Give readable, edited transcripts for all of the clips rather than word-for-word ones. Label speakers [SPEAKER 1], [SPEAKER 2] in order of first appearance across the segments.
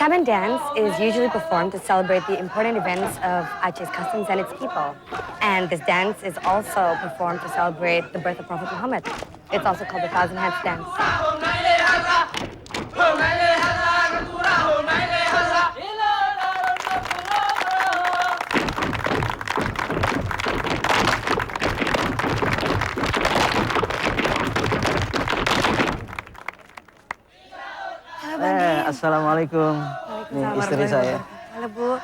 [SPEAKER 1] Shaman dance is usually performed to celebrate the important events of Aceh's customs and its people. And this dance is also performed to celebrate the birth of Prophet Muhammad. It's also called the Thousand Hands Dance.
[SPEAKER 2] Assalamualaikum. Ini istri saya.
[SPEAKER 1] Halo, Bu.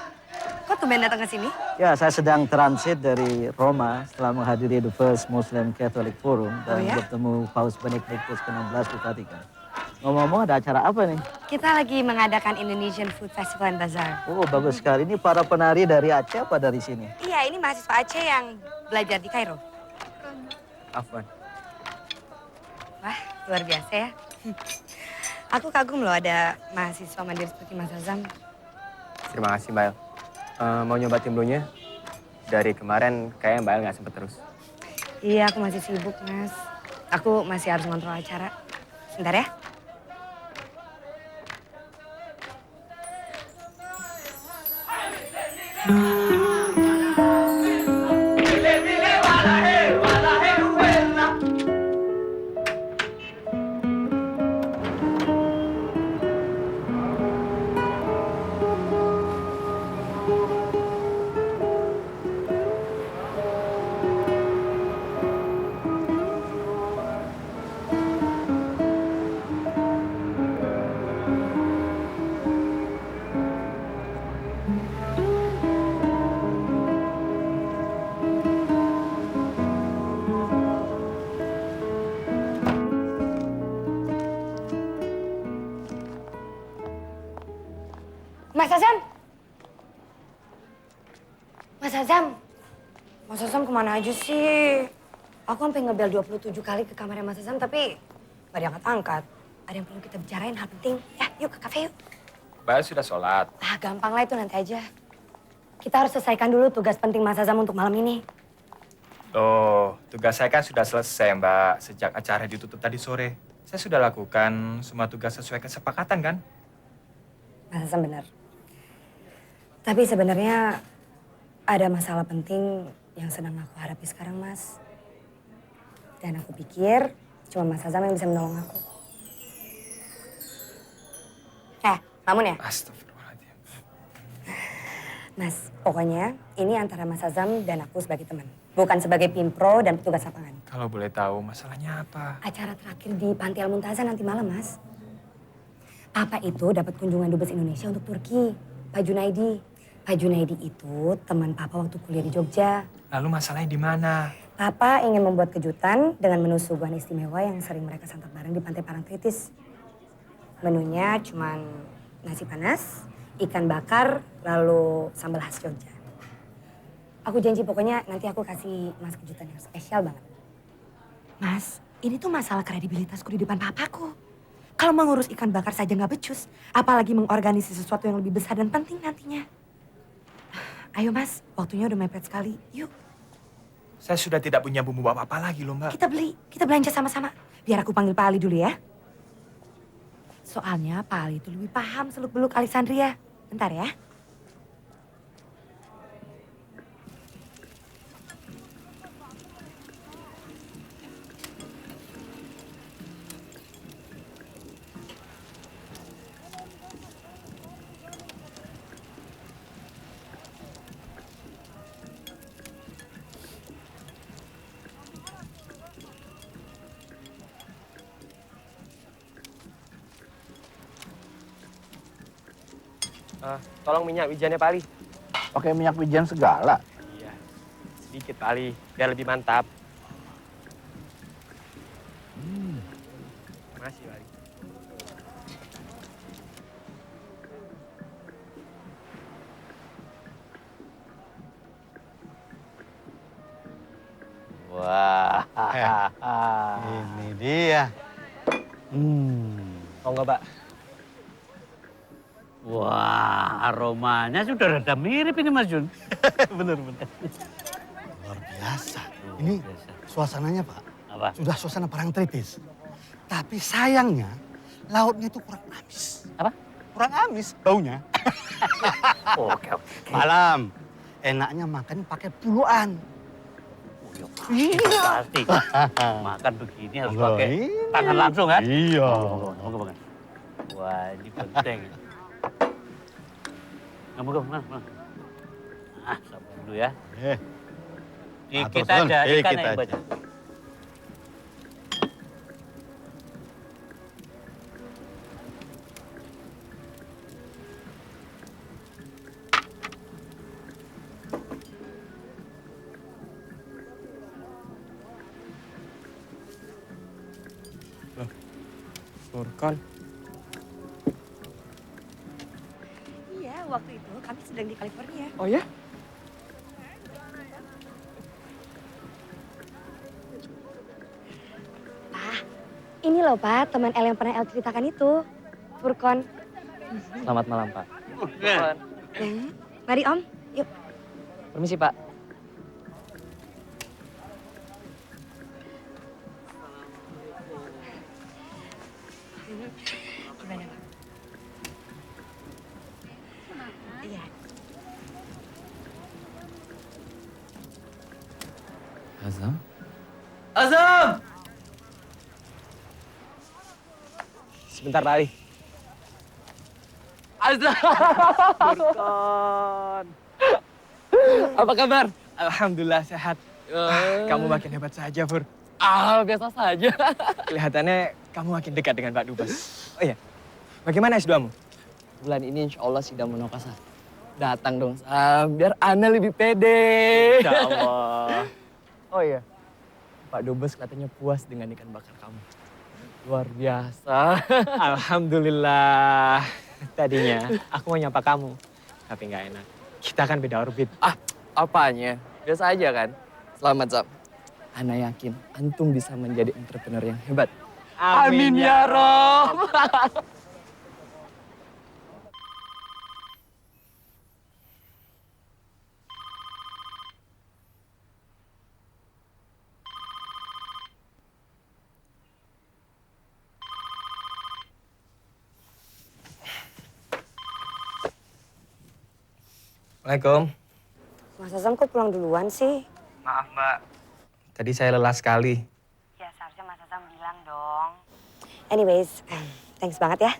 [SPEAKER 1] Kok tumben datang ke sini?
[SPEAKER 2] Ya, saya sedang transit dari Roma setelah menghadiri the first Muslim Catholic Forum dan bertemu Paus Benedictus ke-16 di Vatikan. Ngomong-ngomong, ada acara apa nih?
[SPEAKER 1] Kita lagi mengadakan Indonesian Food Festival and Bazaar.
[SPEAKER 2] Oh, bagus sekali. Ini para penari dari Aceh apa dari sini?
[SPEAKER 1] Iya, ini mahasiswa Aceh yang belajar di Kairo.
[SPEAKER 2] Afwan.
[SPEAKER 1] Wah, luar biasa ya. Aku kagum loh ada mahasiswa mandiri seperti Mas Azam.
[SPEAKER 3] Terima kasih, Mbak El. Mau nyoba timlonya? Dari kemarin kayaknya Mbak El nggak sempet terus.
[SPEAKER 1] Iya, aku masih sibuk, Mas. Aku masih harus ngontrol acara. Sebentar ya. Mas Azam! Mas Azam! Mas Azam kemana aja sih? Aku sampai ngebel 27 kali ke kamarnya Mas Azam, tapi gak diangkat-angkat. Ada yang perlu kita bicarain, hal penting. Ya, yuk ke kafe yuk.
[SPEAKER 3] Mbak El sudah sholat.
[SPEAKER 1] Ah, gampang lah itu nanti aja. Kita harus selesaikan dulu tugas penting Mas Azam untuk malam ini.
[SPEAKER 3] Oh, tugas saya kan sudah selesai, Mbak. Sejak acara ditutup tadi sore. Saya sudah lakukan semua tugas sesuai kesepakatan, kan?
[SPEAKER 1] Mas Azam benar. Tapi sebenarnya ada masalah penting yang sedang aku hadapi sekarang, Mas. Dan aku pikir cuma Mas Azam yang bisa menolong aku. Namun ya?
[SPEAKER 3] Astagfirullahaladzim.
[SPEAKER 1] Mas, pokoknya ini antara Mas Azam dan aku sebagai teman. Bukan sebagai pimpro dan petugas lapangan.
[SPEAKER 3] Kalau boleh tahu masalahnya apa?
[SPEAKER 1] Acara terakhir di Panti Al-Muntazah nanti malam, Mas. Papa itu dapat kunjungan dubes Indonesia untuk Turki, Pak Junaidi. Pak Junaidi itu teman Papa waktu kuliah di Jogja.
[SPEAKER 3] Lalu masalahnya di mana?
[SPEAKER 1] Papa ingin membuat kejutan dengan menu suguhan istimewa yang sering mereka santap bareng di Pantai Parangtritis. Menunya cuman nasi panas, ikan bakar, lalu sambal khas Jogja. Aku janji pokoknya nanti aku kasih Mas kejutan yang spesial banget. Mas, ini tuh masalah kredibilitasku di depan papaku. Kalau mengurus ikan bakar saja nggak becus, apalagi mengorganisir sesuatu yang lebih besar dan penting nantinya. Ayo Mas, waktunya udah mepet sekali. Yuk.
[SPEAKER 3] Saya sudah tidak punya bumbu apa-apa lagi loh, Mbak.
[SPEAKER 1] Kita belanja sama-sama. Biar aku panggil Pak Ali dulu ya. Soalnya Pak Ali itu lebih paham seluk-beluk Alexandria. Bentar ya.
[SPEAKER 3] Tolong minyak wijannya, Pak Ali.
[SPEAKER 4] Pakai minyak wijen segala.
[SPEAKER 3] Iya, sedikit, Pak Ali. Biar lebih mantap. Makasih, Pak Ali.
[SPEAKER 4] Wah, ini dia.
[SPEAKER 3] Oh enggak, Pak.
[SPEAKER 4] Wah, aromanya sudah rada mirip ini Mas Jun.
[SPEAKER 3] Bener-bener.
[SPEAKER 5] Luar biasa. Ini suasananya Pak,
[SPEAKER 4] Apa?
[SPEAKER 5] sudah suasana Parangtritis. Tapi sayangnya lautnya itu kurang amis.
[SPEAKER 4] Apa?
[SPEAKER 5] kurang amis baunya.
[SPEAKER 4] Oke.
[SPEAKER 5] Malam, enaknya makan pakai puluhan.
[SPEAKER 4] Iya. Pasti. Makan begini harus
[SPEAKER 5] Loh,
[SPEAKER 4] pakai
[SPEAKER 5] ini.
[SPEAKER 4] tangan langsung kan?
[SPEAKER 5] Iya.
[SPEAKER 4] Moga makan. Wah, ini penting. Moga makan. Ah, sabar dulu ya. Dikit
[SPEAKER 5] Atur, Son.
[SPEAKER 4] aja, ikan
[SPEAKER 5] Dikit
[SPEAKER 4] yang
[SPEAKER 5] aja.
[SPEAKER 4] banyak.
[SPEAKER 3] Furkon.
[SPEAKER 1] Iya, waktu itu kami sedang di California.
[SPEAKER 3] Oh ya?
[SPEAKER 1] Pak, ini loh Pak, teman El yang pernah El ceritakan itu. Furkon.
[SPEAKER 6] Selamat malam, Pak.
[SPEAKER 1] Mari Om, yuk.
[SPEAKER 6] Permisi, Pak.
[SPEAKER 1] Gimana Pak? Iya.
[SPEAKER 6] Azam?
[SPEAKER 3] Azam!
[SPEAKER 6] Sebentar, Pak Ali. Azam! Furkon. Apa kabar?
[SPEAKER 3] Alhamdulillah sehat. Kamu makin hebat saja, Fur.
[SPEAKER 6] Biasa saja.
[SPEAKER 3] Kelihatannya kamu makin dekat dengan Pak Dubes. Oh iya, bagaimana S2-mu?
[SPEAKER 6] Bulan ini insya Allah sidang munakasah. Datang dong, Sam. Biar Ana lebih pede.
[SPEAKER 3] Insya Allah. Oh iya, Pak Dubes katanya puas dengan ikan bakar kamu.
[SPEAKER 6] Luar biasa.
[SPEAKER 3] Alhamdulillah. Tadinya aku mau nyapa kamu, tapi nggak enak. Kita kan beda orbit.
[SPEAKER 6] Apanya? Biasa aja kan? Selamat, Sam. Ana yakin antum bisa menjadi entrepreneur yang hebat. Amin ya Rob.
[SPEAKER 3] Assalamualaikum.
[SPEAKER 1] Mas Azam kok pulang duluan sih?
[SPEAKER 3] Maaf, Mbak. Tadi saya lelah sekali.
[SPEAKER 1] Ya seharusnya Mas Azam bilang dong. Anyways, thanks banget ya.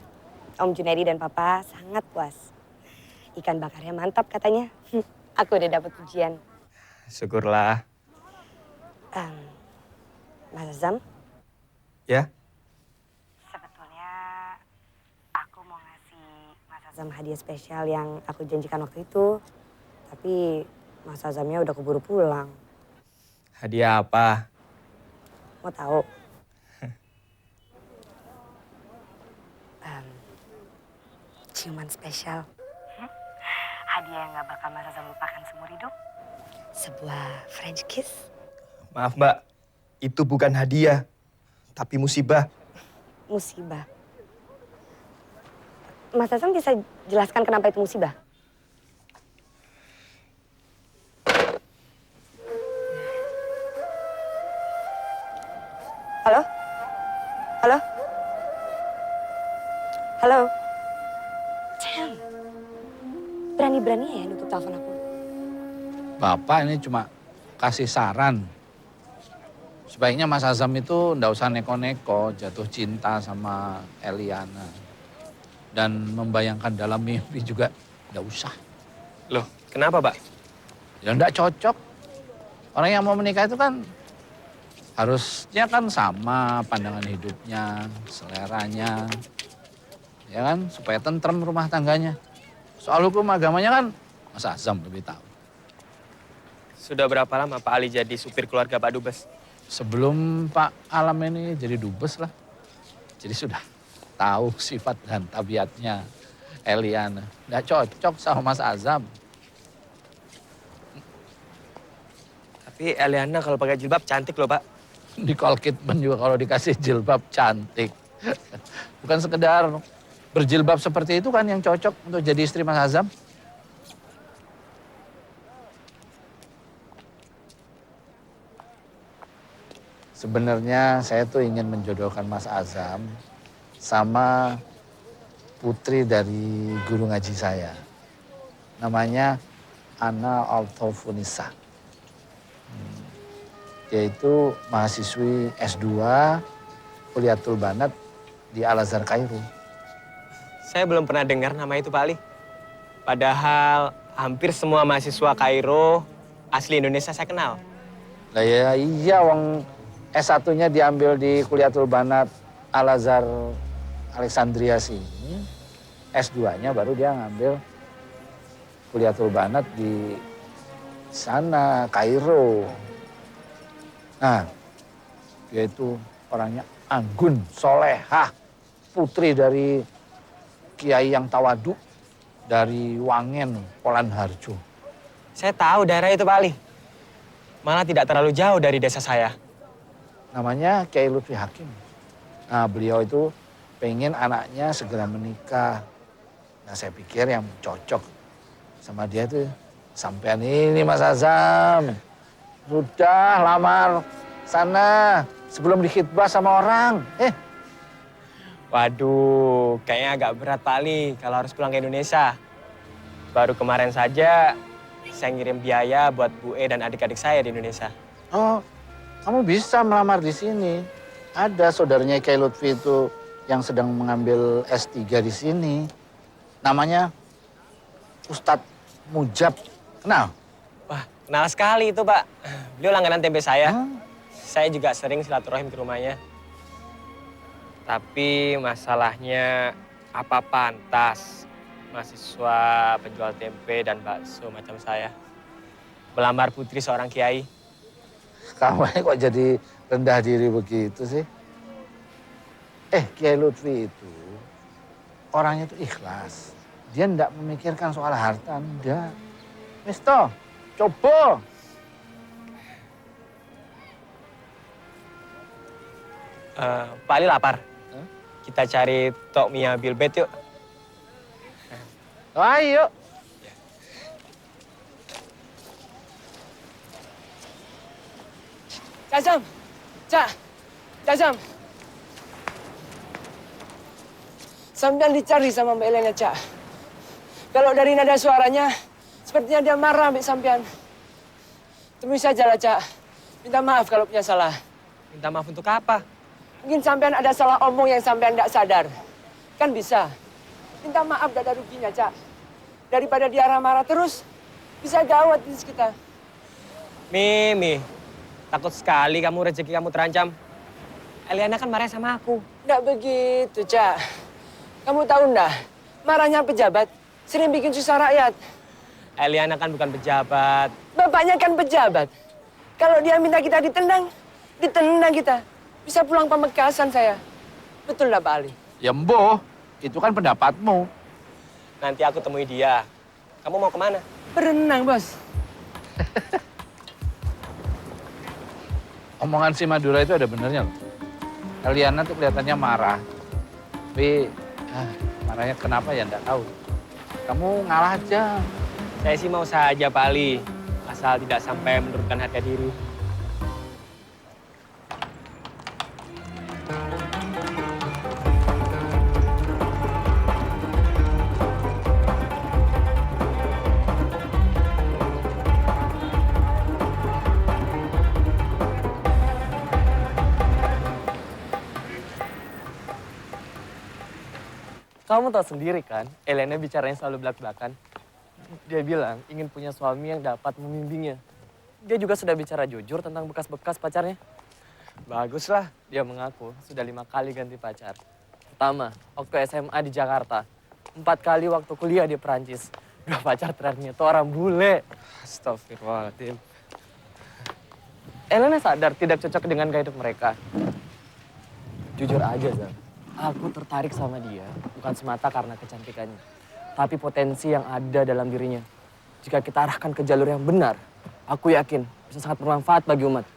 [SPEAKER 1] Om Junaidi dan Papa sangat puas. Ikan bakarnya mantap katanya. Aku udah dapet pujian.
[SPEAKER 3] Syukurlah.
[SPEAKER 1] Mas Azam,
[SPEAKER 3] Ya,
[SPEAKER 1] sebetulnya aku mau ngasih Mas Azam hadiah spesial yang aku janjikan waktu itu. Tapi Mas Azamnya udah keburu pulang.
[SPEAKER 3] hadiah apa?
[SPEAKER 1] Mau tahu? Ciuman spesial. Hadiah yang gak bakal Mas Azam lupakan seumur hidup. Sebuah French kiss.
[SPEAKER 3] Maaf, Mbak. Itu bukan hadiah, tapi musibah.
[SPEAKER 1] Musibah. Mas Azam bisa jelaskan kenapa itu musibah? Halo? Halo? Halo? Damn. Berani-berani ya nutup telepon aku.
[SPEAKER 7] Bapak ini cuma kasih saran. Sebaiknya Mas Azam itu ndak usah neko-neko jatuh cinta sama Eliana. Dan membayangkan dalam mimpi juga ndak usah.
[SPEAKER 3] Loh, kenapa, Pak?
[SPEAKER 7] Ya ndak cocok. Orang yang mau menikah itu kan harusnya kan sama pandangan hidupnya, seleranya. Ya kan, supaya tentrem rumah tangganya. Soal hukum agamanya kan Mas Azam lebih tahu.
[SPEAKER 3] Sudah berapa lama Pak Ali jadi supir keluarga Pak Dubes?
[SPEAKER 7] Sebelum Pak Alam ini jadi dubes lah. Jadi sudah tahu sifat dan tabiatnya Eliana. Nggak cocok sama Mas Azam.
[SPEAKER 3] Tapi Eliana kalau pakai jilbab cantik loh, Pak.
[SPEAKER 7] Nicole Kidman juga kalau dikasih jilbab cantik. Bukan sekedar berjilbab seperti itu kan yang cocok untuk jadi istri Mas Azam. Sebenarnya saya tuh ingin menjodohkan Mas Azam sama putri dari guru ngaji saya. Namanya Ana Altofunisa. Dia itu mahasiswi S2 Kuliatul Banat di Al-Azhar Kairo.
[SPEAKER 6] Saya belum pernah dengar nama itu, Pak Ali. Padahal hampir semua mahasiswa Kairo asli Indonesia saya kenal.
[SPEAKER 7] Lah ya iya, wong S1-nya diambil di Kuliatul Banat Al-Azhar Alexandria sini. S2-nya baru dia ngambil Kuliatul Banat di sana, Kairo. Nah, dia itu orangnya anggun, solehah, putri dari kiai yang tawadu dari Wangen, Polan Harjo.
[SPEAKER 6] Saya tahu daerah itu, Pak Ali. Malah tidak terlalu jauh dari desa saya.
[SPEAKER 7] Namanya Kiai Lutfi Hakim. Nah, beliau itu pengen anaknya segera menikah. Nah, saya pikir yang cocok sama dia tuh sampean ini, Mas Azam. Sudah lamar sana sebelum dikhitbah sama orang.
[SPEAKER 6] Waduh, kayaknya agak berat, Pak Ali, kalau harus pulang ke Indonesia. Baru kemarin saja saya ngirim biaya buat Bu E dan adik-adik saya di Indonesia.
[SPEAKER 7] Oh, kamu bisa melamar di sini. Ada saudaranya Kiai Lutfi itu yang sedang mengambil S3 di sini. Namanya Ustadz Mujab. Kenal?
[SPEAKER 6] Wah, kenal sekali itu, Pak. Beliau langganan tempe saya. Saya juga sering silaturahim ke rumahnya. Tapi masalahnya apa pantas mahasiswa penjual tempe dan bakso macam saya melamar putri seorang kiai?
[SPEAKER 7] Kamu kok jadi rendah diri begitu sih? Kiai Lutfi itu orangnya itu ikhlas. Dia enggak memikirkan soal harta, enggak. Wis toh, coba.
[SPEAKER 6] Pak Ali lapar. Kita cari Tok Mia Bilbet yuk.
[SPEAKER 7] Ayo.
[SPEAKER 6] Cazam, Cazam. Sampean dicari sama Mbak Elena, Cak. Kalau dari nada suaranya, sepertinya dia marah Mbak Sampean. Temui saja lah, Cak. Minta maaf kalau punya salah. Minta maaf untuk apa? Mungkin Sampean ada salah omong yang Sampean tidak sadar. Kan bisa. Minta maaf, tidak ada ruginya, Cak. Daripada dia marah terus, bisa gawat bisnis kita. Mimi, takut sekali kamu rezeki kamu terancam. Eliana kan marah sama aku. Nggak begitu, Cak. Kamu tahu nggak, marahnya pejabat sering bikin susah rakyat. Eliana kan bukan pejabat. Bapaknya kan pejabat. Kalau dia minta kita ditendang kita. Bisa pulang Pamekasan saya. Betul nggak, Pak Ali?
[SPEAKER 7] Ya mboh, itu kan pendapatmu.
[SPEAKER 6] Nanti aku temui dia. Kamu mau kemana? Berenang, Bos.
[SPEAKER 7] Omongan si Madura itu ada benernya loh. Eliana tuh kelihatannya marah. Tapi marahnya kenapa ya enggak tahu. Kamu ngalah aja.
[SPEAKER 6] Saya sih mau saja, Pak Ali. Asal tidak sampai menurunkan harga diri. Kamu tahu sendiri kan, Elena bicaranya selalu belak-belakan. Dia bilang ingin punya suami yang dapat membimbingnya. Dia juga sudah bicara jujur tentang bekas-bekas pacarnya. Baguslah, dia mengaku sudah 5 kali ganti pacar. Pertama, waktu SMA di Jakarta. 4 kali waktu kuliah di Perancis. 2 pacar terakhirnya itu orang bule. Astagfirullahaladzim. Elena sadar tidak cocok dengan gaya hidup mereka. Jujur aja, Zal. Aku tertarik sama dia, bukan semata karena kecantikannya. Tapi potensi yang ada dalam dirinya. Jika kita arahkan ke jalur yang benar, aku yakin bisa sangat bermanfaat bagi umat.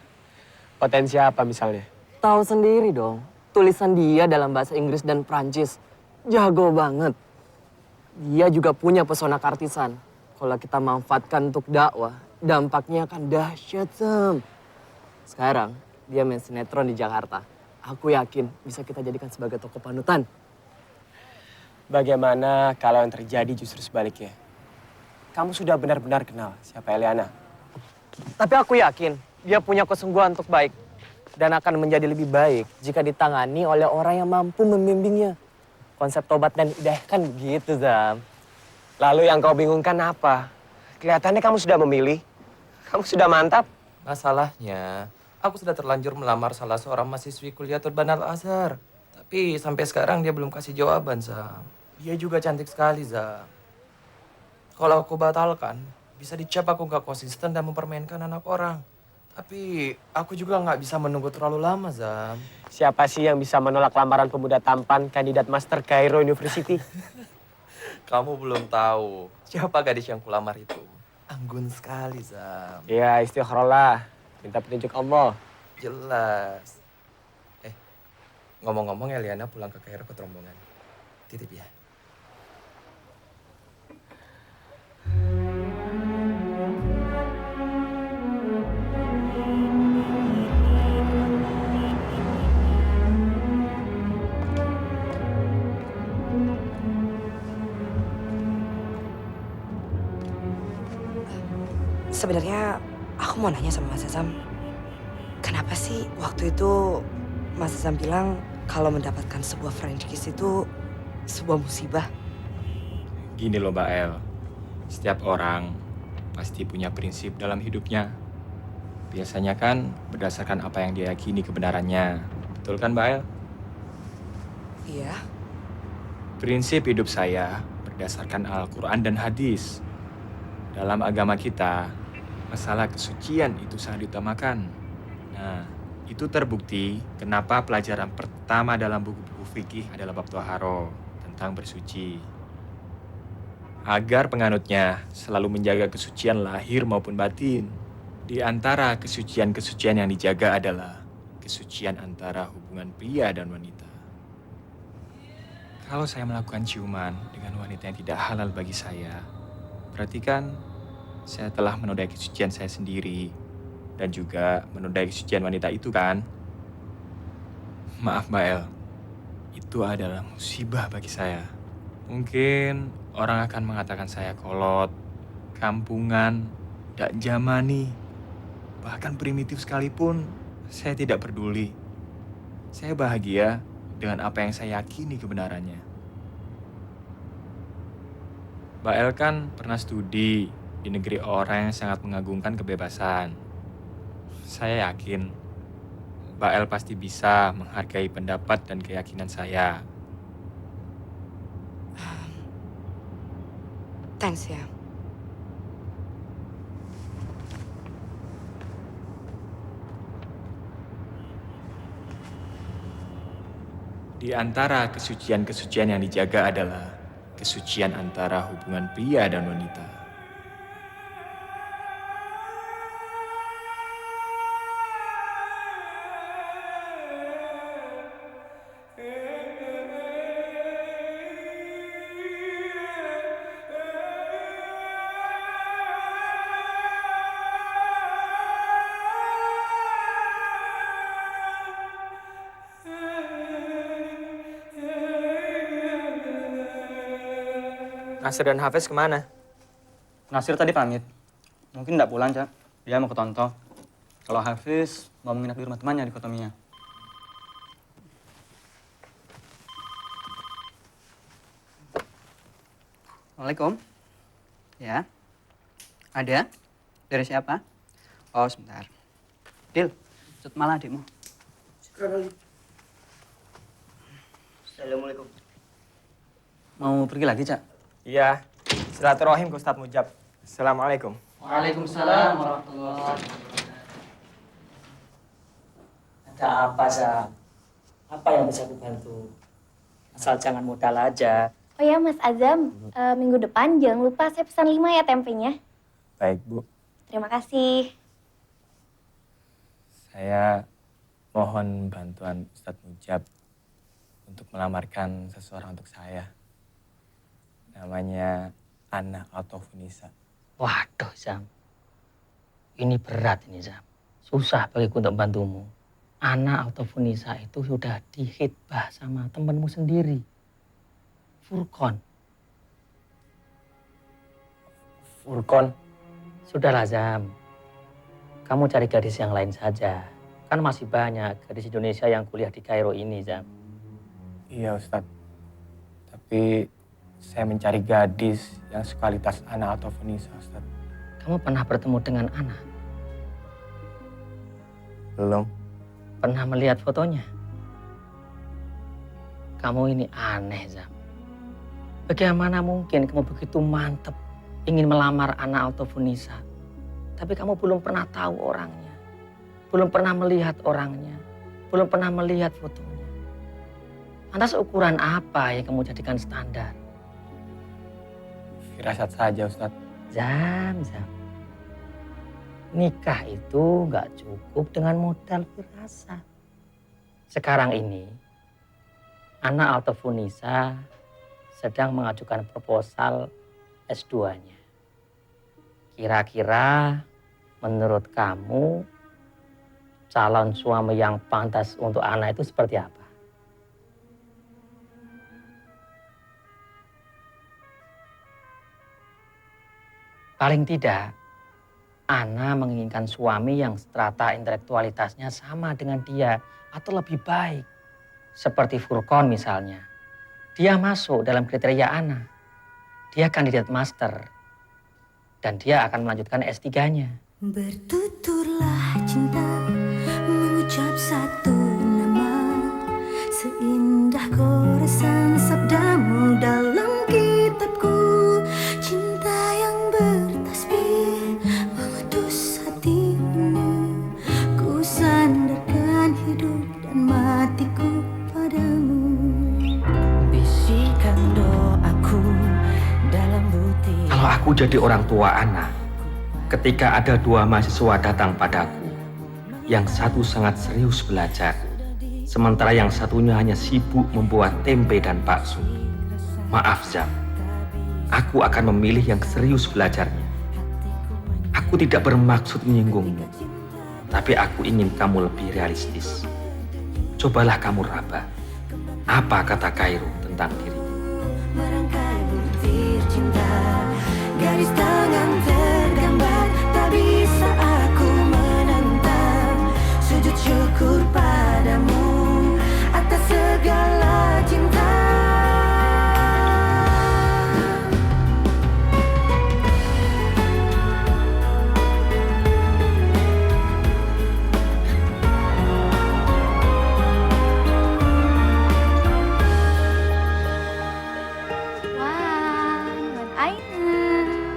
[SPEAKER 6] Potensi apa misalnya? Tahu sendiri dong, tulisan dia dalam bahasa Inggris dan Prancis. Jago banget. Dia juga punya pesona kartisan. Kalau kita manfaatkan untuk dakwah, dampaknya akan dahsyat, Sam. Sekarang, dia main sinetron di Jakarta. Aku yakin bisa kita jadikan sebagai tokoh panutan. Bagaimana kalau yang terjadi justru sebaliknya? Kamu sudah benar-benar kenal siapa Eliana. Tapi aku yakin dia punya kesungguhan untuk baik. Dan akan menjadi lebih baik jika ditangani oleh orang yang mampu membimbingnya. Konsep tobat dan hidayah kan begitu, Zam. Lalu yang kau bingungkan apa? Kelihatannya kamu sudah memilih. Kamu sudah mantap.
[SPEAKER 8] Masalahnya, aku sudah terlanjur melamar salah seorang mahasiswi kuliah Turban Al-Azhar. Tapi sampai sekarang dia belum kasih jawaban, Zam. Dia juga cantik sekali, Zam. Kalau aku batalkan, bisa dicap aku nggak konsisten dan mempermainkan anak orang. Tapi aku juga nggak bisa menunggu terlalu lama, Zam.
[SPEAKER 6] Siapa sih yang bisa menolak lamaran pemuda tampan kandidat Master Cairo University?
[SPEAKER 8] Kamu belum tahu siapa gadis yang kulamar itu. Anggun sekali, Zam.
[SPEAKER 6] Ya, istighfarlah. Minta petunjuk Allah.
[SPEAKER 8] Jelas. Ngomong-ngomong Eliana pulang ke Kairo ke rombongan. Titip ya.
[SPEAKER 1] Sebenarnya aku mau nanya sama Mas Azam. Kenapa sih waktu itu Mas Azam bilang kalau mendapatkan sebuah French kiss itu sebuah musibah?
[SPEAKER 3] Gini loh Mbak El, setiap orang pasti punya prinsip dalam hidupnya. Biasanya kan berdasarkan apa yang dia yakini kebenarannya. Betul kan Mbak El?
[SPEAKER 1] Iya.
[SPEAKER 3] Prinsip hidup saya berdasarkan Al-Quran dan hadis. Dalam agama kita, masalah kesucian itu sangat diutamakan. Nah, itu terbukti kenapa pelajaran pertama dalam buku-buku fikih adalah bab Toharo tentang bersuci. Agar penganutnya selalu menjaga kesucian lahir maupun batin. Di antara kesucian-kesucian yang dijaga adalah kesucian antara hubungan pria dan wanita. Kalau saya melakukan ciuman dengan wanita yang tidak halal bagi saya, berarti kan saya telah menodai kesucian saya sendiri dan juga menodai kesucian wanita itu kan? Maaf Mbak El, itu adalah musibah bagi saya. Mungkin orang akan mengatakan saya kolot, kampungan, tidak jamani, bahkan primitif sekalipun, saya tidak peduli. Saya bahagia dengan apa yang saya yakini kebenarannya. Mbak El kan pernah studi di negeri orang yang sangat mengagungkan kebebasan. Saya yakin Mbak El pasti bisa menghargai pendapat dan keyakinan saya.
[SPEAKER 1] Thanks ya.
[SPEAKER 3] Di antara kesucian-kesucian yang dijaga adalah kesucian antara hubungan pria dan wanita.
[SPEAKER 6] Nasir dan Hafiz kemana?
[SPEAKER 9] Nasir tadi pamit. Mungkin nggak pulang, Cak. Dia mau ke Tonto. Kalau Hafiz mau menginap di rumah temannya di Kotomia. Assalamualaikum. Ya. Ada? Dari siapa? Oh, sebentar. Dil, cut malah adikmu.
[SPEAKER 6] Assalamualaikum.
[SPEAKER 9] Mau pergi lagi, Cak?
[SPEAKER 6] Iya, silaturahim ke Ustadz Mujab. Assalamualaikum.
[SPEAKER 9] Waalaikumsalam warahmatullahi wabarakatuh.
[SPEAKER 10] Ada apa, Sam? Apa yang bisa aku bantu? Asal jangan modal aja.
[SPEAKER 11] Oh ya, Mas Azam, minggu depan jangan lupa saya pesan 5 ya tempenya.
[SPEAKER 3] Baik Bu,
[SPEAKER 11] Terima kasih.
[SPEAKER 3] saya mohon bantuan Ustadz Mujab untuk melamarkan seseorang untuk saya. Namanya Ana Autofunisa.
[SPEAKER 10] Waduh, Sam. Ini berat ini, Sam. Susah bagiku untuk bantumu. Anak Autofunisa itu sudah dihitbah sama temanmu sendiri.
[SPEAKER 4] Furqon.
[SPEAKER 8] Furqon.
[SPEAKER 10] Sudahlah Zam, kamu cari gadis yang lain saja. Kan masih banyak gadis Indonesia yang kuliah di Kairo ini, Zam.
[SPEAKER 3] Iya Ustadz, tapi saya mencari gadis yang sekualitas Ana atau Vanessa Ustadz.
[SPEAKER 10] Kamu pernah bertemu dengan Ana?
[SPEAKER 3] Belum.
[SPEAKER 10] Pernah melihat fotonya? Kamu ini aneh, Zam. Bagaimana mungkin kamu begitu mantep ingin melamar Ana atau Vanessa, tapi kamu belum pernah tahu orangnya, belum pernah melihat orangnya, belum pernah melihat fotonya. Lantas ukuran apa yang kamu jadikan standar?
[SPEAKER 3] Firasat saja Ustadz.
[SPEAKER 10] Zam. Nikah itu nggak cukup dengan modal firasat. Sekarang ini, Ana atau Vanessa sedang mengajukan proposal S2-nya. Kira-kira menurut kamu calon suami yang pantas untuk Ana itu seperti apa? Paling tidak, Ana menginginkan suami yang strata intelektualitasnya sama dengan dia atau lebih baik. Seperti Furqon misalnya. Dia masuk dalam kriteria Ana. Dia kandidat master. Dan dia akan melanjutkan S3-nya.
[SPEAKER 12] Bertuturlah cinta, mengucap satu nama, seindah goresan sabdamu dalam kitabku. Cinta yang bertasbih mengutus hatimu, ku sandarkan hidup dan matiku padamu. Bisikan doaku dalam butir.
[SPEAKER 13] Kalau aku jadi orang tua Ana, ketika ada dua mahasiswa datang padaku, yang satu sangat serius belajar, sementara yang satunya hanya sibuk membuat tempe dan bakso. Maaf Zam, aku akan memilih yang serius belajarnya. Aku tidak bermaksud menyinggungmu, tapi aku ingin kamu lebih realistis. Cobalah kamu raba, apa kata Kairo tentang dirimu?
[SPEAKER 12] Merangkai butir cinta, garis tangan tergambar, tak bisa aku menentang. Sujud syukur padamu atas segala cinta.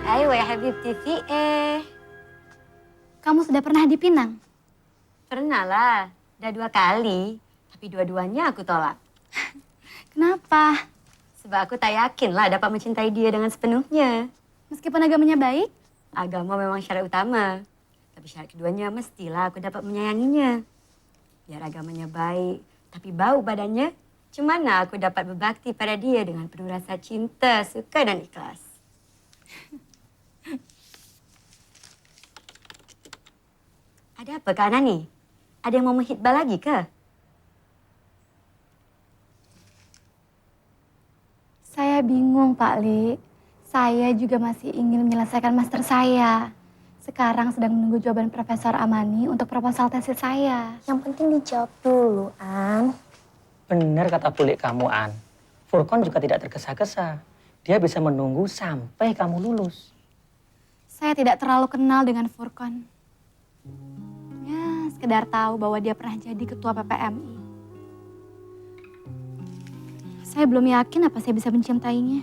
[SPEAKER 1] Ayo ya Habibti VA.
[SPEAKER 11] Kamu sudah pernah di Pinang?
[SPEAKER 1] Pernah lah, udah 2 kali. Tapi dua-duanya aku tolak.
[SPEAKER 11] Kenapa?
[SPEAKER 1] Sebab aku tak yakin lah dapat mencintai dia dengan sepenuhnya.
[SPEAKER 11] Meskipun agamanya baik?
[SPEAKER 1] Agama memang syarat utama. Tapi syarat keduanya mestilah aku dapat menyayanginya. Biar agamanya baik, tapi bau badannya. Cumana aku dapat berbakti pada dia dengan penuh rasa cinta, suka dan ikhlas. Ada apa Kak Ana ni? Ada yang mau menghitbah lagi ke?
[SPEAKER 11] Saya bingung Pak Li. Saya juga masih ingin menyelesaikan master saya. Sekarang sedang menunggu jawaban Profesor Amani untuk proposal tesis saya.
[SPEAKER 1] Yang penting dijawab dulu, An.
[SPEAKER 10] Benar kata bulik kamu, An. Furqon juga tidak tergesa-gesa. Dia bisa menunggu sampai kamu lulus.
[SPEAKER 11] Saya tidak terlalu kenal dengan Furqon. Ya, sekedar tahu bahwa dia pernah jadi ketua PPMI. Saya belum yakin apa saya bisa mencintainya.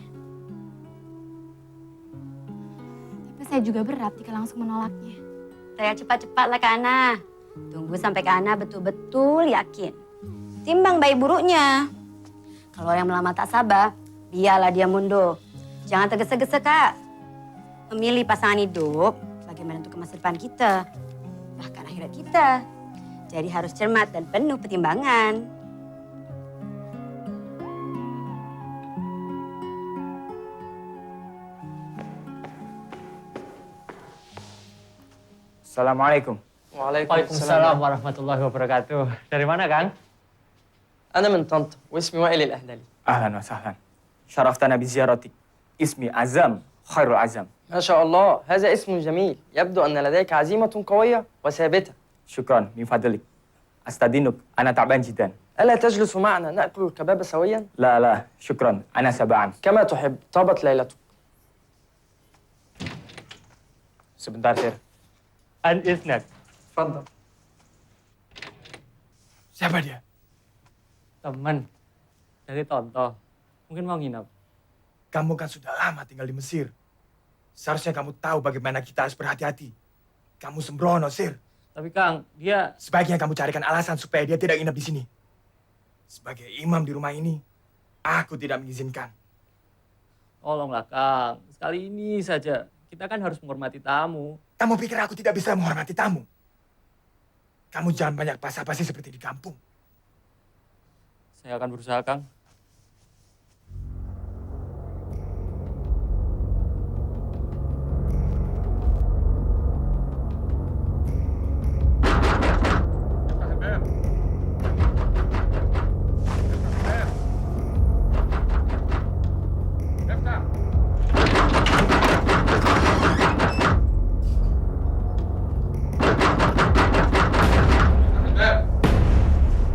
[SPEAKER 11] Tapi saya juga berat jika langsung menolaknya.
[SPEAKER 1] Saya cepat-cepatlah Kak Ana. Tunggu sampai Kak Ana betul-betul yakin. Timbang baik buruknya. Kalau yang melamar tak sabar, biarlah dia mundur. Jangan tergesa-gesa, Kak. Memilih pasangan hidup, bagaimana untuk masa depan kita, bahkan akhirat kita. Jadi harus cermat dan penuh pertimbangan.
[SPEAKER 3] Assalamualaikum.
[SPEAKER 10] Waalaikumsalam warahmatullahi wabarakatuh. Dari mana, Kang?
[SPEAKER 8] أنا من طنطا واسمي وائل الأهللي.
[SPEAKER 3] Ahlan wa sahlan. شرفتنا بزيارتك. اسمي عزام خير العزام.
[SPEAKER 6] ما شاء الله، هذا اسم جميل. يبدو أن لديك عزيمة قوية وثابتة.
[SPEAKER 3] شكرا من فضلك. أستأذنك، أنا تعبان جدا.
[SPEAKER 6] ألا تجلس معنا نأكل الكباب سويا؟
[SPEAKER 3] لا لا شكرا، أنا شبعان.
[SPEAKER 6] كما تحب، طابت ليلتك.
[SPEAKER 3] Sebentar, Sir.
[SPEAKER 9] An isnak.
[SPEAKER 3] Fadal.
[SPEAKER 6] Siapa dia?
[SPEAKER 9] Teman dari Tonto. Mungkin mau nginap.
[SPEAKER 6] Kamu kan sudah lama tinggal di Mesir. Seharusnya kamu tahu bagaimana kita harus berhati-hati. Kamu sembrono, Sir.
[SPEAKER 9] Tapi Kang, dia...
[SPEAKER 6] Sebaiknya kamu carikan alasan supaya dia tidak nginap di sini. Sebagai imam di rumah ini, aku tidak mengizinkan.
[SPEAKER 9] Tolonglah Kang, sekali ini saja. Kita kan harus menghormati tamu.
[SPEAKER 6] Kamu pikir aku tidak bisa menghormati tamu? Kamu jangan banyak basa-basi seperti di kampung.
[SPEAKER 9] Saya akan berusaha, Kang.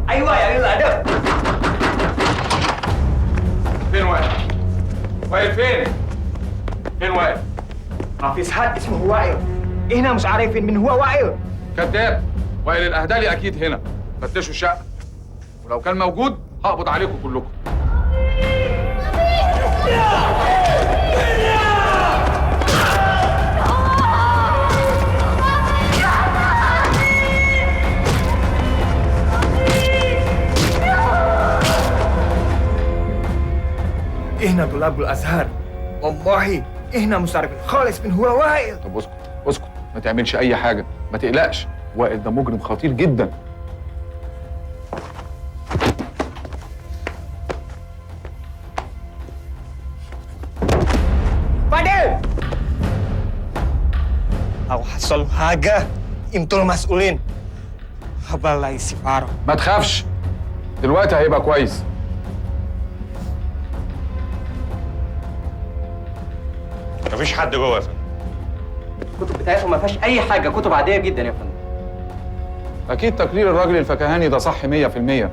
[SPEAKER 3] أيوة يا قليل الأدب.
[SPEAKER 14] فين وائل؟ وائل فين؟ فين وائل؟
[SPEAKER 3] ما فيش حد اسمه وائل. هنا مش عارفين من هو وائل.
[SPEAKER 14] كذاب. وائل الأهدالي أكيد هنا. فتشوا الشقة. ولو كان موجود هقبض عليكم كلكم.
[SPEAKER 6] إهنا طلاب الأزهر. والله إهنا مشترك خالص من هو وائل.
[SPEAKER 14] طب اسكت اسكت، ما تعملش أي حاجة، ما تقلقش. وائل ده مجرم خطير جدا.
[SPEAKER 6] Fadil! Aku حصل حاجة انتوا المسؤولين. هبلغ السفارة.
[SPEAKER 14] ما تخافش، دلوقتي هيبقى كويس.
[SPEAKER 15] مفيش حد جوه يا فندم.
[SPEAKER 9] الكتب بتاعتهم ما فيهاش أي حاجة، كتب عادية جدا يا فندم.
[SPEAKER 14] أكيد تقرير الراجل الفكهاني ده صح 100%.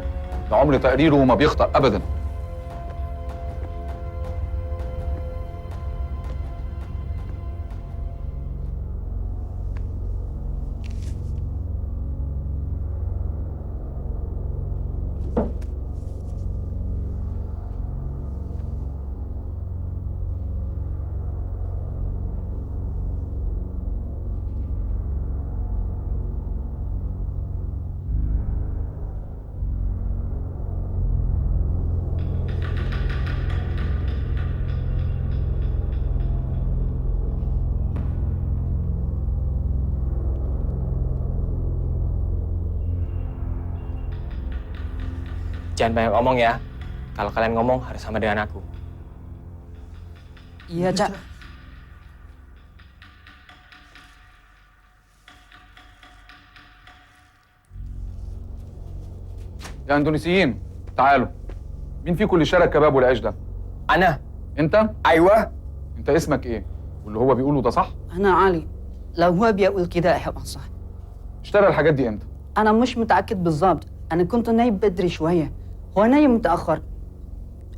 [SPEAKER 14] ده عمر تقريره ما بيخطأ أبدا.
[SPEAKER 3] Jangan banyak ngomong ya. Kalau kalian ngomong harus sama dengan aku.
[SPEAKER 6] Iya, Cak.
[SPEAKER 14] يا اندونيسيين تعالوا. مين فيكم اللي شرى الكباب والعيش ده؟
[SPEAKER 6] أنا.
[SPEAKER 14] أنت؟
[SPEAKER 6] أيوه.
[SPEAKER 14] أنت اسمك إيه؟ واللي هو بيقوله ده صح؟
[SPEAKER 16] أنا علي. لو هو بيقول كده هيبقى صح.
[SPEAKER 14] اشترى الحاجات دي إمتى؟
[SPEAKER 16] أنا مش متأكد بالظبط، أنا كنت نايم بدري شوية، هو نايم متأخر.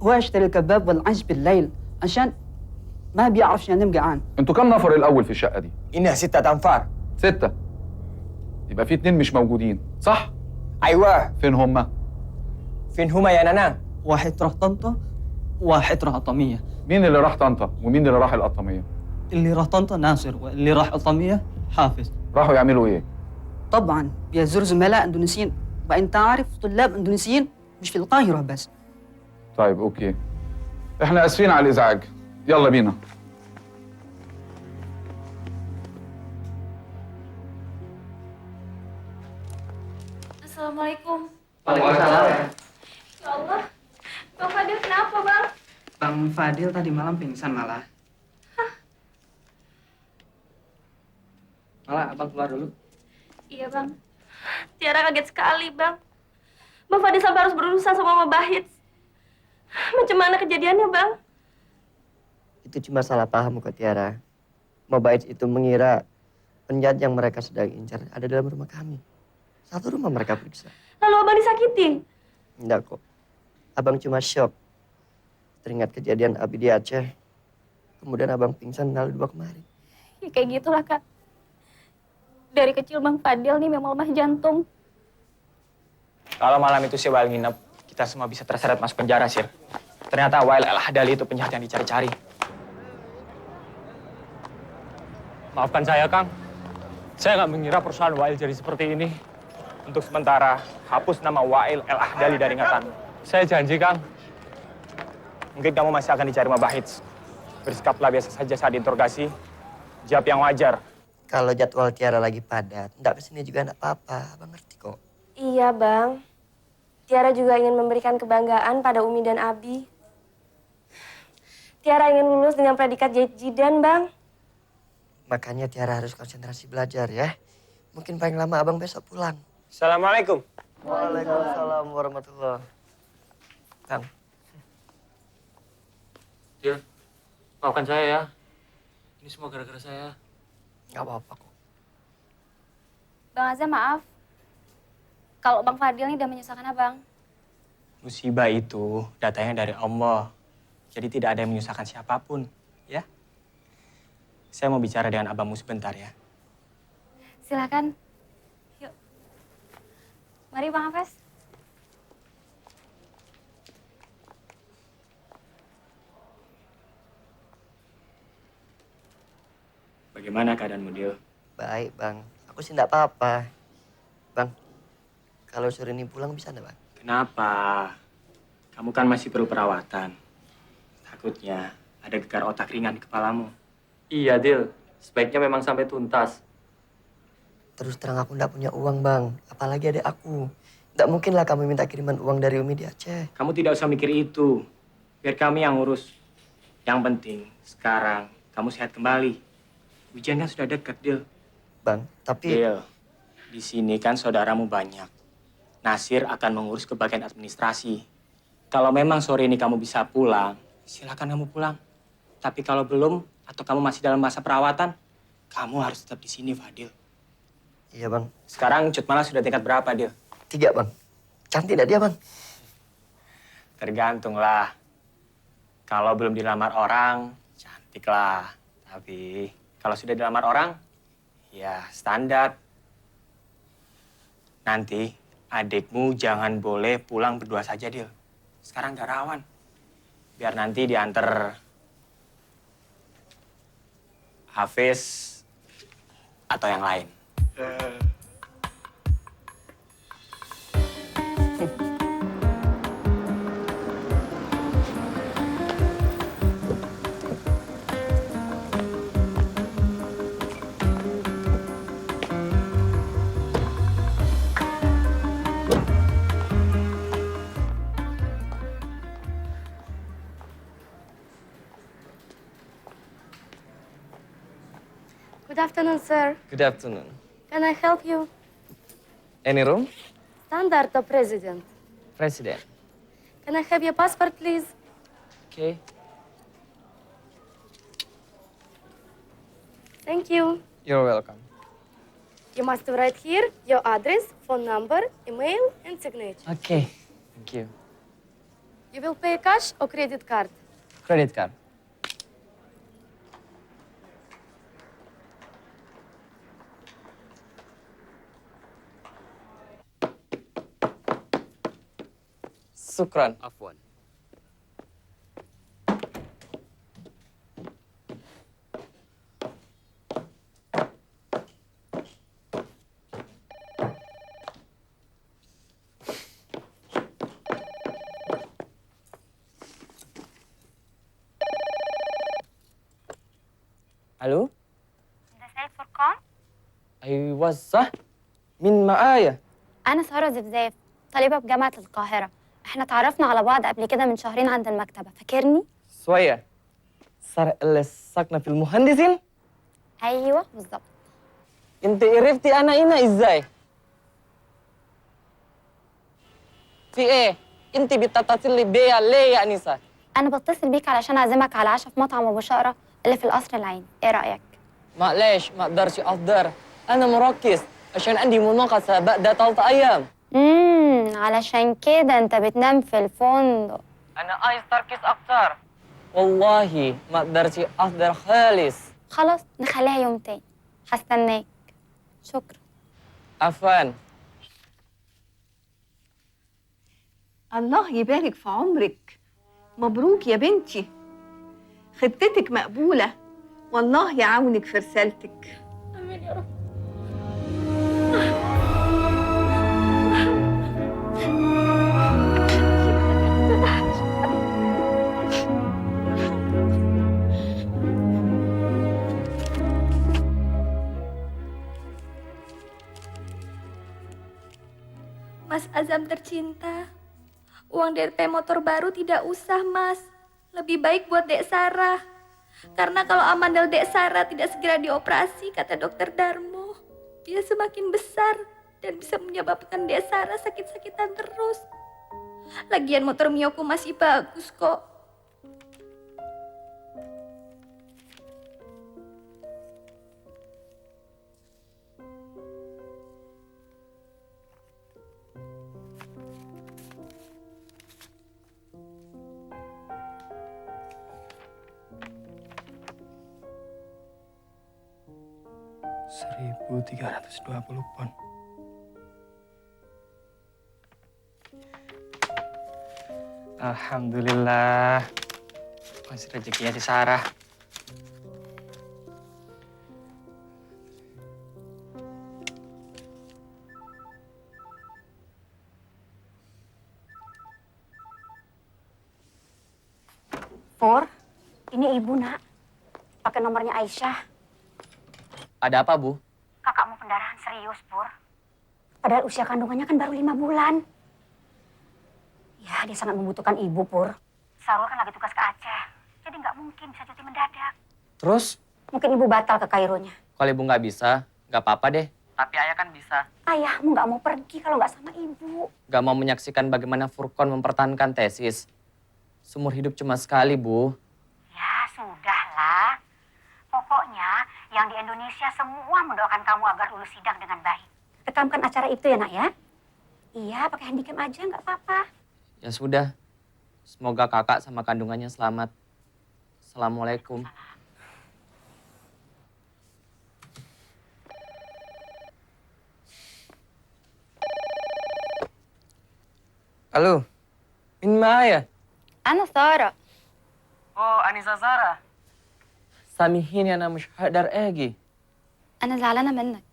[SPEAKER 16] هو اشترى الكباب والعيش بالليل عشان ما بيعرفش ينام جعان.
[SPEAKER 14] أنتوا كام نفر الأول في الشقة دي؟
[SPEAKER 6] إنها 6 أنفار.
[SPEAKER 14] 6. يبقى في 2 مش موجودين، صح؟
[SPEAKER 6] أيوه.
[SPEAKER 14] فين هما؟
[SPEAKER 6] فين هما يا نانا؟
[SPEAKER 16] واحد راح طنطا وواحد راح الطمية.
[SPEAKER 14] مين اللي راح طنطا ومين اللي راح القطامية؟
[SPEAKER 16] اللي راح طنطا ناصر واللي راح الطمية حافظ.
[SPEAKER 14] راحوا يعملوا إيه؟
[SPEAKER 16] طبعا بيزور زملاء اندونيسيين، وانت عارف طلاب اندونيسيين مش في القاهرة بس.
[SPEAKER 14] طيب أوكي. إحنا آسفين على الإزعاج. يلا بينا.
[SPEAKER 11] Assalamualaikum.
[SPEAKER 16] Waalaikumsalam.
[SPEAKER 11] Ya Allah, Bang Fadil kenapa, Bang?
[SPEAKER 16] Bang Fadil tadi malam pingsan malah.
[SPEAKER 9] Malah abang keluar dulu.
[SPEAKER 11] Iya, Bang. Tiara kaget sekali, Bang. Bang Fadil sampai harus berurusan sama Mama Bahit. Macam mana kejadiannya, Bang?
[SPEAKER 6] Itu cuma salah paham kok Tiara. Mobait itu mengira penjahat yang mereka sedang incar ada dalam rumah kami. Satu rumah mereka periksa.
[SPEAKER 11] Lalu abang disakitin?
[SPEAKER 6] Enggak kok. Abang cuma shock. Teringat kejadian Abi di Aceh. Kemudian abang pingsan lalu dibawa kemari.
[SPEAKER 11] Ya kayak gitulah Kak. Dari kecil Bang Fadil nih memang lemah jantung.
[SPEAKER 3] Kalau malam itu si Wail nginep, kita semua bisa terseret masuk penjara, Sir. Ternyata Wail Al-Hadali itu penjahat yang dicari-cari. Maafkan saya, Kang. Saya nggak mengira perusahaan Wail jadi seperti ini. Untuk sementara, hapus nama Wail Al-Hadali dari ingatan. Saya janji, Kang. Mungkin kamu masih akan dicari Mabahits. Bersikaplah biasa saja saat diinterogasi. Jawab yang wajar.
[SPEAKER 6] Kalau jadwal Tiara lagi padat, enggak kesini juga enggak apa-apa. Abang ngerti kok.
[SPEAKER 17] Iya, Bang. Tiara juga ingin memberikan kebanggaan pada Umi dan Abi. Tiara ingin lulus dengan predikat Jahit Jidan, Bang.
[SPEAKER 6] Makanya Tiara harus konsentrasi belajar ya. Mungkin paling lama abang besok pulang.
[SPEAKER 3] Assalamualaikum.
[SPEAKER 6] Waalaikumsalam warahmatullahi. Kang.
[SPEAKER 9] Dil, maafkan saya ya. Ini semua gara-gara saya.
[SPEAKER 6] Gak apa-apa kok.
[SPEAKER 11] Bang Azam maaf. Kalau Bang Fadil nih udah menyusahkan abang.
[SPEAKER 3] Musibah itu datangnya dari Allah. Jadi tidak ada yang menyusahkan siapapun, ya. Saya mau bicara dengan abangmu sebentar ya.
[SPEAKER 11] Silakan. Yuk. Mari Bang Hafes.
[SPEAKER 3] Bagaimana keadaanmu, Dil?
[SPEAKER 6] Baik, Bang. Aku sih enggak apa-apa. Bang, kalau sore ini pulang bisa enggak, Bang?
[SPEAKER 3] Kenapa? Kamu kan masih perlu perawatan. Takutnya ada gegar otak ringan di kepalamu.
[SPEAKER 9] Iya, Dil. Sebaiknya memang sampai tuntas.
[SPEAKER 6] Terus terang aku enggak punya uang, Bang. Apalagi adik aku. Enggak mungkin lah kamu minta kiriman uang dari Umi di Aceh.
[SPEAKER 3] Kamu tidak usah mikir itu. Biar kami yang ngurus. Yang penting, sekarang kamu sehat kembali. Ujian kan sudah dekat, Dil.
[SPEAKER 6] Bang, tapi...
[SPEAKER 3] Dil, di sini kan saudaramu banyak. Nasir akan mengurus ke bagian administrasi. Kalau memang sore ini kamu bisa pulang, silakan kamu pulang. Tapi kalau belum, atau kamu masih dalam masa perawatan, kamu harus tetap di sini, Fadil.
[SPEAKER 6] Iya, Bang.
[SPEAKER 3] Sekarang Cut Mala sudah tingkat berapa, Dil?
[SPEAKER 6] 3, Bang. Cantik tidak dia, Bang?
[SPEAKER 3] Tergantung lah. Kalau belum dilamar orang, cantik lah. Tapi kalau sudah dilamar orang, ya standar. Nanti adikmu jangan boleh pulang berdua saja, Dil. Sekarang gak rawan. Biar nanti diantar Hafiz atau yang lain.
[SPEAKER 17] Good afternoon, sir.
[SPEAKER 8] Good afternoon.
[SPEAKER 17] Can I help you?
[SPEAKER 8] Any room?
[SPEAKER 17] Standard of President.
[SPEAKER 8] President.
[SPEAKER 17] Can I have your passport, please?
[SPEAKER 8] Okay.
[SPEAKER 17] Thank you.
[SPEAKER 8] You're welcome.
[SPEAKER 17] You must write here your address, phone number, email, and signature.
[SPEAKER 8] Okay. Thank you.
[SPEAKER 17] You will pay cash or credit card?
[SPEAKER 8] Credit card. Sukran.
[SPEAKER 6] Afwan.
[SPEAKER 8] Halo?
[SPEAKER 11] ده سيد فرقان؟
[SPEAKER 8] أيوة صح. مين معايا؟
[SPEAKER 11] أنا سارة زفزاف طالبة بجامعة القاهرة. احنا اتعرفنا على بعض قبل كده من شهرين عند المكتبة، فاكرني؟
[SPEAKER 8] شوية. صار اللي ساكنة في المهندسين؟
[SPEAKER 11] أيوه بالظبط.
[SPEAKER 8] انت عرفتي أنا هنا إزاي؟ في إيه؟ انت بتتصلي بيا ليه يا أنسة؟
[SPEAKER 11] أنا بتصل بيك علشان أعزمك على عشاء في مطعم أبو شقرة اللي في القصر العيني، إيه رأيك؟
[SPEAKER 6] معلش ما اقدرش احضر، انا مركز عشان عندي مناقصة بعد 3 ايام.
[SPEAKER 11] علشان كده أنت بتنام في الفندق.
[SPEAKER 6] انا عايز تركيز اكتر. والله ما اقدرش احضر خالص.
[SPEAKER 11] خلاص نخليها يوم تاني، هستناك. شكرا.
[SPEAKER 6] عفوا.
[SPEAKER 18] الله يبارك في عمرك، مبروك يا بنتي، خطتك مقبولة، والله يعاونك في رسالتك.
[SPEAKER 11] آمين يا رب.
[SPEAKER 19] Mas Azam tercinta, uang DP motor baru tidak usah, Mas. Lebih baik buat Dek Sarah. Karena kalau amandel Dek Sarah tidak segera dioperasi, kata dokter Darmo, dia semakin besar dan bisa menyebabkan Dek Sarah sakit-sakitan terus. Lagian motor Miyoko masih bagus kok.
[SPEAKER 3] $1.320. Alhamdulillah, masih rezekinya si Sarah.
[SPEAKER 1] Pur, ini ibu nak. Pakai nomornya Aisyah.
[SPEAKER 6] Ada apa, Bu?
[SPEAKER 1] Kakakmu pendarahan serius, Pur. Padahal usia kandungannya kan baru 5 bulan. Ya, dia sangat membutuhkan ibu, Pur. Sarul kan lagi tugas ke Aceh. Jadi nggak mungkin bisa cuti mendadak.
[SPEAKER 6] Terus?
[SPEAKER 1] Mungkin ibu batal ke Kaironya.
[SPEAKER 6] Kalau Ibu nggak bisa, nggak apa-apa deh. Tapi Ayah kan bisa.
[SPEAKER 1] Ayahmu nggak mau pergi kalau nggak sama ibu.
[SPEAKER 6] Nggak mau menyaksikan bagaimana Furqon mempertahankan tesis. Seumur hidup cuma sekali, Bu.
[SPEAKER 1] Ya, sudahlah. Pokoknya yang di Indonesia semua mendoakan kamu agar lulus sidang dengan baik. Rekamkan acara itu ya, nak ya? Iya, pakai handycam aja, nggak apa-apa.
[SPEAKER 6] Ya sudah. Semoga kakak sama kandungannya selamat. Assalamualaikum. Halo, min Maya.
[SPEAKER 11] أنا سارة.
[SPEAKER 6] Oh, Anissa Sarah. سامحيني أنا مش هقدر آجي.
[SPEAKER 11] أنا زعلانة منك.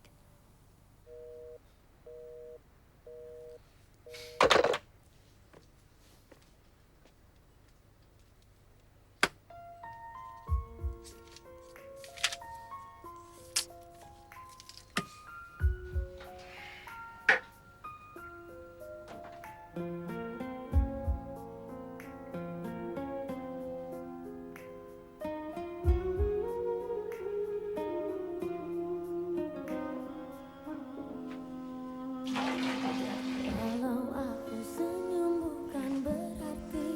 [SPEAKER 12] Kalau aku senyum bukan berarti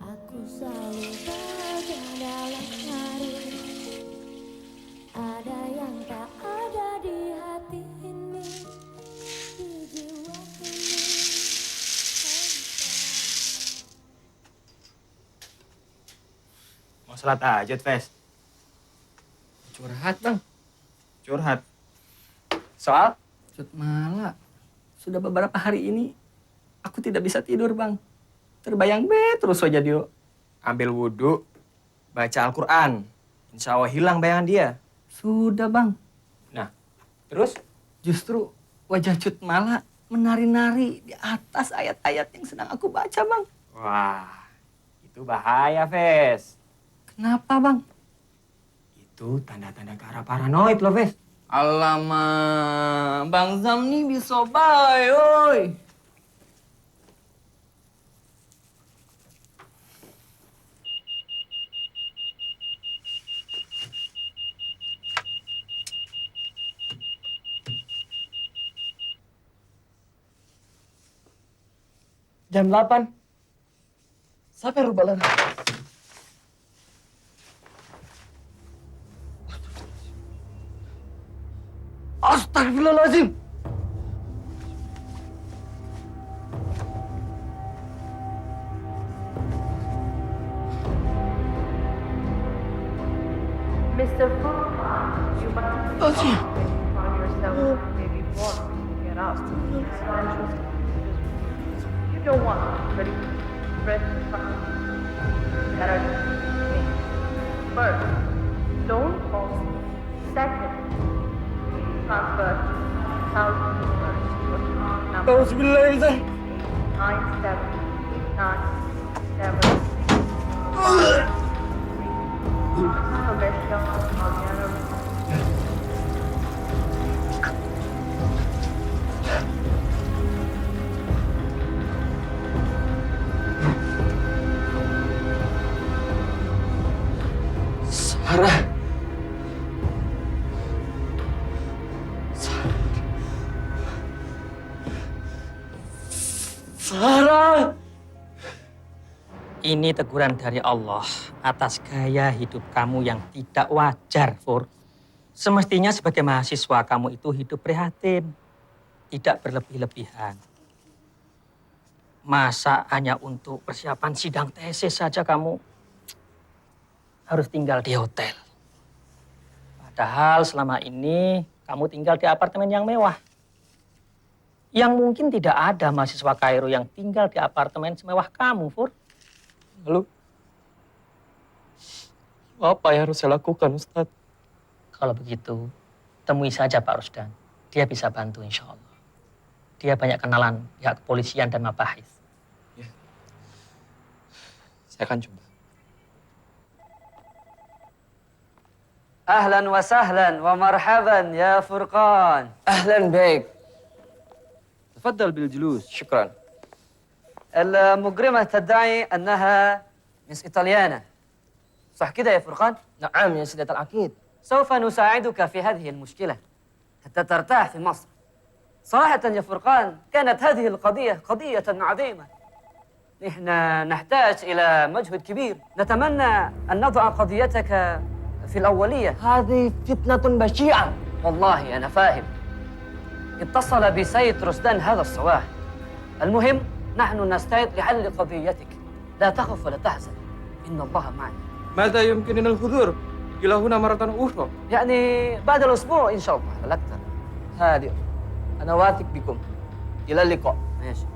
[SPEAKER 12] aku selalu bahagia dalam hari. Ada yang tak ada di hati ini, di jiwa ini.
[SPEAKER 3] Mau sholat tahajud, Ves?
[SPEAKER 6] Curhat, Bang.
[SPEAKER 3] Curhat?
[SPEAKER 6] Soal?
[SPEAKER 20] Cut Mala, sudah beberapa hari ini aku tidak bisa tidur, Bang. Terbayang terus saja dia.
[SPEAKER 3] Ambil wudhu, baca Al-Quran. Insya Allah hilang bayangan dia.
[SPEAKER 20] Sudah, Bang.
[SPEAKER 3] Nah, terus?
[SPEAKER 20] Justru wajah Cut Mala menari-nari di atas ayat-ayat yang sedang aku baca, Bang.
[SPEAKER 3] Wah, itu bahaya, Ves.
[SPEAKER 20] Kenapa, Bang?
[SPEAKER 3] Itu tanda-tanda ke arah paranoid loh, Ves.
[SPEAKER 20] Alamak, Bang Zam nih bisa baik, oi.
[SPEAKER 6] Jam 8. Astaghfirullahaladzim. Astagfirullahaladzim.
[SPEAKER 12] Mr. Furman, you must find yourself maybe more to get out. It's not interesting. You don't want to spread the fire that are me. First, don't post. Second, transfer $1,000 to account number 9797.
[SPEAKER 6] Sarah. Sarah.
[SPEAKER 10] Ini teguran dari Allah atas gaya hidup kamu yang tidak wajar, Fur. Semestinya sebagai mahasiswa kamu itu hidup prihatin, tidak berlebih-lebihan. Masa hanya untuk persiapan sidang tesis saja kamu harus tinggal di hotel. Padahal selama ini kamu tinggal di apartemen yang mewah. Yang mungkin tidak ada mahasiswa Kairo yang tinggal di apartemen semewah kamu, Fur.
[SPEAKER 6] Lalu, apa yang harus saya lakukan, Ustadz?
[SPEAKER 10] Kalau begitu, temui saja Pak Rusdan. Dia bisa bantu insya Allah. Dia banyak kenalan pihak kepolisian dan mabahis.
[SPEAKER 6] Ya. Saya akan coba.
[SPEAKER 16] أهلا وسهلا ومرحبا يا فرقان.
[SPEAKER 6] أهلا بك.
[SPEAKER 16] تفضل بالجلوس.
[SPEAKER 6] شكرا.
[SPEAKER 16] المجرمة تدعي أنها مس إيطاليانا. صح كده يا فرقان؟
[SPEAKER 6] نعم يا سيدة العقيد.
[SPEAKER 16] سوف نساعدك في هذه المشكلة حتى ترتاح في مصر. صراحة يا فرقان كانت هذه القضية قضية عظيمة. نحن نحتاج إلى مجهود كبير. نتمنى أن نضع قضيتك في الأولية.
[SPEAKER 6] هذه فتنة بشعة.
[SPEAKER 16] والله أنا فاهم. اتصل بسيد رشدان هذا الصباح. المهم نحن نستعد لحل قضيتك. لا تخف ولا تحزن. إن الله معنا.
[SPEAKER 8] ماذا يمكننا الحضور إلى هنا مرة أخرى؟
[SPEAKER 16] يعني بعد الأسبوع إن شاء الله لا أكثر.
[SPEAKER 6] هذه أنا واثق بكم. إلى اللقاء.
[SPEAKER 16] ماشي.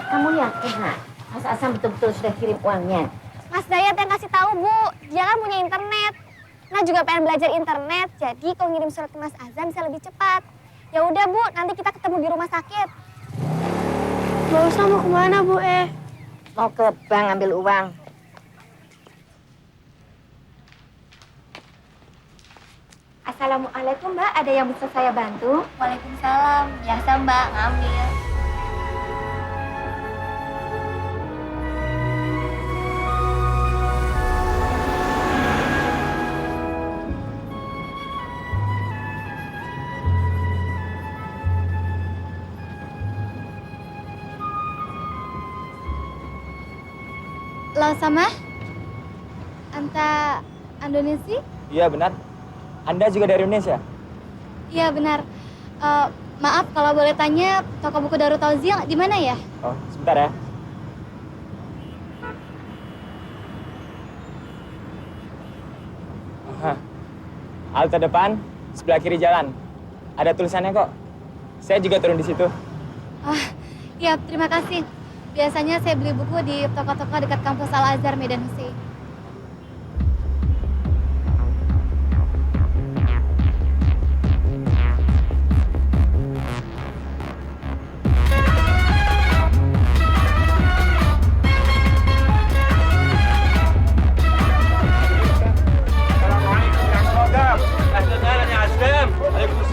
[SPEAKER 21] Kamu yakin, Nak? Mas Azam betul-betul sudah kirim uangnya?
[SPEAKER 17] Mas Dayat yang kasih tahu, Bu. Dia kan punya internet. Nah juga pengen belajar internet, jadi kalau ngirim surat ke Mas Azam bisa lebih cepat. Ya udah, Bu, nanti kita ketemu di rumah sakit.
[SPEAKER 21] Mbak Usah mau kemana, Bu? Mau ke bank ambil uang.
[SPEAKER 17] Assalamualaikum, Mbak. Ada yang bisa saya bantu? Waalaikumsalam. Biasa, Mbak. Ngambil.
[SPEAKER 11] Lo sama? Anta Indonesia?
[SPEAKER 3] Iya benar. Anda juga dari Indonesia?
[SPEAKER 11] Iya benar. Maaf kalau boleh tanya, toko buku Darut Tauzil di mana ya?
[SPEAKER 3] Oh, sebentar ya. Aha. Halte depan, sebelah kiri jalan. Ada tulisannya kok. Saya juga turun di situ.
[SPEAKER 11] Iya, terima kasih. Biasanya saya beli buku di toko-toko dekat kampus Al-Azhar Medan Hussein.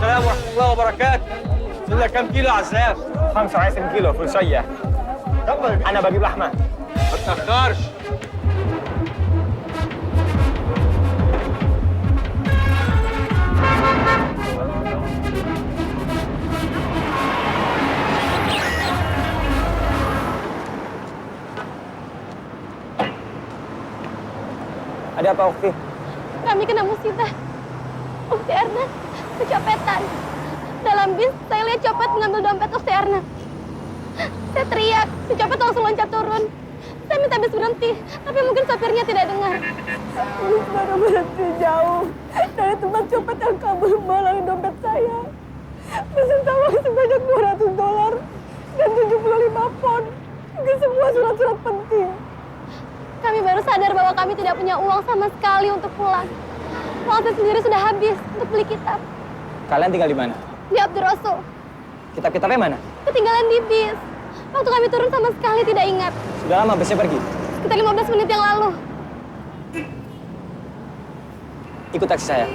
[SPEAKER 3] السلام ورحمة الله وبركاته. سنة كم كيلو عزام؟ 25 كيلو فول صية. أنا بجيب لحمة. ما تأخرش.
[SPEAKER 2] Ada apa, Ukti?
[SPEAKER 21] Kami kena musibah. Ukti Ernest kecopetan. Dalam bis, saya lihat copet mengambil dompet Ukti Ernest. Saya teriak, si copet langsung loncat turun. Saya minta bis berhenti, tapi mungkin sopirnya tidak dengar. Bis baru berhenti jauh dari tempat copet yang kabur malang dompet saya. Beserta uang sebanyak $200 dan 75 pound. Itu semua surat-surat penting. Kami baru sadar bahwa kami tidak punya uang sama sekali untuk pulang. Uang saya sendiri sudah habis untuk beli kitab.
[SPEAKER 2] Kalian tinggal di mana?
[SPEAKER 21] Di Abdur Rasul.
[SPEAKER 2] Kitab-kitabnya mana?
[SPEAKER 21] Ketinggalan di bis. Waktu kami turun sama sekali tidak ingat.
[SPEAKER 2] Sudah lama bisnya pergi?
[SPEAKER 21] Sekitar 15 menit yang lalu.
[SPEAKER 2] Ikut taksi saya.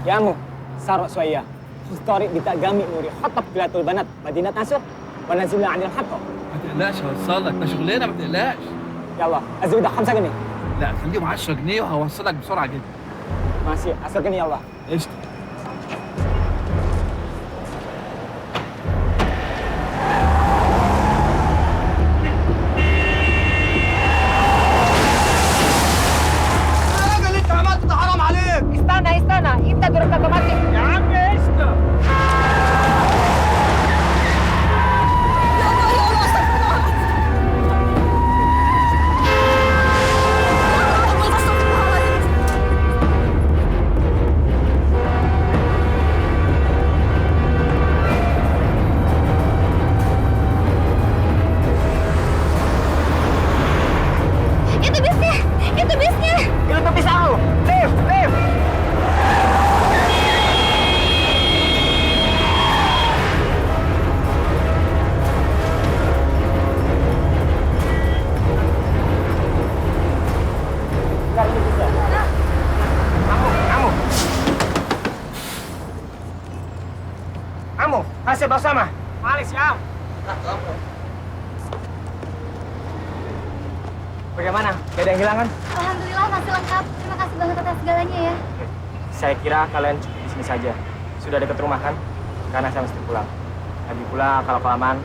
[SPEAKER 2] Yamu, sarok suaya. Historik bitagami nuri khatab kilatul banat. Madinat Nasuh. ونزلنا عن الحطة.
[SPEAKER 22] ما تقلقش هوصلك، ده شغلنا ما تقلقش.
[SPEAKER 2] يلا ازودك 5 جنيه.
[SPEAKER 22] لا خليهم 10 جنيه وهوصلك بسرعة جدا.
[SPEAKER 2] ماشي 10 جنيه يلا.
[SPEAKER 22] قشطة.
[SPEAKER 5] الراجل اللي انت عملته ده حرام عليك.
[SPEAKER 21] استنى انت ضربت اوتوماتيك.
[SPEAKER 5] يا عم قشطة.
[SPEAKER 21] Itu bisnya.
[SPEAKER 2] Itu bis aku. Lift. Kamu, hasil bersama. Mari siap. Bagaimana? Gak ada yang hilang kan?
[SPEAKER 21] Alhamdulillah masih lengkap. Terima kasih banget atas segalanya ya.
[SPEAKER 2] Saya kira kalian cukup di sini saja. Sudah dekat rumah kan? Karena saya mesti pulang. Lagi pula kalau kelamaan,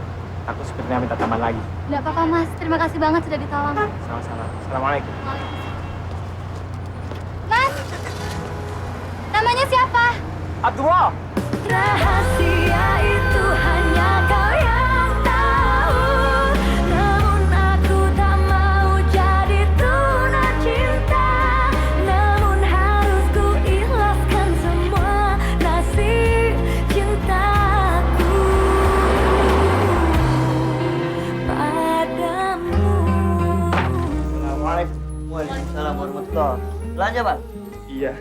[SPEAKER 2] aku sepertinya minta tambahan lagi.
[SPEAKER 21] Tidak apa-apa Mas. Terima kasih banget sudah ditolong.
[SPEAKER 2] Sama-sama. Assalamualaikum.
[SPEAKER 21] Mas, namanya siapa?
[SPEAKER 2] Abdullah.
[SPEAKER 12] Rahasia itu hanya kau yang tahu. Namun aku tak mau jadi tuna cinta. Namun harus ku ikhlaskan semua nasib cintaku padamu.
[SPEAKER 2] Assalamualaikum.
[SPEAKER 16] Waalaikumsalam warahmatullahi. Belanja, Bang?
[SPEAKER 2] Iya.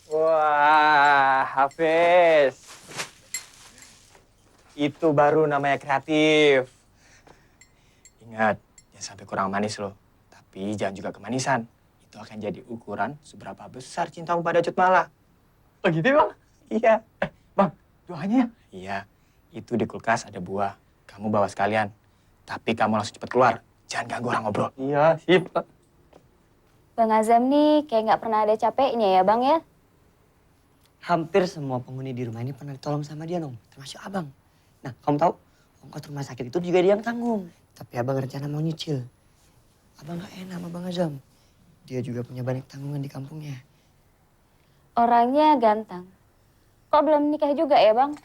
[SPEAKER 2] Wah, Hafiz. Itu baru namanya kreatif. Ingat, jangan sampai kurang manis loh. Tapi jangan juga kemanisan. Itu akan jadi ukuran seberapa besar cintamu pada Cut Mala. Oh gitu, Bang? Iya. Bang, doanya ya? Iya. Itu di kulkas ada buah. Kamu bawa sekalian. Tapi kamu langsung cepat keluar. Jangan ganggu orang ngobrol. Iya, sip.
[SPEAKER 23] Bang Azam nih kayak nggak pernah ada capeknya ya Bang ya?
[SPEAKER 16] Hampir semua penghuni di rumah ini pernah ditolong sama dia, Nom. Termasuk Abang. Nah, kamu tahu, ongkos rumah sakit itu juga dia yang tanggung. Tapi Abang rencana mau nyicil. Abang gak enak sama Bang Azam. Dia juga punya banyak tanggungan di kampungnya.
[SPEAKER 23] Orangnya ganteng. Kok belum nikah juga ya Bang?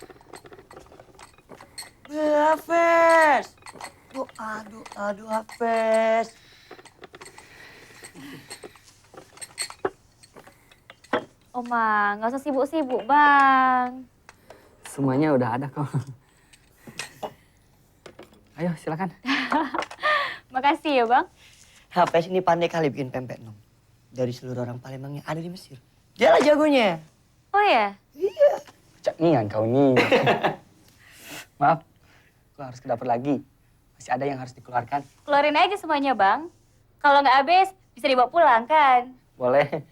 [SPEAKER 16] Hafiz! Aduh, Hafiz.
[SPEAKER 23] Oma, nggak usah sibuk-sibuk Bang.
[SPEAKER 20] Semuanya udah ada kok. Ayo silakan.
[SPEAKER 23] Makasih ya Bang.
[SPEAKER 16] Hafiz ini pandai kali bikin pempek, Nom. Dari seluruh orang Palembang yang ada di Mesir. Dialah jagonya.
[SPEAKER 23] Oh ya?
[SPEAKER 16] Iya.
[SPEAKER 20] Cak nih kau nih. Maaf, aku harus ke dapur lagi. Masih ada yang harus dikeluarkan.
[SPEAKER 23] Keluarin aja semuanya Bang. Kalau nggak habis, bisa dibawa pulang kan?
[SPEAKER 20] Boleh.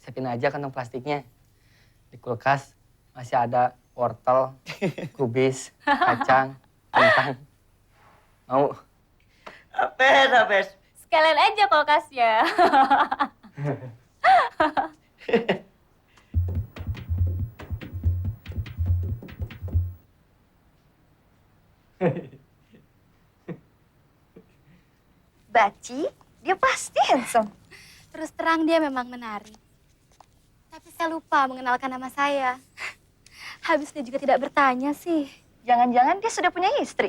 [SPEAKER 20] Siapin aja kantong plastiknya. Di kulkas masih ada wortel, kubis, kacang, kentang. Mau?
[SPEAKER 16] Hafiz.
[SPEAKER 23] Sekalian aja kulkasnya.
[SPEAKER 21] Baci, dia pasti handsome. Terus terang dia memang menarik. Tapi saya lupa mengenalkan nama saya. Habis dia juga tidak bertanya sih.
[SPEAKER 18] Jangan-jangan dia sudah punya istri.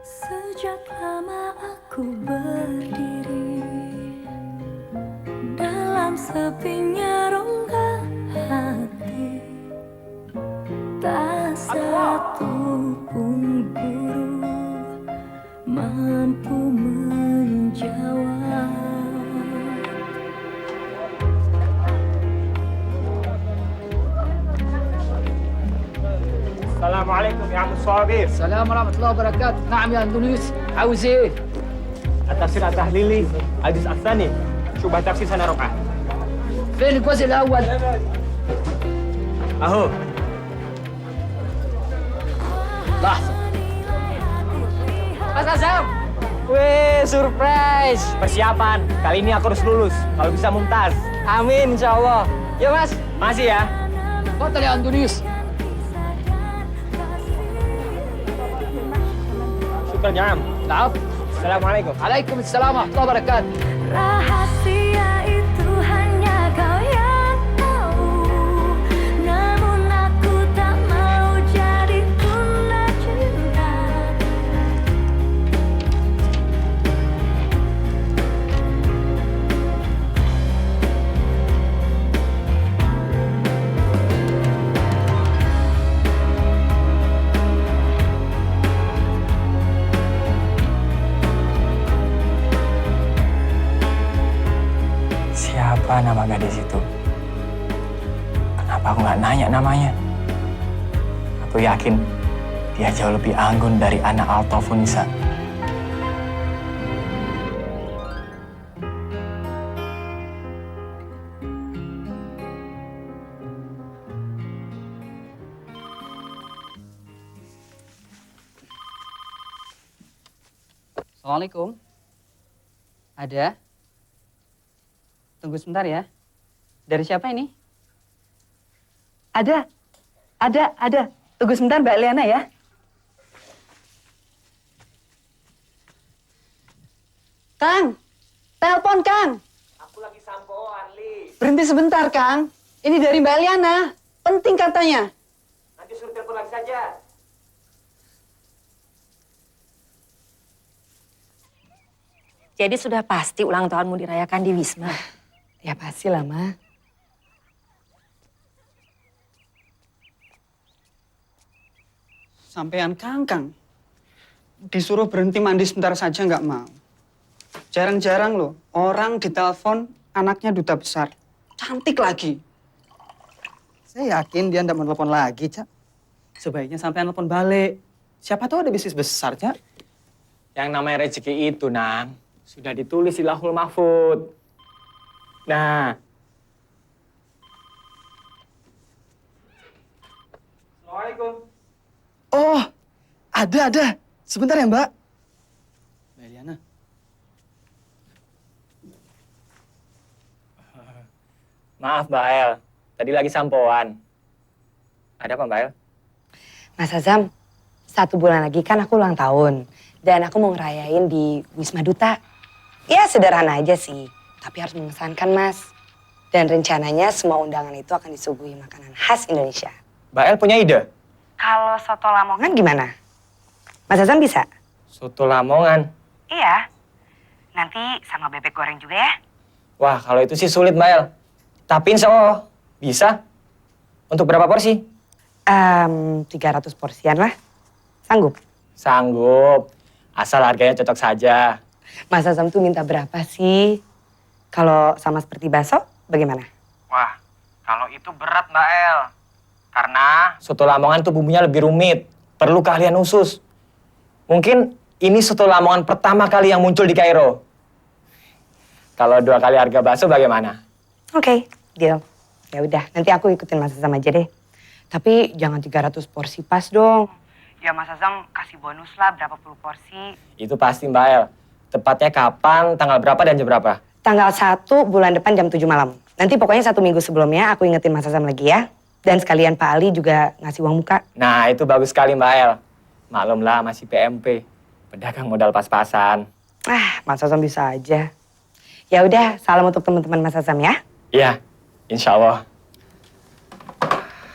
[SPEAKER 12] Sejak lama aku berdiri dalam sepinya rongga hati, tak satu pun guru mampu menjawab.
[SPEAKER 2] Assalamualaikum ya Amus Sabir.
[SPEAKER 22] السلام ورحمة الله وبركاته. نعم يا أندونيس، عاوز إيه؟
[SPEAKER 2] التفسير التحليلي الجزء الثاني شبه تفسير سنة رقعة.
[SPEAKER 22] فين الجزء الأول؟
[SPEAKER 2] أهو.
[SPEAKER 22] لحظة.
[SPEAKER 16] Mas Azam.
[SPEAKER 2] Wih, surprise. Persiapan. Kali ini aku harus lulus. Kalau bisa mumtaz. Amin, insya Allah. Ya, Mas. Masih ya.
[SPEAKER 22] تفضل يا أندونيس.
[SPEAKER 2] Syukur, Jam.
[SPEAKER 22] العفو.
[SPEAKER 2] Assalamualaikum.
[SPEAKER 22] عليكم السلام ورحمة الله وبركاته.
[SPEAKER 12] Rahasia itu hanya kau yang tahu, namun aku tak mau jadi tunda cinta.
[SPEAKER 2] Siapa nama gadis itu? Kenapa aku nggak nanya namanya? Aku yakin dia jauh lebih anggun dari anak Altofunisa.
[SPEAKER 20] Assalamualaikum. Ada? Tunggu sebentar ya. Dari siapa ini? Ada. Tunggu sebentar Mbak Eliana ya. Kang, telepon Kang.
[SPEAKER 2] Aku lagi sampoan, Li.
[SPEAKER 20] Berhenti sebentar Kang. Ini dari Mbak Eliana. Penting katanya.
[SPEAKER 2] Nanti suruh telepon lagi saja.
[SPEAKER 1] Jadi sudah pasti ulang tahunmu dirayakan di Wisma?
[SPEAKER 4] Ya pasti lah, Ma.
[SPEAKER 20] Sampean Kang. Disuruh berhenti mandi sebentar saja nggak mau. Jarang-jarang loh orang ditelepon anaknya duta besar. Cantik lagi. Saya yakin dia nggak mau telepon lagi, Cak. Sebaiknya sampean telepon balik. Siapa tahu ada bisnis besar, Cak.
[SPEAKER 2] Yang namanya rezeki itu, Nang, sudah ditulis di Lauhul Mahfud. Nah. Assalamualaikum.
[SPEAKER 20] Oh, ada. Sebentar ya, Mbak. Mbak Eliana.
[SPEAKER 2] Maaf, Mbak El. Tadi lagi sampoan. Ada apa, Mbak El?
[SPEAKER 4] Mas Azam, 1 bulan lagi kan aku ulang tahun. Dan aku mau ngerayain di Wisma Duta. Ya sederhana aja sih, tapi harus mengesankan Mas. Dan rencananya semua undangan itu akan disuguhi makanan khas Indonesia.
[SPEAKER 2] Mbak El punya ide?
[SPEAKER 4] Kalau soto Lamongan gimana? Mas Azam bisa?
[SPEAKER 2] Soto Lamongan?
[SPEAKER 4] Iya. Nanti sama bebek goreng juga ya.
[SPEAKER 2] Wah, kalau itu sih sulit, Mbak El. Tapi insya Allah bisa. Untuk berapa porsi?
[SPEAKER 4] 300 porsian lah. Sanggup?
[SPEAKER 2] Sanggup. Asal harganya cocok saja.
[SPEAKER 4] Mas Azam tuh minta berapa sih? Kalau sama seperti bakso, bagaimana?
[SPEAKER 2] Wah, kalau itu berat, Mbak El. Karena soto Lamongan tuh bumbunya lebih rumit. Perlu keahlian khusus. Mungkin ini soto Lamongan pertama kali yang muncul di Kairo. Kalau 2 kali harga bakso bagaimana?
[SPEAKER 4] Oke, deal. Ya udah, nanti aku ikutin Mas Azam aja deh. Tapi jangan 300 porsi pas dong. Ya Mas Azam kasih bonus lah berapa puluh porsi.
[SPEAKER 2] Itu pasti, Mbak El. Tepatnya kapan, tanggal berapa, dan jam berapa?
[SPEAKER 4] Tanggal 1 bulan depan jam 7 malam. Nanti pokoknya 1 minggu sebelumnya aku ingetin Mas Azam lagi ya. Dan sekalian Pak Ali juga ngasih uang muka.
[SPEAKER 2] Nah, itu bagus sekali, Mbak El. Maklumlah masih PMP. Pedagang modal pas-pasan.
[SPEAKER 4] Mas Azam bisa aja. Ya udah, salam untuk teman-teman Mas Azam ya.
[SPEAKER 2] Iya, insya Allah.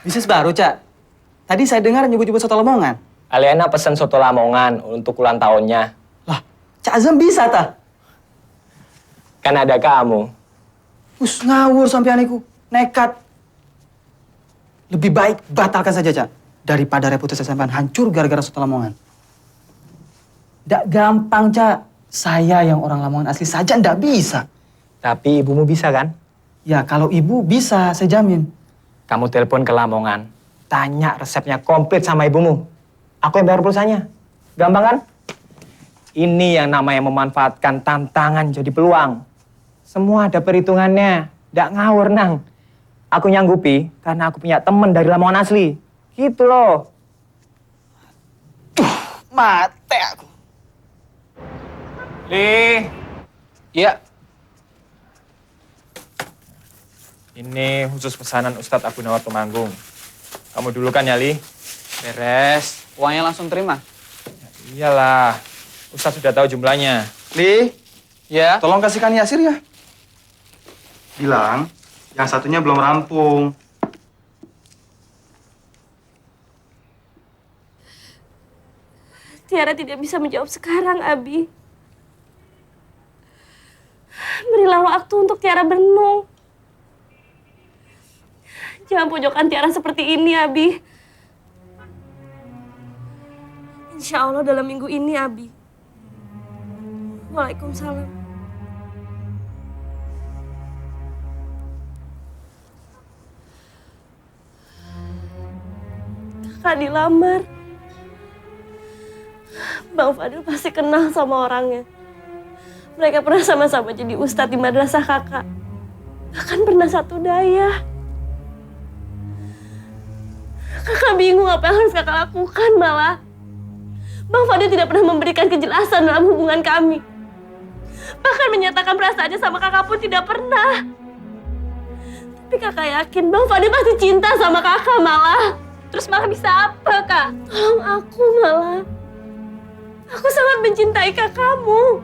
[SPEAKER 20] Bisnis baru, Cak. Tadi saya dengar nyebut-nyebut soto Lamongan.
[SPEAKER 2] Aliana pesen soto Lamongan untuk ulang tahunnya.
[SPEAKER 20] Cak Azam bisa, ta?
[SPEAKER 2] Kan ada kamu.
[SPEAKER 20] Us, ngawur sampean iku. Nekat. Lebih baik batalkan saja, Cak. Daripada reputasi sampean hancur gara-gara soto Lamongan. Nggak gampang, Cak. Saya yang orang Lamongan asli saja nggak bisa.
[SPEAKER 2] Tapi ibumu bisa kan?
[SPEAKER 20] Ya, kalau ibu bisa, saya jamin.
[SPEAKER 2] Kamu telepon ke Lamongan. Tanya resepnya komplit sama ibumu. Aku yang bayar pulsanya. Gampang kan? Ini yang namanya memanfaatkan tantangan jadi peluang. Semua ada perhitungannya. Nggak ngawur, Nang. Aku nyanggupi karena aku punya temen dari Lamongan asli. Gitu loh.
[SPEAKER 20] Mate aku.
[SPEAKER 2] Li. Iya. Ini khusus pesanan Ustadz Abu Nawar Temanggung. Kamu dulu kan ya, Li?
[SPEAKER 20] Beres. Uangnya langsung terima.
[SPEAKER 2] Ya, iyalah. Ustadz sudah tahu jumlahnya.
[SPEAKER 20] Li,
[SPEAKER 2] ya.
[SPEAKER 20] tolong kasihkan Yasir ya. Bilang, yang satunya belum rampung.
[SPEAKER 21] Tiara tidak bisa menjawab sekarang, Abi. Berilah waktu untuk Tiara berenung. Jangan pojokkan Tiara seperti ini, Abi. Insya Allah dalam minggu ini, Abi. Waalaikumsalam. Kakak dilamar. Bang Fadil pasti kenal sama orangnya. Mereka pernah sama-sama jadi ustadz di madrasah kakak. Bahkan pernah satu daya. Kakak bingung apa yang harus kakak lakukan malah. Bang Fadil tidak pernah memberikan kejelasan dalam hubungan kami. Bahkan menyatakan perasaannya sama kakak pun tidak pernah. Tapi kakak yakin Bang Fadil pasti cinta sama kakak malah. Terus malah bisa apa, Kak? Tolong aku malah. Aku sangat mencintai kakakmu.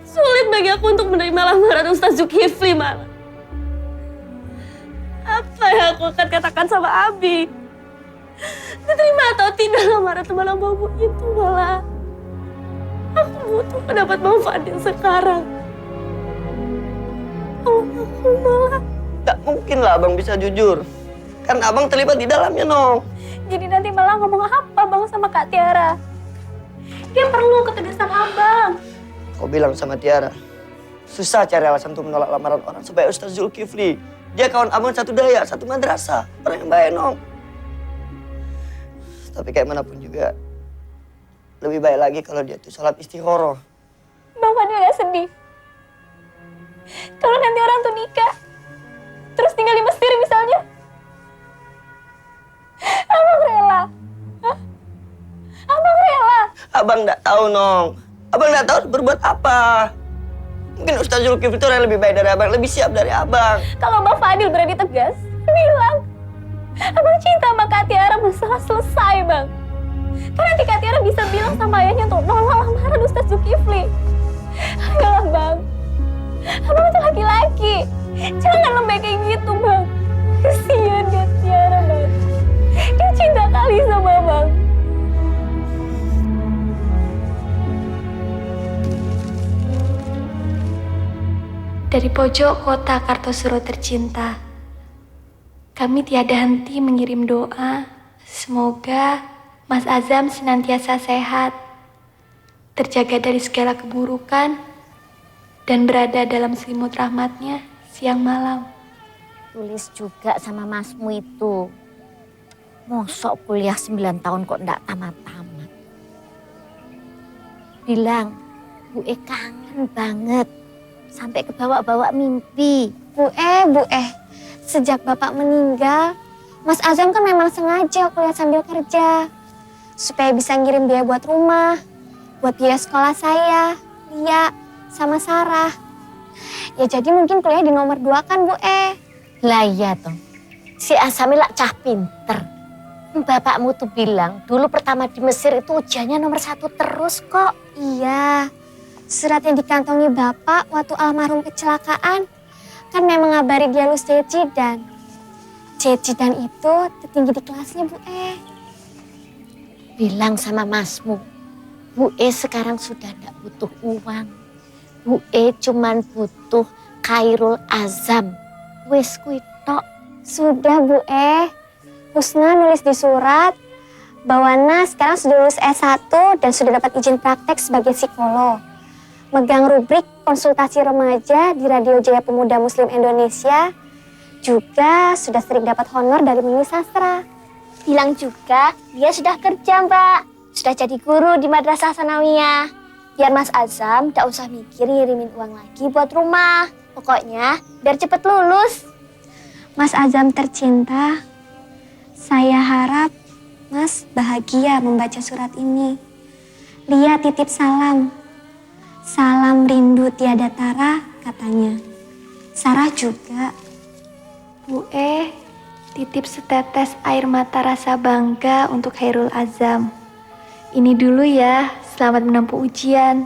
[SPEAKER 21] Sulit bagi aku untuk menerima lamaran Ustaz Zulkifli malah. Apa yang aku akan katakan sama Abi? Diterima atau tidak lamaran teman abangmu itu malah. Aku butuh pendapat Bang Fadil sekarang. Oh, aku malah.
[SPEAKER 7] Gak mungkin lah abang bisa jujur. Karena abang terlibat di dalamnya, Nong.
[SPEAKER 19] Jadi nanti malah ngomong apa Bang sama Kak Tiara? Dia perlu ketegasan abang.
[SPEAKER 7] Kau bilang sama Tiara, susah cari alasan untuk menolak lamaran orang supaya Ustaz Zulkifli. Dia kawan abang satu daya, satu madrasah. Orang yang baik, Nong. Tapi kayak manapun juga, lebih baik lagi kalau dia tuh sholat istikharah.
[SPEAKER 19] Bang Fadil gak sedih? Kalau nanti orang tuh nikah, terus tinggal di Mesir misalnya. Abang rela? Hah? Abang rela?
[SPEAKER 7] Abang nggak tahu, Nong. Abang nggak tahu berbuat apa. Mungkin Ustaz Zulkifli itu orang yang lebih baik dari abang, lebih siap dari abang.
[SPEAKER 19] Kalau Bang Fadil berani tegas, bilang, abang cinta sama Kak Tiara, masalah selesai, Bang. Karena nanti Kak Tiara bisa bilang sama ayahnya untuk nolak lamaran Ustaz Zulkifli. Ayolah, Bang. Abang itu laki-laki. Jangan lembek kayak gitu, Bang. Kesian Kak Tiara, Bang. Dia cinta kali sama Bang. Dari pojok kota Kartosuro tercinta, kami tiada henti mengirim doa. Semoga Mas Azam senantiasa sehat, terjaga dari segala keburukan, dan berada dalam selimut rahmatnya siang malam.
[SPEAKER 17] Tulis juga sama masmu itu. Mosok kuliah 9 tahun kok ndak tamat-tamat. Bilang, Bu kangen banget. Sampai kebawa-bawa mimpi. Bu sejak Bapak meninggal, Mas Azam kan memang sengaja kuliah sambil kerja. Supaya bisa ngirim biaya buat rumah, buat biaya sekolah saya, Lia, sama Sarah. Ya jadi mungkin kuliah di nomor 2 kan Bu. Lah iya toh, si Azam lah cah pinter. Bapakmu tuh bilang dulu pertama di Mesir itu ujiannya nomor 1 terus kok. Iya, surat yang dikantongi bapak waktu almarhum kecelakaan kan memang ngabari dia lulus Cejidan. Cejidan itu tertinggi di kelasnya Bu Bilang sama masmu, Bu sekarang sudah tidak butuh uang. Bu cuman butuh Khairul Azam. Wes kuwi tok. Sudah Bu Husna nulis di surat bahwa Nas sekarang sudah lulus S1 dan sudah dapat izin praktek sebagai psikolog. Megang rubrik konsultasi remaja di Radio Jaya Pemuda Muslim Indonesia. Juga sudah sering dapat honor dari menulis sastra. Bilang juga dia sudah kerja Mbak. Sudah jadi guru di Madrasah Sanawiyah. Biar Mas Azam gak usah mikir ngirimin uang lagi buat rumah. Pokoknya biar cepet lulus. Mas Azam tercinta, saya harap Mas bahagia membaca surat ini. Lia titip salam. Salam rindu tiada tara katanya. Sarah juga. Bu titip setetes air mata rasa bangga untuk Khairul Azam. Ini dulu ya, selamat menempuh ujian.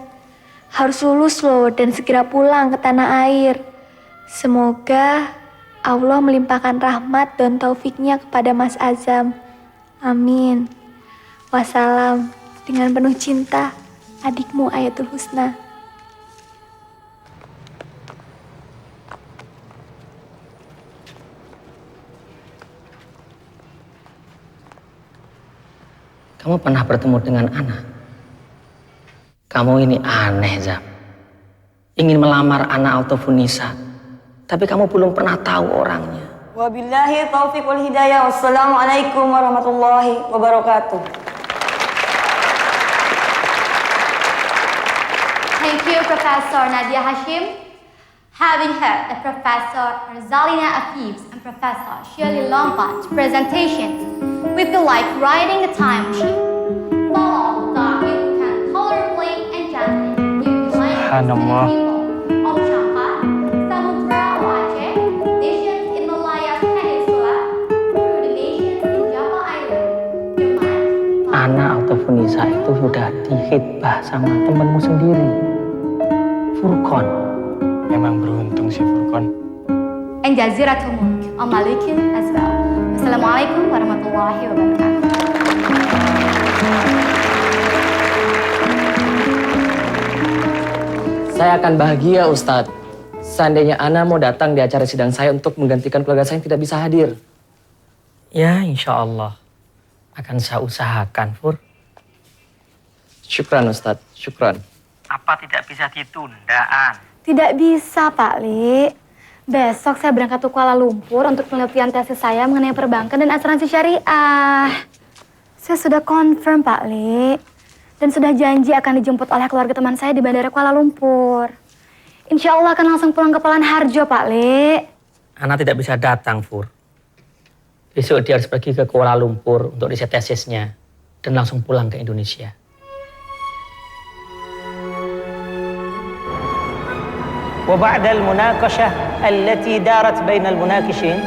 [SPEAKER 17] Harus lulus loh dan segera pulang ke tanah air. Semoga Allah melimpahkan rahmat dan taufiknya kepada Mas Azam. Amin. Wassalam. Dengan penuh cinta, adikmu Ayatul Husna.
[SPEAKER 10] Kamu pernah bertemu dengan Ana? Kamu ini aneh, Zam. Ingin melamar Ana Autofunisa, tapi kamu belum pernah tahu orangnya.
[SPEAKER 7] Wabillahi taufiq wal hidayah. Wassalamualaikum warahmatullahi wabarakatuh.
[SPEAKER 11] Thank you, Professor Nadia Hashim. Having heard the Professor Rizalina Afif's and Professor Shirley Lombard's presentations, we feel like riding a time machine. Follow the thought we can colorfully and gently give the
[SPEAKER 2] Subhanallah.
[SPEAKER 11] of Shaka, Samudra Aceh, nations in Malaya Peninsula, through the nations in Java Island.
[SPEAKER 10] Ana Autofunisa itu sudah dihitbah sama temenmu sendiri, Furqan.
[SPEAKER 2] Memang beruntung sih Furqan.
[SPEAKER 11] And Jaziratul Mulk, Malikin as well. Assalamualaikum warahmatullahi wabarakatuh.
[SPEAKER 16] Saya akan bahagia Ustadz. Seandainya Ana mau datang di acara sidang saya untuk menggantikan keluarga saya yang tidak bisa hadir.
[SPEAKER 10] Ya, insya Allah. Akan saya usahakan, Fur.
[SPEAKER 16] Syukran Ustadz, syukran.
[SPEAKER 10] Apa tidak bisa ditunda, An?
[SPEAKER 11] Tidak bisa, Pak Li. Besok saya berangkat ke Kuala Lumpur untuk penelitian tesis saya mengenai perbankan dan asuransi syariah. Saya sudah confirm, Pak Li. Dan sudah janji akan dijemput oleh keluarga teman saya di Bandara Kuala Lumpur. Insya Allah akan langsung pulang ke Palan Harjo, Pak Li.
[SPEAKER 10] Ana tidak bisa datang, Fur. Besok dia harus pergi ke Kuala Lumpur untuk riset tesisnya dan langsung pulang ke Indonesia.
[SPEAKER 13] وبعد المناقشة التي دارت بين المناقشين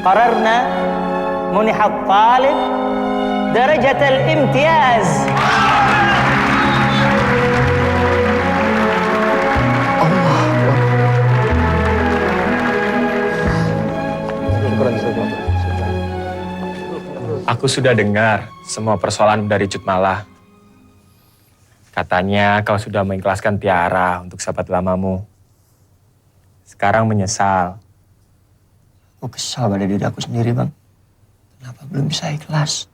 [SPEAKER 13] قررنا منح الطالب درجة الامتياز.
[SPEAKER 3] Aku sudah dengar semua persoalan dari Cut Malah. Katanya kau sudah mengikhlaskan Tiara untuk sahabat lamamu. Sekarang menyesal.
[SPEAKER 7] Aku kesal pada diri aku sendiri, Bang. Kenapa belum bisa ikhlas?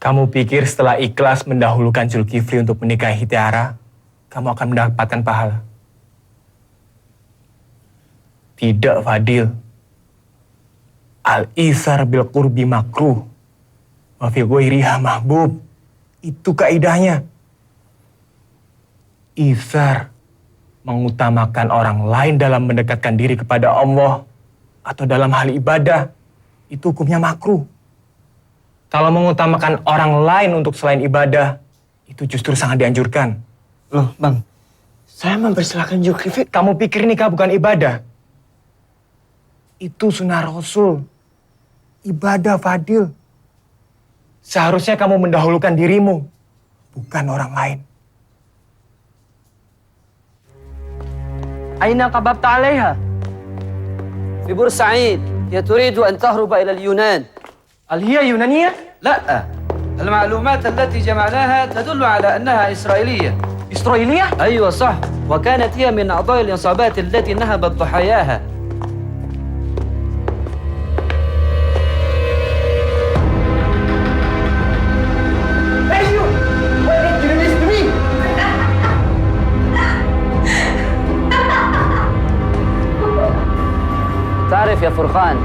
[SPEAKER 3] Kamu pikir setelah ikhlas mendahulukan Zulkifli untuk menikahi Tiara, kamu akan mendapatkan pahala? Tidak, Fadil. Al-isar bil qurbi makruh. Wa fi ghairiha mahbub. Itu kaidahnya. Isar mengutamakan orang lain dalam mendekatkan diri kepada Allah atau dalam hal ibadah, itu hukumnya makruh. Kalau mengutamakan orang lain untuk selain ibadah, itu justru sangat dianjurkan.
[SPEAKER 7] Loh, Bang, saya mempersilahkan Zulkifli.
[SPEAKER 3] Kamu pikir nikah bukan ibadah? Itu sunnah Rasul. Ibadah, Fadil.
[SPEAKER 2] Seharusnya kamu mendahulukan dirimu, bukan orang lain.
[SPEAKER 16] أين قبضت عليها؟ في بورسعيد. هي تريد أن تهرب إلى اليونان.
[SPEAKER 2] هل هي يونانية؟
[SPEAKER 16] لا، المعلومات التي جمعناها تدل على أنها إسرائيلية.
[SPEAKER 2] إسرائيلية؟
[SPEAKER 16] أيوة صح، وكانت هي من أعضاء العصابات التي نهبت ضحاياها. تعرف يا فرقان،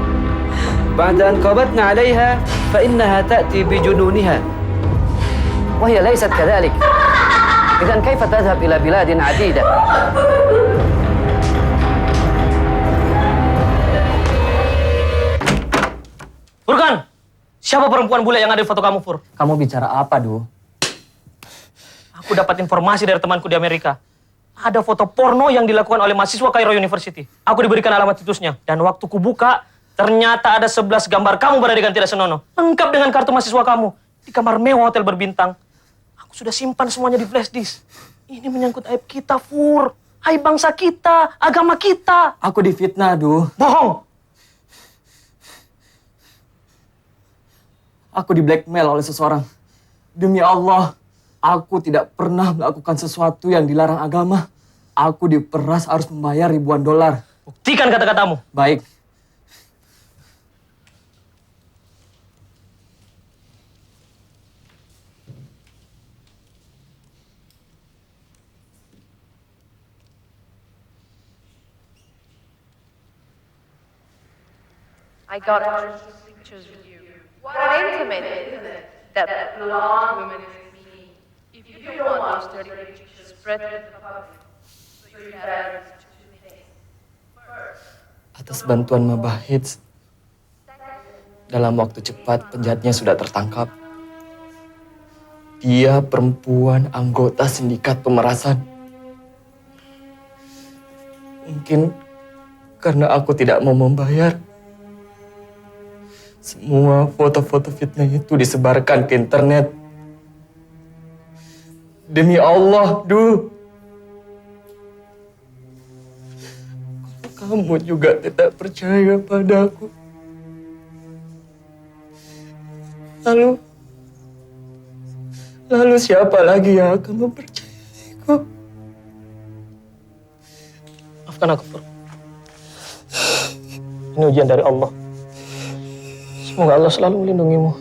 [SPEAKER 16] بعد أن قبضنا عليها فإنها تأتي بجنونها، وهي ليست كذلك. إذن كيف تذهب إلى بلاد عديدة؟ Furkan, siapa perempuan bule yang ada di foto kamu, Fur?
[SPEAKER 10] Kamu bicara apa, Du?
[SPEAKER 16] Aku dapat informasi dari temanku di Amerika. Ada foto porno yang dilakukan oleh mahasiswa Cairo University. Aku diberikan alamat situsnya. Dan waktu kubuka, ternyata ada 11 gambar kamu beradegan tidak senonoh. Lengkap dengan kartu mahasiswa kamu. Di kamar mewah hotel berbintang. Aku sudah simpan semuanya di flash disk. Ini menyangkut aib kita, Fur. Aib bangsa kita, agama kita.
[SPEAKER 10] Aku difitnah, Du.
[SPEAKER 16] Bohong!
[SPEAKER 10] Aku di blackmail oleh seseorang. Demi Allah, aku tidak pernah melakukan sesuatu yang dilarang agama. Aku diperas harus membayar ribuan dolar.
[SPEAKER 16] Buktikan kata-katamu.
[SPEAKER 10] Baik.
[SPEAKER 9] I got interesting pictures with you. What intimate, isn't it? That blonde woman is me. If you don't want those dirty pictures spread to the public, so you better two things. First,
[SPEAKER 3] Atas bantuan Mabah Hits, dalam waktu cepat penjahatnya sudah tertangkap. Dia perempuan anggota sindikat pemerasan. Mungkin karena aku tidak mau membayar, semua foto-foto fitnah itu disebarkan ke internet. Demi Allah, Du. Kamu juga tidak percaya padaku. Lalu siapa lagi yang akan mempercayaiku?
[SPEAKER 16] Maafkan aku, Fur. Ini ujian dari Allah. Semoga Allah selalu melindungimu.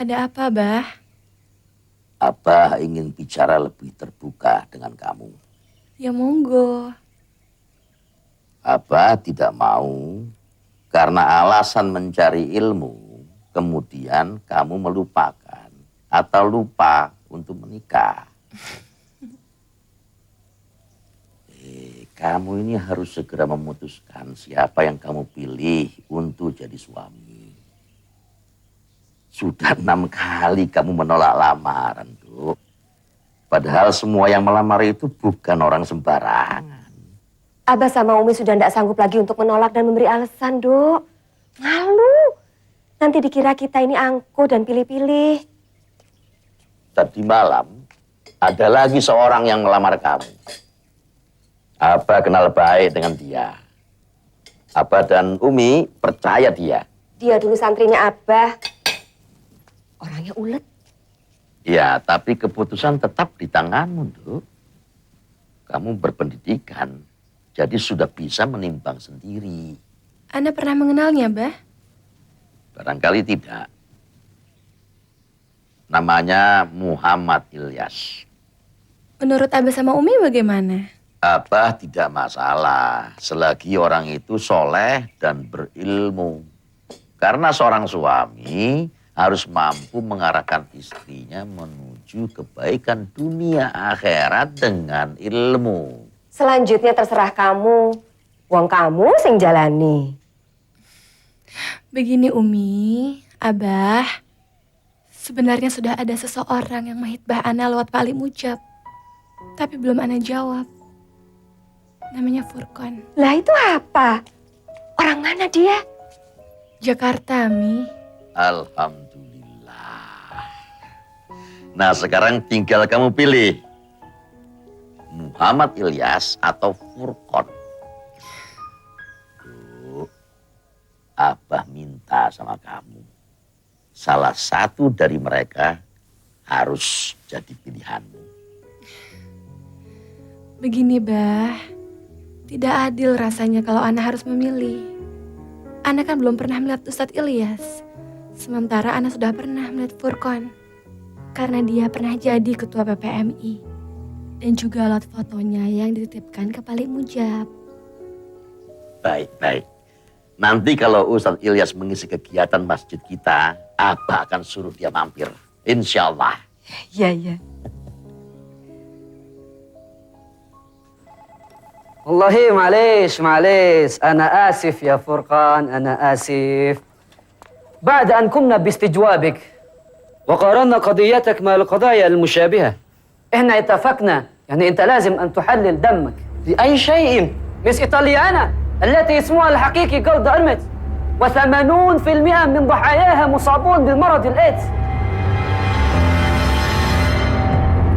[SPEAKER 19] Ada apa, Bah?
[SPEAKER 14] Abah ingin bicara lebih terbuka dengan kamu.
[SPEAKER 19] Ya monggo.
[SPEAKER 14] Abah tidak mau karena alasan mencari ilmu, kemudian kamu melupakan atau lupa untuk menikah. Kamu ini harus segera memutuskan siapa yang kamu pilih untuk jadi suami. Sudah 6 kali kamu menolak lamaran, Duk. Padahal semua yang melamar itu bukan orang sembarangan.
[SPEAKER 15] Abah sama Umi sudah tidak sanggup lagi untuk menolak dan memberi alasan, Duk. Malu. Nanti dikira kita ini angkuh dan pilih-pilih.
[SPEAKER 14] Tadi malam ada lagi seorang yang melamar kamu. Abah kenal baik dengan dia. Abah dan Umi percaya dia.
[SPEAKER 15] Dia dulu santrinya Abah. Orangnya ulet.
[SPEAKER 14] Ya, tapi keputusan tetap di tanganmu, Duk. Kamu berpendidikan, jadi sudah bisa menimbang sendiri.
[SPEAKER 19] Anda pernah mengenalnya, Bah?
[SPEAKER 14] Barangkali tidak. Namanya Muhammad Ilyas.
[SPEAKER 19] Menurut Abah sama Umi bagaimana?
[SPEAKER 14] Abah tidak masalah selagi orang itu soleh dan berilmu. Karena seorang suami harus mampu mengarahkan istrinya menuju kebaikan dunia akhirat dengan ilmu.
[SPEAKER 15] Selanjutnya terserah kamu. Wong kamu sing jalani.
[SPEAKER 11] Begini Umi, Abah. Sebenarnya sudah ada seseorang yang menghitbah Ana lewat Pak Ali Mujab. Tapi belum Ana jawab. Namanya Furqan.
[SPEAKER 15] Lah itu apa? Orang mana dia?
[SPEAKER 11] Jakarta, Mi.
[SPEAKER 14] Alhamdulillah. Nah sekarang tinggal kamu pilih. Muhammad Ilyas atau Furqan. Tuh, Abah minta sama kamu. Salah satu dari mereka harus jadi pilihanmu.
[SPEAKER 11] Begini, Bah. Tidak adil rasanya kalau Ana harus memilih. Ana kan belum pernah melihat Ustadz Ilyas. Sementara Ana sudah pernah melihat Furqan. Karena dia pernah jadi ketua PPMI. Dan juga lot fotonya yang dititipkan ke Pak Ali Mujab.
[SPEAKER 14] Baik, baik. Nanti kalau Ustadz Ilyas mengisi kegiatan masjid kita, Abah akan suruh dia mampir. Insya Allah.
[SPEAKER 15] Iya, iya.
[SPEAKER 16] والله معليش أنا آسف يا فرقان أنا آسف. بعد أن قمنا باستجوابك وقارنا قضيتك مع القضايا المشابهة إحنا اتفقنا يعني أنت لازم أن تحلل دمك لأي شيء مس إيطاليانا التي اسمها الحقيقي جولد أرمت و80% من ضحاياها مصابون بالمرض الإيدز.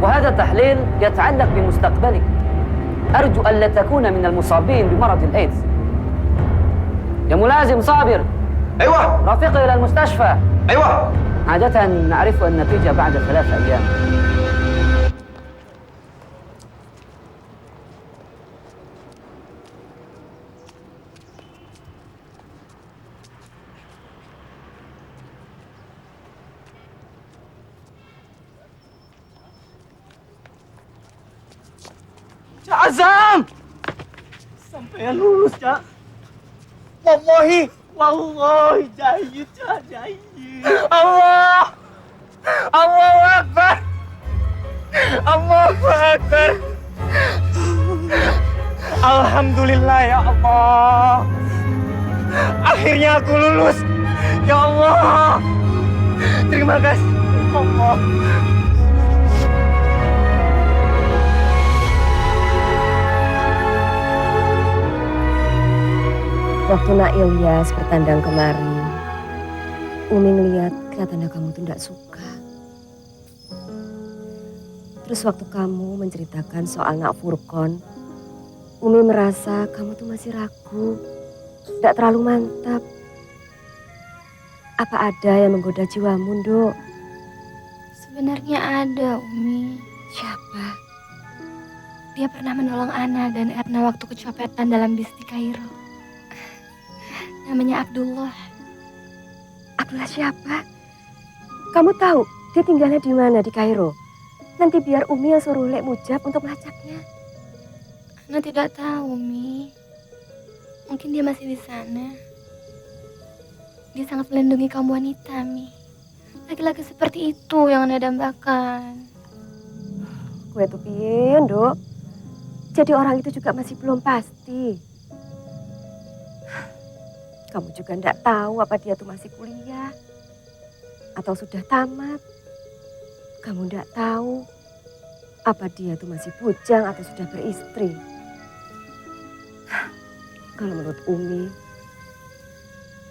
[SPEAKER 16] وهذا تحليل يتعلق بمستقبلك. أرجو ألا تكون من المصابين بمرض الإيدز. يا ملازم صابر.
[SPEAKER 2] أيوة.
[SPEAKER 16] رافقه إلى المستشفى.
[SPEAKER 2] أيوة.
[SPEAKER 16] عادة نعرف النتيجة بعد 3 أيام.
[SPEAKER 2] Cak Azam! Sampai lulus, Cak. Wallahi jayid, Cak, jayid. Allah! Allahu Akbar! Allahu Akbar! Alhamdulillah ya Allah. Akhirnya aku lulus. Ya Allah. Terima kasih Allah.
[SPEAKER 15] Waktu Nak Ilyas bertandang kemari, Umi ngeliat kelihatannya kamu tuh tidak suka. Terus waktu kamu menceritakan soal Nak Furqan, Umi merasa kamu tuh masih ragu, tidak terlalu mantap. Apa ada yang menggoda jiwamu, Nduk?
[SPEAKER 11] Sebenarnya ada, Umi.
[SPEAKER 15] Siapa?
[SPEAKER 11] Dia pernah menolong Ana dan Erna waktu kecopetan dalam bis di Kairo. Namanya Abdullah.
[SPEAKER 15] Abdullah siapa? Kamu tahu dia tinggalnya di mana di Kairo? Nanti biar Umi yang suruh Lek Mujab untuk melacaknya.
[SPEAKER 11] Ana tidak tahu, Mi. Mungkin dia masih di sana. Dia sangat melindungi kaum wanita, Mi. Laki-laki seperti itu yang Ana dambakan.
[SPEAKER 15] Gue tuh piye, Nduk? Jadi orang itu juga masih belum pasti. Kamu juga enggak tahu apa dia tuh masih kuliah atau sudah tamat. Kamu enggak tahu apa dia tuh masih bujang atau sudah beristri. Kalau menurut Umi,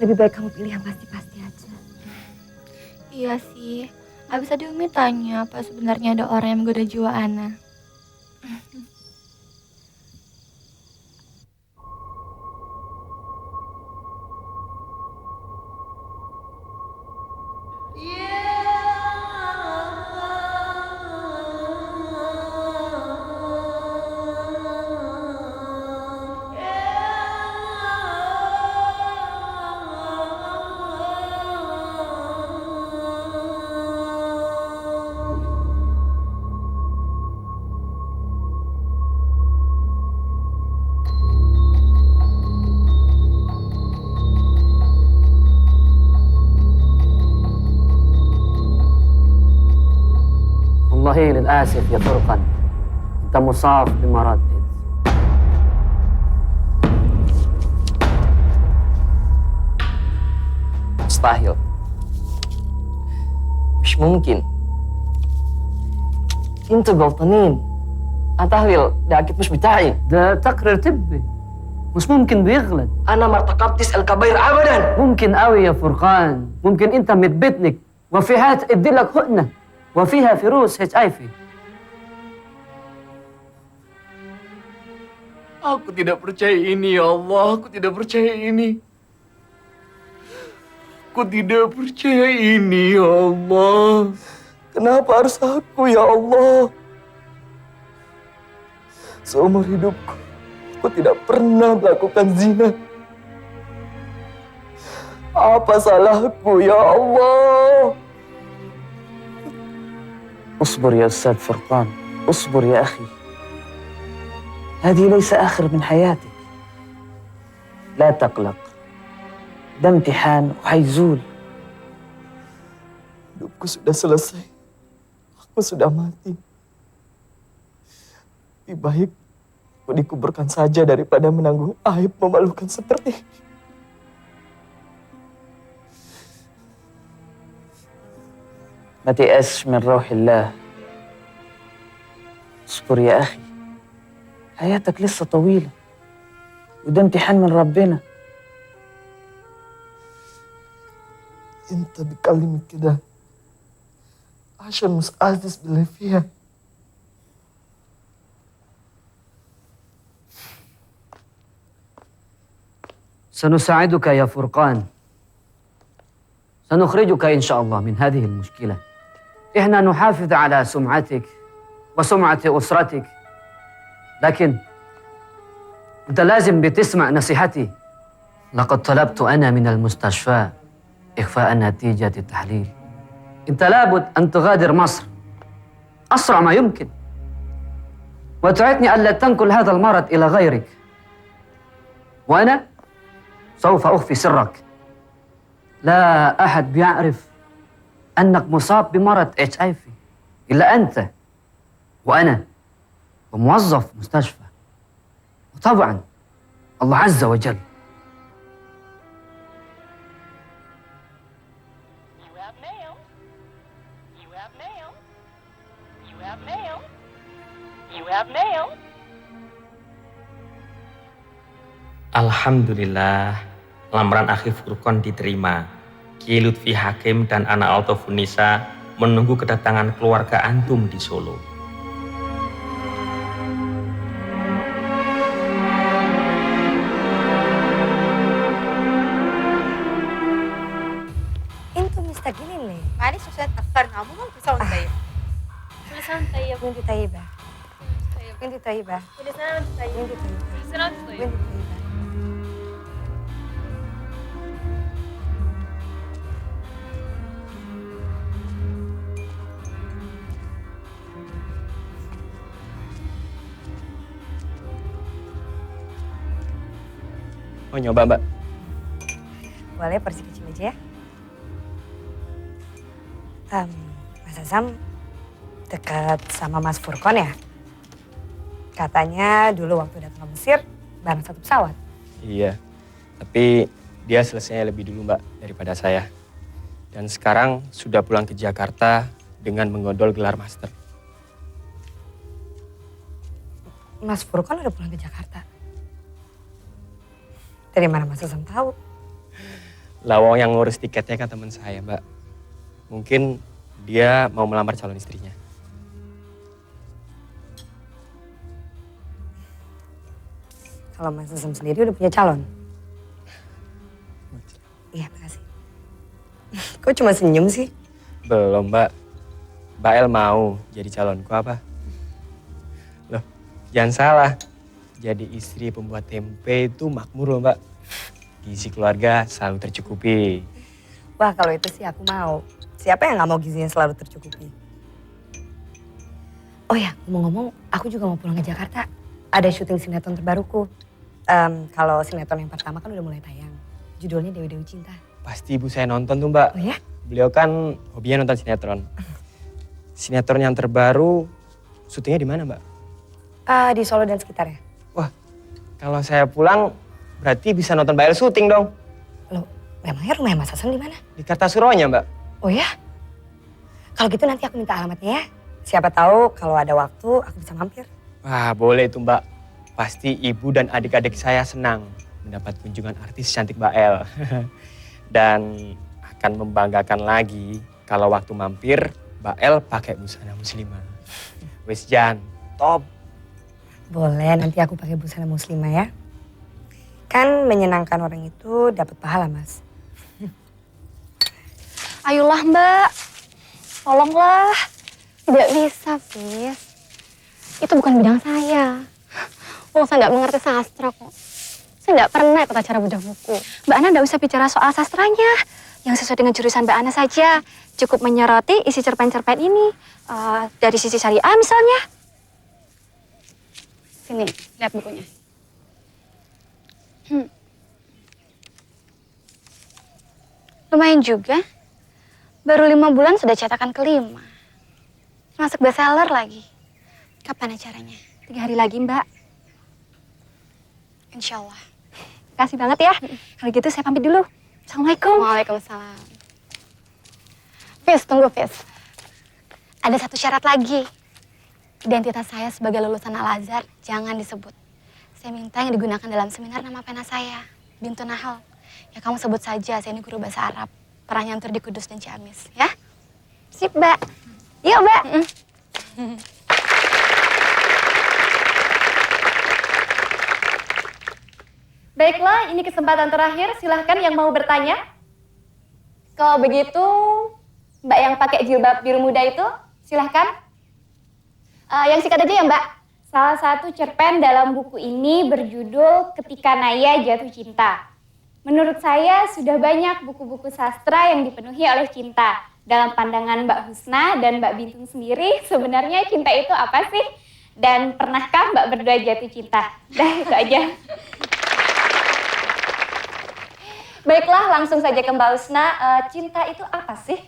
[SPEAKER 15] lebih baik kamu pilih yang pasti-pasti aja.
[SPEAKER 11] Iya sih. Habis tadi Umi tanya apa sebenarnya ada orang yang menggoda jiwa Ana.
[SPEAKER 16] والله للآسف يا فرقان أنت مصاب بمرض إيدز.
[SPEAKER 7] مستحيل. مش ممكن. انتوا غلطانين. أتهويل ده أكيد مش بتاعي.
[SPEAKER 16] ده تقرير طبي، مش ممكن بيغلط.
[SPEAKER 7] أنا ما ارتكبتش الكبائر أبدا.
[SPEAKER 16] ممكن قوي يا فرقان، ممكن أنت متبتنك وفيها تدي لك حقنة وفيها فيروس HIV.
[SPEAKER 2] Aku tidak percaya ini, ya Allah. Aku tidak percaya ini. Aku tidak percaya ini, ya Allah.
[SPEAKER 7] Kenapa harus aku, ya Allah? Seumur hidupku, aku tidak pernah melakukan zina. Apa salahku, ya Allah?
[SPEAKER 16] اصبر يا أستاذ فرقان، اصبر يا أخي. هذه ليس آخر من حياتك. لا تقلق، ده امتحان وهيزول.
[SPEAKER 7] Hidupku sudah selesai. Aku sudah mati. Lebih baik aku dikuburkan saja daripada menanggung aib memalukan seperti ini.
[SPEAKER 16] ما تيأسش من روح الله. اصبر يا أخي، حياتك لسه طويلة وده امتحان من ربنا.
[SPEAKER 7] انت بتكلمني كده عشان مش حاسس باللي فيها.
[SPEAKER 16] سنساعدك يا فرقان، سنخرجك إن شاء الله من هذه المشكلة. إحنا نحافظ على سمعتك وسمعة أسرتك، لكن أنت لازم بتسمع نصيحتي. لقد طلبت أنا من المستشفى إخفاء نتيجة التحليل. أنت لابد أن تغادر مصر أسرع ما يمكن، وتعدني ألا تنقل هذا المرض إلى غيرك، وأنا سوف أخفي سرك. لا أحد بيعرف أنك مصاب بمرض HIV إلا أنت وأنا وموظف مستشفى، وطبعا الله عز وجل.
[SPEAKER 10] Alhamdulillah, lamaran akhi Furqan diterima. Kiai Lutfi Hakim dan Ana Altofunisa menunggu kedatangan keluarga antum di Solo.
[SPEAKER 1] انتوا مستعجلين ليه؟
[SPEAKER 5] معلش عشان اتأخرنا. عموما كل سنة وانت طيب.
[SPEAKER 21] كل سنة وانت طيب.
[SPEAKER 1] وانت طيبة. وانت طيبة.
[SPEAKER 21] كل سنة وانت طيب.
[SPEAKER 1] وانت طيبة.
[SPEAKER 21] كل سنة وانت طيب.
[SPEAKER 1] وانت طيبة.
[SPEAKER 2] Mau nyoba, Mbak?
[SPEAKER 1] Boleh porsi kecil aja ya. Mas Azam dekat sama Mas Furqan ya? Katanya dulu waktu datang ke Mesir bareng satu pesawat.
[SPEAKER 2] Iya, tapi dia selesainya lebih dulu, Mbak, daripada saya. Dan sekarang sudah pulang ke Jakarta dengan menggondol gelar master.
[SPEAKER 1] Mas Furqan udah pulang ke Jakarta. Dari mana Mas Azam tahu?
[SPEAKER 2] Lawang yang ngurus tiketnya kan teman saya, Mbak. Mungkin dia mau melamar calon istrinya.
[SPEAKER 1] Kalau Mas Azam sendiri udah punya calon? Iya, makasih. Kok cuma senyum sih?
[SPEAKER 2] Belum, Mbak. Mbak El mau jadi calonku apa? Loh, jangan salah. Jadi istri pembuat tempe itu makmur loh, Mbak. Gizi keluarga selalu tercukupi.
[SPEAKER 1] Wah, kalau itu sih aku mau. Siapa yang nggak mau gizinya selalu tercukupi? Oh ya, ngomong-ngomong, aku juga mau pulang ke Jakarta. Ada syuting sinetron terbaruku. Kalau sinetron yang pertama kan udah mulai tayang. Judulnya Dewi-Dewi Cinta.
[SPEAKER 2] Pasti ibu saya nonton tuh, Mbak.
[SPEAKER 1] Oh ya?
[SPEAKER 2] Beliau kan hobinya nonton sinetron. Sinetron yang terbaru, syutingnya di mana, Mbak?
[SPEAKER 1] Di Solo dan sekitarnya.
[SPEAKER 2] Wah, kalau saya pulang berarti bisa nonton Mbak El syuting dong.
[SPEAKER 1] Loh, memangnya rumah Mas Azam di mana?
[SPEAKER 2] Di Kartasuronya, Mbak.
[SPEAKER 1] Oh ya? Kalau gitu nanti aku minta alamatnya ya. Siapa tahu kalau ada waktu aku bisa mampir.
[SPEAKER 2] Wah, boleh itu, Mbak. Pasti ibu dan adik-adik saya senang mendapat kunjungan artis cantik Mbak El. Dan akan membanggakan lagi kalau waktu mampir Mbak El pakai busana muslimah. Wes Jan, top.
[SPEAKER 1] Boleh, nanti aku pakai busana muslimah ya. Kan menyenangkan orang itu dapat pahala, Mas.
[SPEAKER 21] Ayolah Mbak, tolonglah.
[SPEAKER 17] Tidak bisa, Fis. Itu bukan bidang saya. Saya nggak mengerti sastra kok. Saya nggak pernah ikut acara bedah buku.
[SPEAKER 21] Mbak Ana nggak usah bicara soal sastranya. Yang sesuai dengan jurusan Mbak Ana saja. Cukup menyoroti isi cerpen-cerpen ini. Dari sisi syariah misalnya.
[SPEAKER 17] Sini, lihat bukunya.
[SPEAKER 21] Lumayan juga. Baru 5 bulan sudah cetakan kelima. Masuk bestseller lagi. Kapan acaranya? 3 hari lagi, Mbak. Insya Allah. Kasih banget ya. Kalau gitu saya pamit dulu. Assalamualaikum.
[SPEAKER 17] Waalaikumsalam. Fis, tunggu Fis.
[SPEAKER 21] Ada satu syarat lagi. Identitas saya sebagai lulusan Al-Azhar jangan disebut. Saya minta yang digunakan dalam seminar nama pena saya, Bintu Nahal. Ya kamu sebut saja, saya ini guru bahasa Arab. Pernah nyantur di Kudus dan Ciamis, ya? Sip, Mbak. Yuk, Mbak.
[SPEAKER 11] Baiklah, ini kesempatan terakhir. Silahkan yang mau bertanya. Kalau begitu, Mbak yang pakai jilbab biru muda itu, silahkan. Yang singkat aja ya, Mbak. Salah satu cerpen dalam buku ini berjudul Ketika Naya Jatuh Cinta. Menurut saya sudah banyak buku-buku sastra yang dipenuhi oleh cinta. Dalam pandangan Mbak Husna dan Mbak Bintung sendiri, sebenarnya cinta itu apa sih? Dan pernahkah Mbak berdua jatuh cinta? Dah, itu aja. Baiklah, langsung saja ke Mbak Husna. Cinta itu apa sih?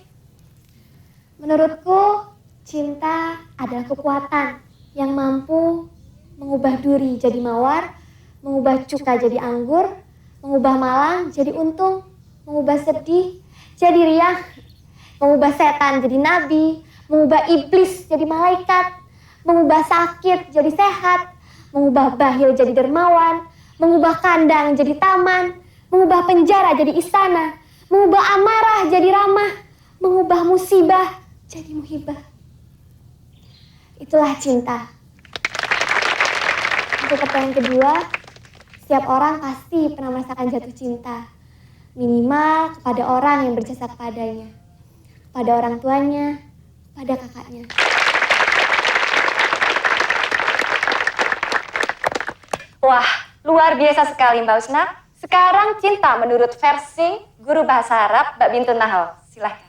[SPEAKER 19] Menurutku, cinta adalah kekuatan yang mampu mengubah duri jadi mawar, mengubah cuka jadi anggur, mengubah malang jadi untung, mengubah sedih jadi riang, mengubah setan jadi nabi, mengubah iblis jadi malaikat, mengubah sakit jadi sehat, mengubah bahil jadi dermawan, mengubah kandang jadi taman, mengubah penjara jadi istana, mengubah amarah jadi ramah, mengubah musibah jadi muhibah. Itulah cinta. Untuk pertanyaan kedua, setiap orang pasti pernah merasakan jatuh cinta. Minimal kepada orang yang berjasa kepadanya. Kepada orang tuanya, kepada kakaknya.
[SPEAKER 21] Wah, luar biasa sekali Mbak Husna. Sekarang cinta menurut versi guru bahasa Arab Mbak Bintu Nahal. Silahkan.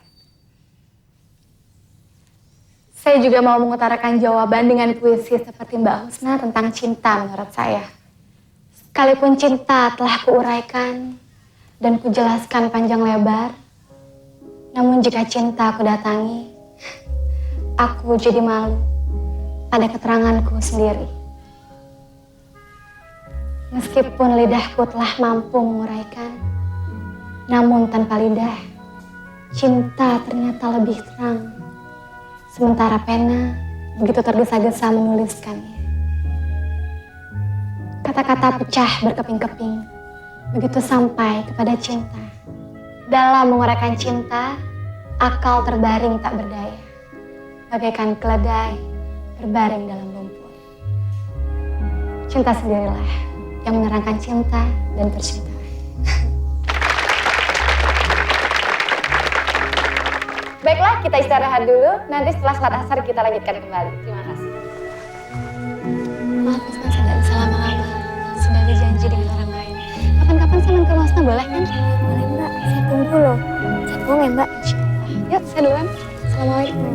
[SPEAKER 11] Saya juga mau mengutarakan jawaban dengan puisi seperti Mbak Husna tentang cinta menurut saya. Sekalipun cinta telah kuuraikan dan kujelaskan panjang lebar, namun jika cinta aku datangi, aku jadi malu pada keteranganku sendiri. Meskipun lidahku telah mampu menguraikan, namun tanpa lidah, cinta ternyata lebih terang. Sementara pena begitu tergesa-gesa menuliskannya. Kata-kata pecah berkeping-keping, begitu sampai kepada cinta. Dalam menguraikan cinta, akal terbaring tak berdaya. Bagaikan keledai terbaring dalam lumpur. Cinta sendirilah yang menerangkan cinta dan tercinta. Baiklah, kita istirahat dulu. Nanti setelah sholat asar kita lanjutkan kembali. Terima kasih. Maaf, Husna, saya nggak bisa lama-lama. Sudah ada janji dengan orang lain. Kapan-kapan saya main ke Husna, boleh kan? Boleh, Mbak. Saya tunggu loh. Saya tunggu ya, Mbak. Insyaallah. Yuk, saya duluan. Assalamualaikum.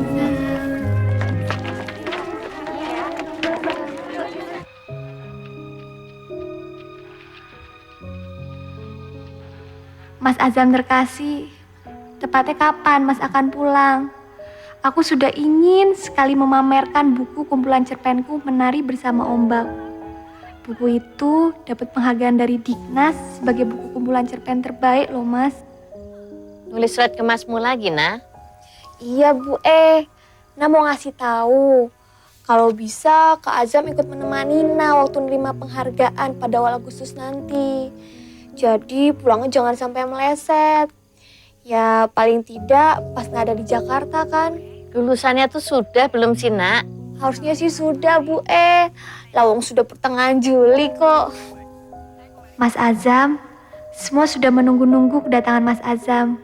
[SPEAKER 11] Mas Azam terkasih. Tepatnya kapan Mas akan pulang?
[SPEAKER 19] Aku sudah ingin sekali memamerkan buku kumpulan cerpenku Menari Bersama Ombak. Buku itu dapat penghargaan dari Dignas sebagai buku kumpulan cerpen terbaik loh, Mas.
[SPEAKER 6] Nulis surat ke Masmu lagi, Nah?
[SPEAKER 21] Iya, Bu Nah mau ngasih tahu kalau bisa Kak Azam ikut menemani Nah waktu nerima penghargaan pada awal Agustus nanti. Jadi pulangnya jangan sampai meleset. Ya paling tidak pas Nah ada di Jakarta kan.
[SPEAKER 6] Lulusannya tuh sudah belum sih, Nak?
[SPEAKER 21] Harusnya sih sudah, Bu Lawang sudah pertengahan Juli kok.
[SPEAKER 19] Mas Azam, semua sudah menunggu-nunggu kedatangan Mas Azam.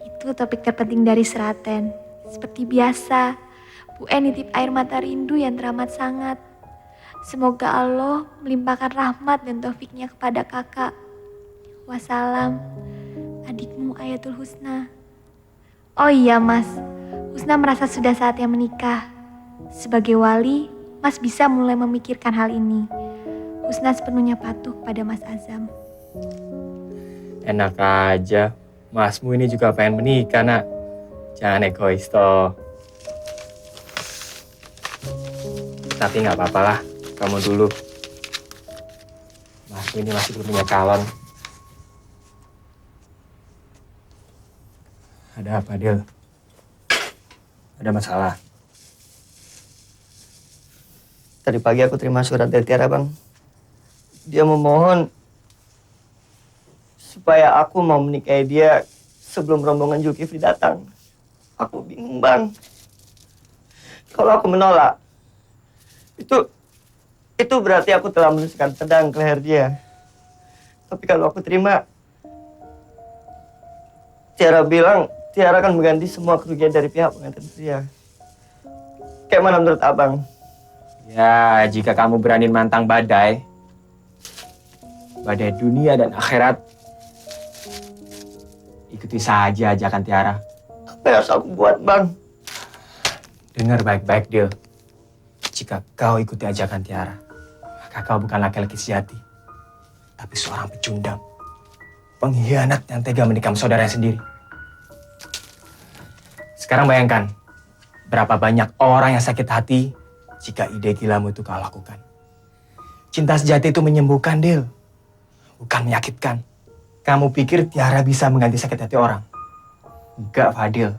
[SPEAKER 19] Itu topik terpenting dari Seraten. Seperti biasa, Bu nitip air mata rindu yang teramat sangat. Semoga Allah melimpahkan rahmat dan taufiknya kepada kakak. Wassalam, adikmu Ayatul Husna. Oh iya Mas, Husna merasa sudah saatnya menikah. Sebagai wali, Mas bisa mulai memikirkan hal ini. Husna sepenuhnya patuh pada Mas Azam.
[SPEAKER 2] Enak aja, Masmu ini juga pengen menikah, Nak. Jangan egois toh. Tapi nggak apa-apa lah, kamu dulu. Masmu ini masih belum punya calon. Ada apa, Dil? Ada masalah?
[SPEAKER 7] Tadi pagi aku terima surat dari Tiara, Bang. Dia memohon supaya aku mau menikahi dia sebelum rombongan Zulkifli datang. Aku bingung, Bang. Kalau aku menolak, itu berarti aku telah menusukkan pedang ke leher dia. Tapi kalau aku terima, Tiara bilang Tiara akan mengganti semua kerugian dari pihak pengantin pria. Kayak mana menurut Abang?
[SPEAKER 2] Ya, jika kamu berani mantang badai dunia dan akhirat, ikuti saja ajakan Tiara.
[SPEAKER 7] Apa yang harus aku buat, Bang?
[SPEAKER 2] Dengar baik-baik, Dil. Jika kau ikuti ajakan Tiara, maka kau bukan laki-laki sejati, tapi seorang pecundang, pengkhianat yang tega menikam saudaranya sendiri. Sekarang bayangkan, berapa banyak orang yang sakit hati jika ide gilamu itu kau lakukan. Cinta sejati itu menyembuhkan, Dil, bukan menyakitkan. Kamu pikir Tiara bisa mengganti sakit hati orang? Enggak, Fadil.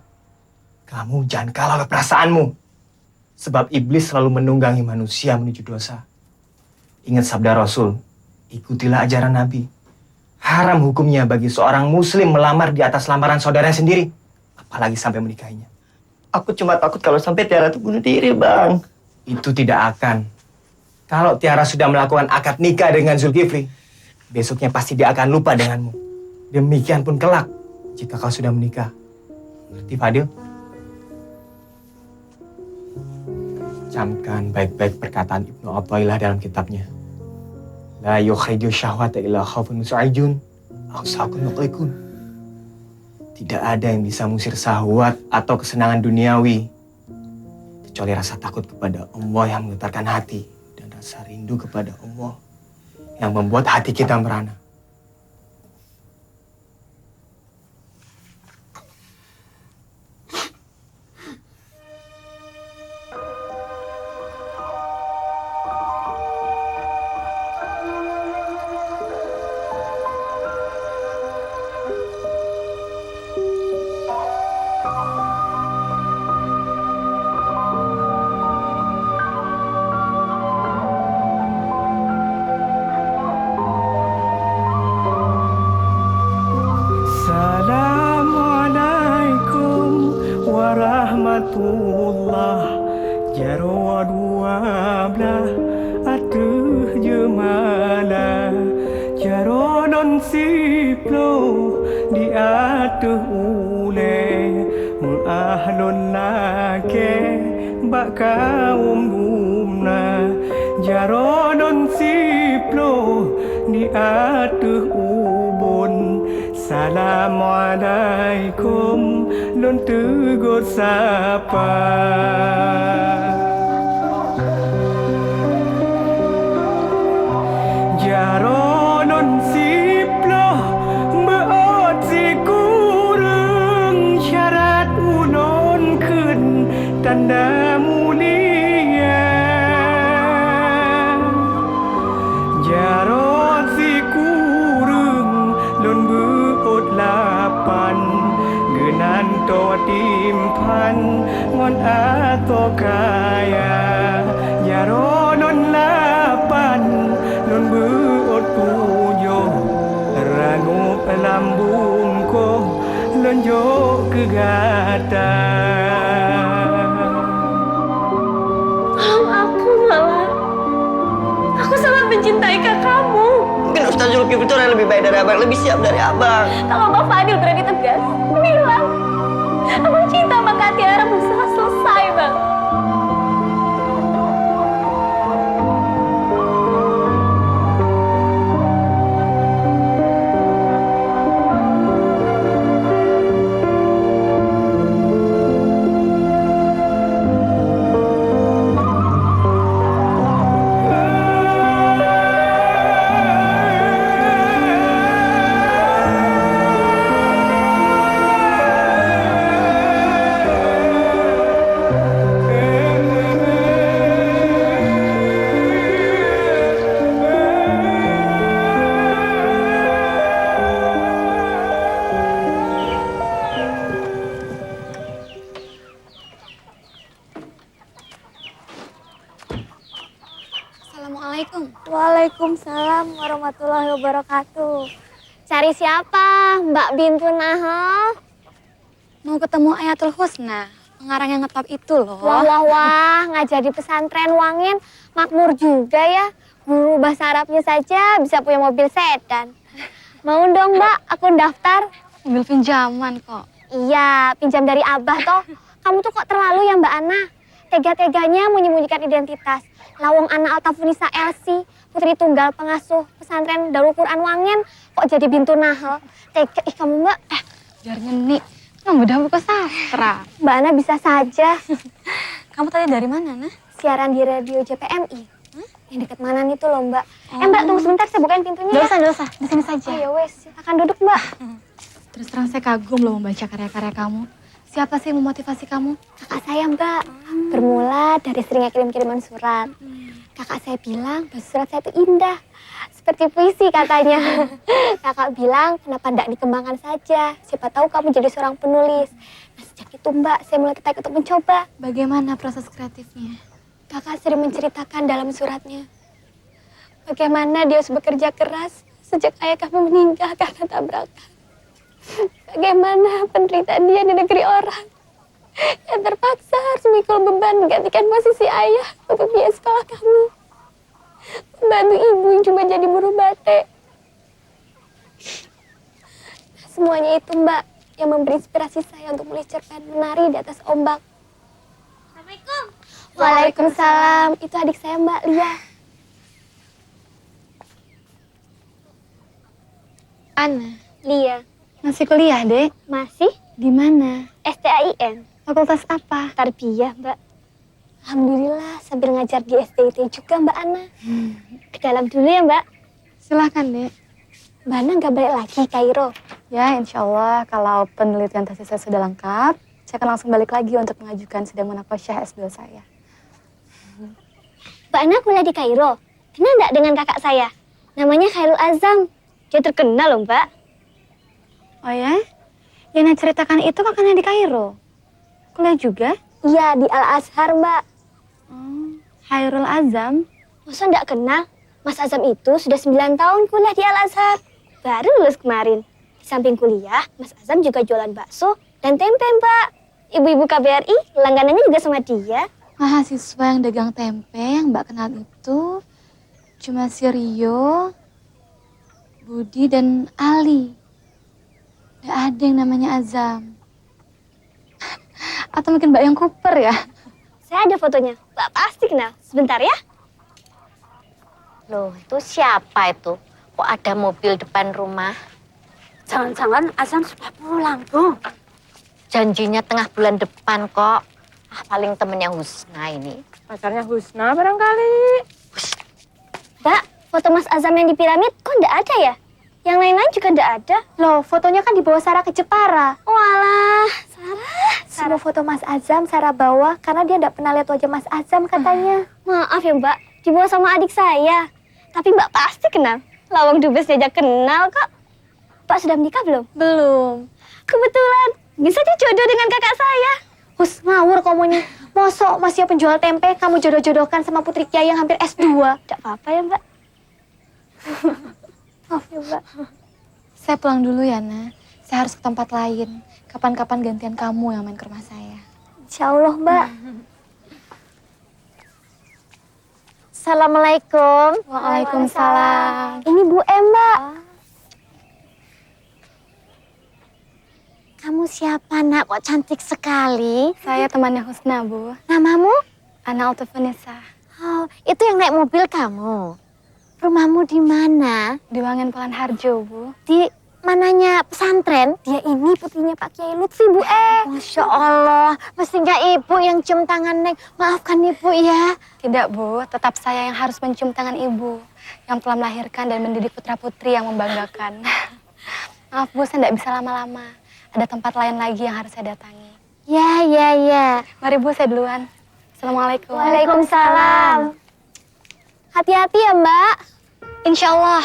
[SPEAKER 2] Kamu jangan kalah oleh perasaanmu. Sebab iblis selalu menunggangi manusia menuju dosa. Ingat sabda Rasul, ikutilah ajaran Nabi. Haram hukumnya bagi seorang muslim melamar di atas lamaran saudaranya sendiri. Apalagi sampai menikahinya.
[SPEAKER 7] Aku cuma takut kalau sampai Tiara itu bunuh diri, Bang.
[SPEAKER 2] Itu tidak akan. Kalau Tiara sudah melakukan akad nikah dengan Zulkifli, besoknya pasti dia akan lupa denganmu. Demikian pun kelak, jika kau sudah menikah. Ngerti, Fadil? Camkan baik-baik perkataan Ibnu Athaillah dalam kitabnya. La yukhriju syahwata illa khawfun musa'ijun, aw saqun muqlikun. Tidak ada yang bisa mengusir syahwat atau kesenangan duniawi, kecuali rasa takut kepada Allah yang menggetarkan hati dan rasa rindu kepada Allah yang membuat hati kita merana.
[SPEAKER 8] Assalamualaikum warahmatullah. Jaro dua belah atuh jemala. Jaro non siplo di atuh ule. Mun ahlun nake bak kaum dumna. Jaro non siplo di atuh ubun. Assalamualaikum nun tegur sapa. Jaro non siplo beot si kurung syarat unon kun tajuk kegatan.
[SPEAKER 21] Tolong aku malah. Aku sangat mencintai kakakmu.
[SPEAKER 7] Mungkin Ustaz Zulkifli itu orang lebih baik dari abang, lebih siap dari abang.
[SPEAKER 21] Kalau Bang Fadil berani tegas, bilang, abang cinta sama Kak Tiara berusaha selesai, Bang. Assalamualaikum. Waalaikumsalam warahmatullahi wabarakatuh. Cari siapa? Mbak Bintun Nahal?
[SPEAKER 11] Mau ketemu Ayatul Husna, pengarang yang ngetop itu loh.
[SPEAKER 21] Wah, ngajar di pesantren Wangin. Makmur juga ya. Guru bahasa Arabnya saja bisa punya mobil sedan. Mau dong Mbak, aku daftar.
[SPEAKER 11] Mobil pinjaman kok.
[SPEAKER 21] Iya, pinjam dari Abah toh. Kamu tuh kok terlalu ya Mbak Ana. Tega-teganya menyembunyikan identitas. Lawong Ana Altafunisa Elsi, putri tunggal pengasuh pesantren Darul Quran Wangin, kok jadi Bintun Nahal? Tega, ih kamu Mbak.
[SPEAKER 11] Biar nyeni, kamu udah buka sastra.
[SPEAKER 21] Mbak Ana bisa saja.
[SPEAKER 11] Kamu tadi dari mana, Nah?
[SPEAKER 21] Siaran di radio JPMI. Yang dekat mana itu loh Mbak. Mbak tunggu sebentar, saya bukain pintunya.
[SPEAKER 11] Nggak usah, di sini saja.
[SPEAKER 21] Oh ya wes, silakan duduk Mbak.
[SPEAKER 11] Terus terang saya kagum loh membaca karya-karya kamu. Siapa sih yang memotivasi kamu?
[SPEAKER 21] Kakak saya Mbak, bermula dari seringnya kirim-kiriman surat. Kakak saya bilang bahasa surat saya itu indah, seperti puisi katanya. Kakak bilang kenapa tidak dikembangkan saja, siapa tahu kamu jadi seorang penulis. Nah sejak itu Mbak, saya mulai tertarik untuk mencoba.
[SPEAKER 11] Bagaimana proses kreatifnya?
[SPEAKER 21] Kakak sering menceritakan dalam suratnya, bagaimana dia harus bekerja keras sejak ayah kami meninggal karena tabrakan. Bagaimana penderitaan dia di negeri orang yang terpaksa harus memikul beban menggantikan posisi ayah untuk biaya sekolah kami. Membantu ibu yang cuma jadi buruh batik. Semuanya itu Mbak yang memberi inspirasi saya untuk menulis cerpen menari di atas ombak. Assalamualaikum. Waalaikumsalam. Itu adik saya Mbak Lia.
[SPEAKER 11] Ana.
[SPEAKER 21] Lia.
[SPEAKER 11] Masih kuliah, Dek?
[SPEAKER 21] Masih.
[SPEAKER 11] Di mana?
[SPEAKER 21] STAIN.
[SPEAKER 11] Fakultas apa?
[SPEAKER 21] Tarbiyah, Mbak. Alhamdulillah sambil ngajar di STIT juga Mbak Ana. Ke dalam dulu ya Mbak.
[SPEAKER 11] Silahkan, Dek.
[SPEAKER 21] Mbak Ana nggak balik lagi Kairo?
[SPEAKER 11] Ya, insya Allah kalau penelitian tesis saya sudah lengkap, saya akan langsung balik lagi untuk mengajukan sidang munaqasyah S2 saya.
[SPEAKER 21] Mbak Ana kuliah di Kairo. Kenal nggak dengan kakak saya? Namanya Khairul Azam. Dia terkenal loh Mbak.
[SPEAKER 11] Oh ya? Yang ceritakan itu kakaknya di Kairo? Kuliah juga?
[SPEAKER 21] Iya, di Al-Azhar Mbak.
[SPEAKER 11] Khairul Azam?
[SPEAKER 21] Masa nggak kenal? Mas Azam itu sudah 9 tahun kuliah di Al-Azhar. Baru lulus kemarin. Di samping kuliah, Mas Azam juga jualan bakso dan tempe Mbak. Ibu-ibu KBRI langganannya juga sama dia.
[SPEAKER 11] Mahasiswa yang dagang tempe yang Mbak kenal itu cuma si Rio, Budi, dan Ali. Nggak ada yang namanya Azam. Atau mungkin Mbak yang Cooper ya?
[SPEAKER 21] Saya ada fotonya. Mbak pasti kenal. Sebentar ya.
[SPEAKER 6] Loh, itu siapa itu? Kok ada mobil depan rumah?
[SPEAKER 21] Jangan-jangan Azam sudah pulang, Bu.
[SPEAKER 6] Janjinya tengah bulan depan kok. Ah, paling temennya Husna ini.
[SPEAKER 5] Pacarnya Husna barangkali.
[SPEAKER 21] Mbak, foto Mas Azam yang di piramid kok nggak ada ya? Yang lain-lain juga nggak ada.
[SPEAKER 11] Loh, fotonya kan dibawa Sarah ke Jepara.
[SPEAKER 21] Walah, Sarah.
[SPEAKER 11] Semua foto Mas Azam Sarah bawa karena dia nggak pernah lihat wajah Mas Azam katanya.
[SPEAKER 21] Maaf ya Mbak, dibawa sama adik saya. Tapi Mbak pasti kenal. Lawang dubes diajak kenal kok. Mbak sudah menikah belum?
[SPEAKER 11] Belum.
[SPEAKER 21] Kebetulan, bisa dijodoh dengan kakak saya.
[SPEAKER 11] Hus, ngawur kamu nih. Mosok masih penjual tempe kamu jodoh-jodohkan sama putri kiai yang hampir S2.
[SPEAKER 21] Tidak apa-apa ya Mbak. Maaf ya Mbak.
[SPEAKER 11] Saya pulang dulu ya, Nah. Saya harus ke tempat lain. Kapan-kapan gantian kamu yang main ke rumah saya.
[SPEAKER 17] Insya Allah, Mbak. Assalamualaikum.
[SPEAKER 11] Waalaikumsalam.
[SPEAKER 17] Ini Bu M, Mbak. Kamu siapa, Nak? Kok cantik sekali?
[SPEAKER 11] Saya temannya Husna, Bu.
[SPEAKER 17] Namamu?
[SPEAKER 11] Ana Altufanisa.
[SPEAKER 17] Oh, itu yang naik mobil kamu. Rumahmu di mana?
[SPEAKER 11] Di Wangen Pelan Harjo, Bu.
[SPEAKER 17] Di mananya pesantren? Dia ini putrinya Pak Kiai Lutfi, Bu. Masya Allah. Mesti nggak Ibu yang cium tangan Neng. Maafkan Ibu ya.
[SPEAKER 11] Tidak, Bu. Tetap saya yang harus mencium tangan Ibu. Yang telah melahirkan dan mendidik putra-putri yang membanggakan. Maaf, Bu. Saya tidak bisa lama-lama. Ada tempat lain lagi yang harus saya datangi.
[SPEAKER 17] Ya.
[SPEAKER 11] Mari, Bu. Saya duluan. Assalamualaikum.
[SPEAKER 17] Waalaikumsalam. Hati-hati ya, Mbak.
[SPEAKER 11] Insya Allah.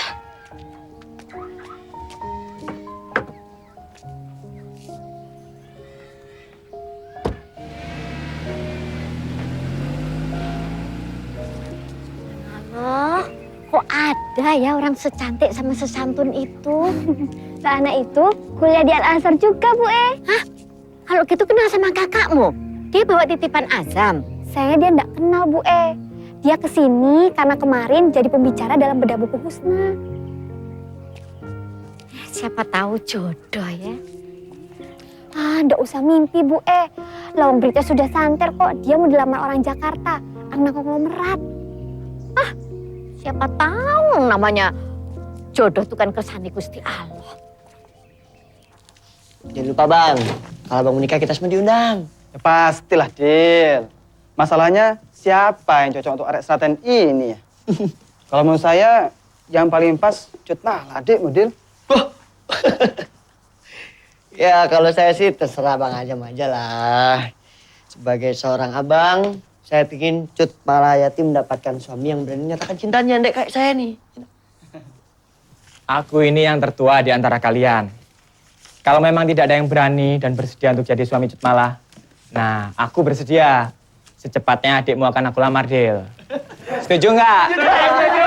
[SPEAKER 17] Loh, kok ada ya orang secantik sama sesantun itu? Mbak Ana itu kuliah di Al-Azhar juga, Bu. Hah? Kalau gitu kenal sama kakakmu? Dia bawa titipan Azam. Saya dia enggak kenal, Bu. Dia kesini karena kemarin jadi pembicara dalam bedah buku Husna. Siapa tahu jodoh ya. Enggak usah mimpi, Bu. Lawang berita sudah santer kok. Dia mau dilamar orang Jakarta, anak konglomerat. Siapa tahu namanya jodoh itu kan kersane Gusti Allah.
[SPEAKER 7] Jangan lupa Bang, kalau Bang menikah kita semua diundang.
[SPEAKER 20] Ya pastilah, Dil. Masalahnya siapa yang cocok untuk arek Seraten ini ya? Kalau menurut saya yang paling pas Cut Mala, Dik, Mudil.
[SPEAKER 7] Ya kalau saya sih terserah Bang Azam aja lah. Sebagai seorang abang, saya ingin Cut Malayati mendapatkan suami yang berani menyatakan cintanya, Dek, kayak saya nih.
[SPEAKER 3] Aku ini yang tertua di antara kalian. Kalau memang tidak ada yang berani dan bersedia untuk jadi suami Cut Mala, nah aku bersedia. Secepatnya adikmu akan aku lamar, Dil. Setuju nggak?
[SPEAKER 8] Setuju.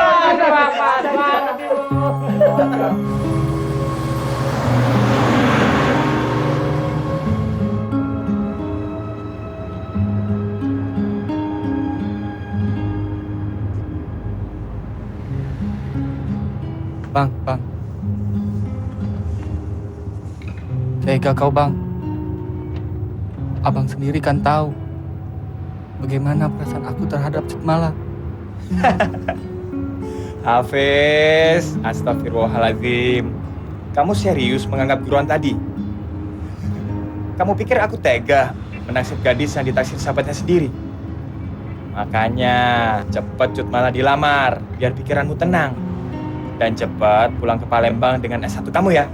[SPEAKER 3] Bang. Tega kau, Bang. Abang sendiri kan tahu bagaimana perasaan aku terhadap Cut Mala. Hafiz, astagfirullahaladzim. Kamu serius menganggap guruan tadi? Kamu pikir aku tega menaksir gadis yang ditaksir sahabatnya sendiri? Makanya cepat Cut Mala dilamar, biar pikiranmu tenang. Dan cepat pulang ke Palembang dengan S1 kamu ya.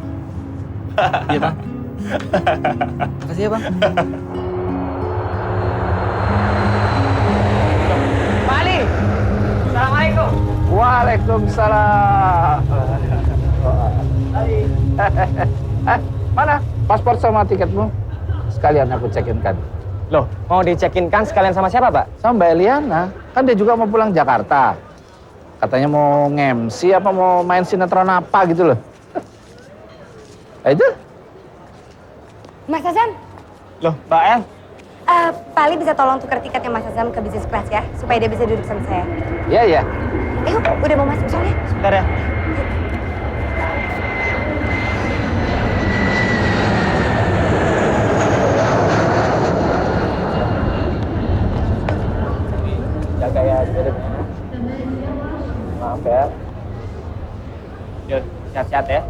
[SPEAKER 3] Iya, Bang. Makasih ya, Bang.
[SPEAKER 13] Pak Ali, Assalamualaikum.
[SPEAKER 18] Waalaikumsalam. Mana paspor sama tiketmu? Sekalian aku cekin kan.
[SPEAKER 3] Loh, mau dicekin kan sekalian sama siapa, Pak?
[SPEAKER 18] Sama Mbak Eliana. Kan dia juga mau pulang Jakarta. Katanya mau nge-MC apa mau main sinetron apa gitu loh. Itu?
[SPEAKER 1] Mas Azam,
[SPEAKER 3] Loh, Mbak El?
[SPEAKER 1] Pak Ali bisa tolong tukar tiketnya Mas Azam ke bisnis kelas ya, supaya dia bisa duduk sama saya.
[SPEAKER 18] Iya.
[SPEAKER 1] Udah mau masuk soalnya.
[SPEAKER 3] Sebentar ya. Jaga ya, maaf ya. Yuk, sehat-sehat ya.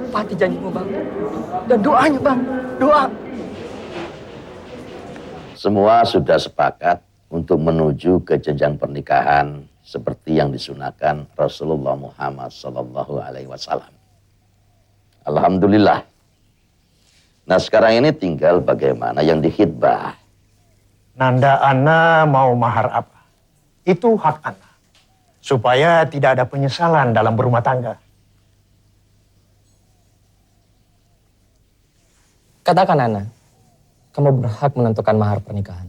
[SPEAKER 3] Pati janjimu, Bang. Dan doanya, Bang. Doa.
[SPEAKER 14] Semua sudah sepakat untuk menuju ke jenjang pernikahan seperti yang disunahkan Rasulullah Muhammad SAW. Alhamdulillah. Nah sekarang ini tinggal bagaimana yang dikhitbah.
[SPEAKER 22] Nanda Ana mau mahar apa? Itu hak Ana. Supaya tidak ada penyesalan dalam berumah tangga.
[SPEAKER 2] Katakan Ana,
[SPEAKER 4] kamu berhak menentukan mahar pernikahan.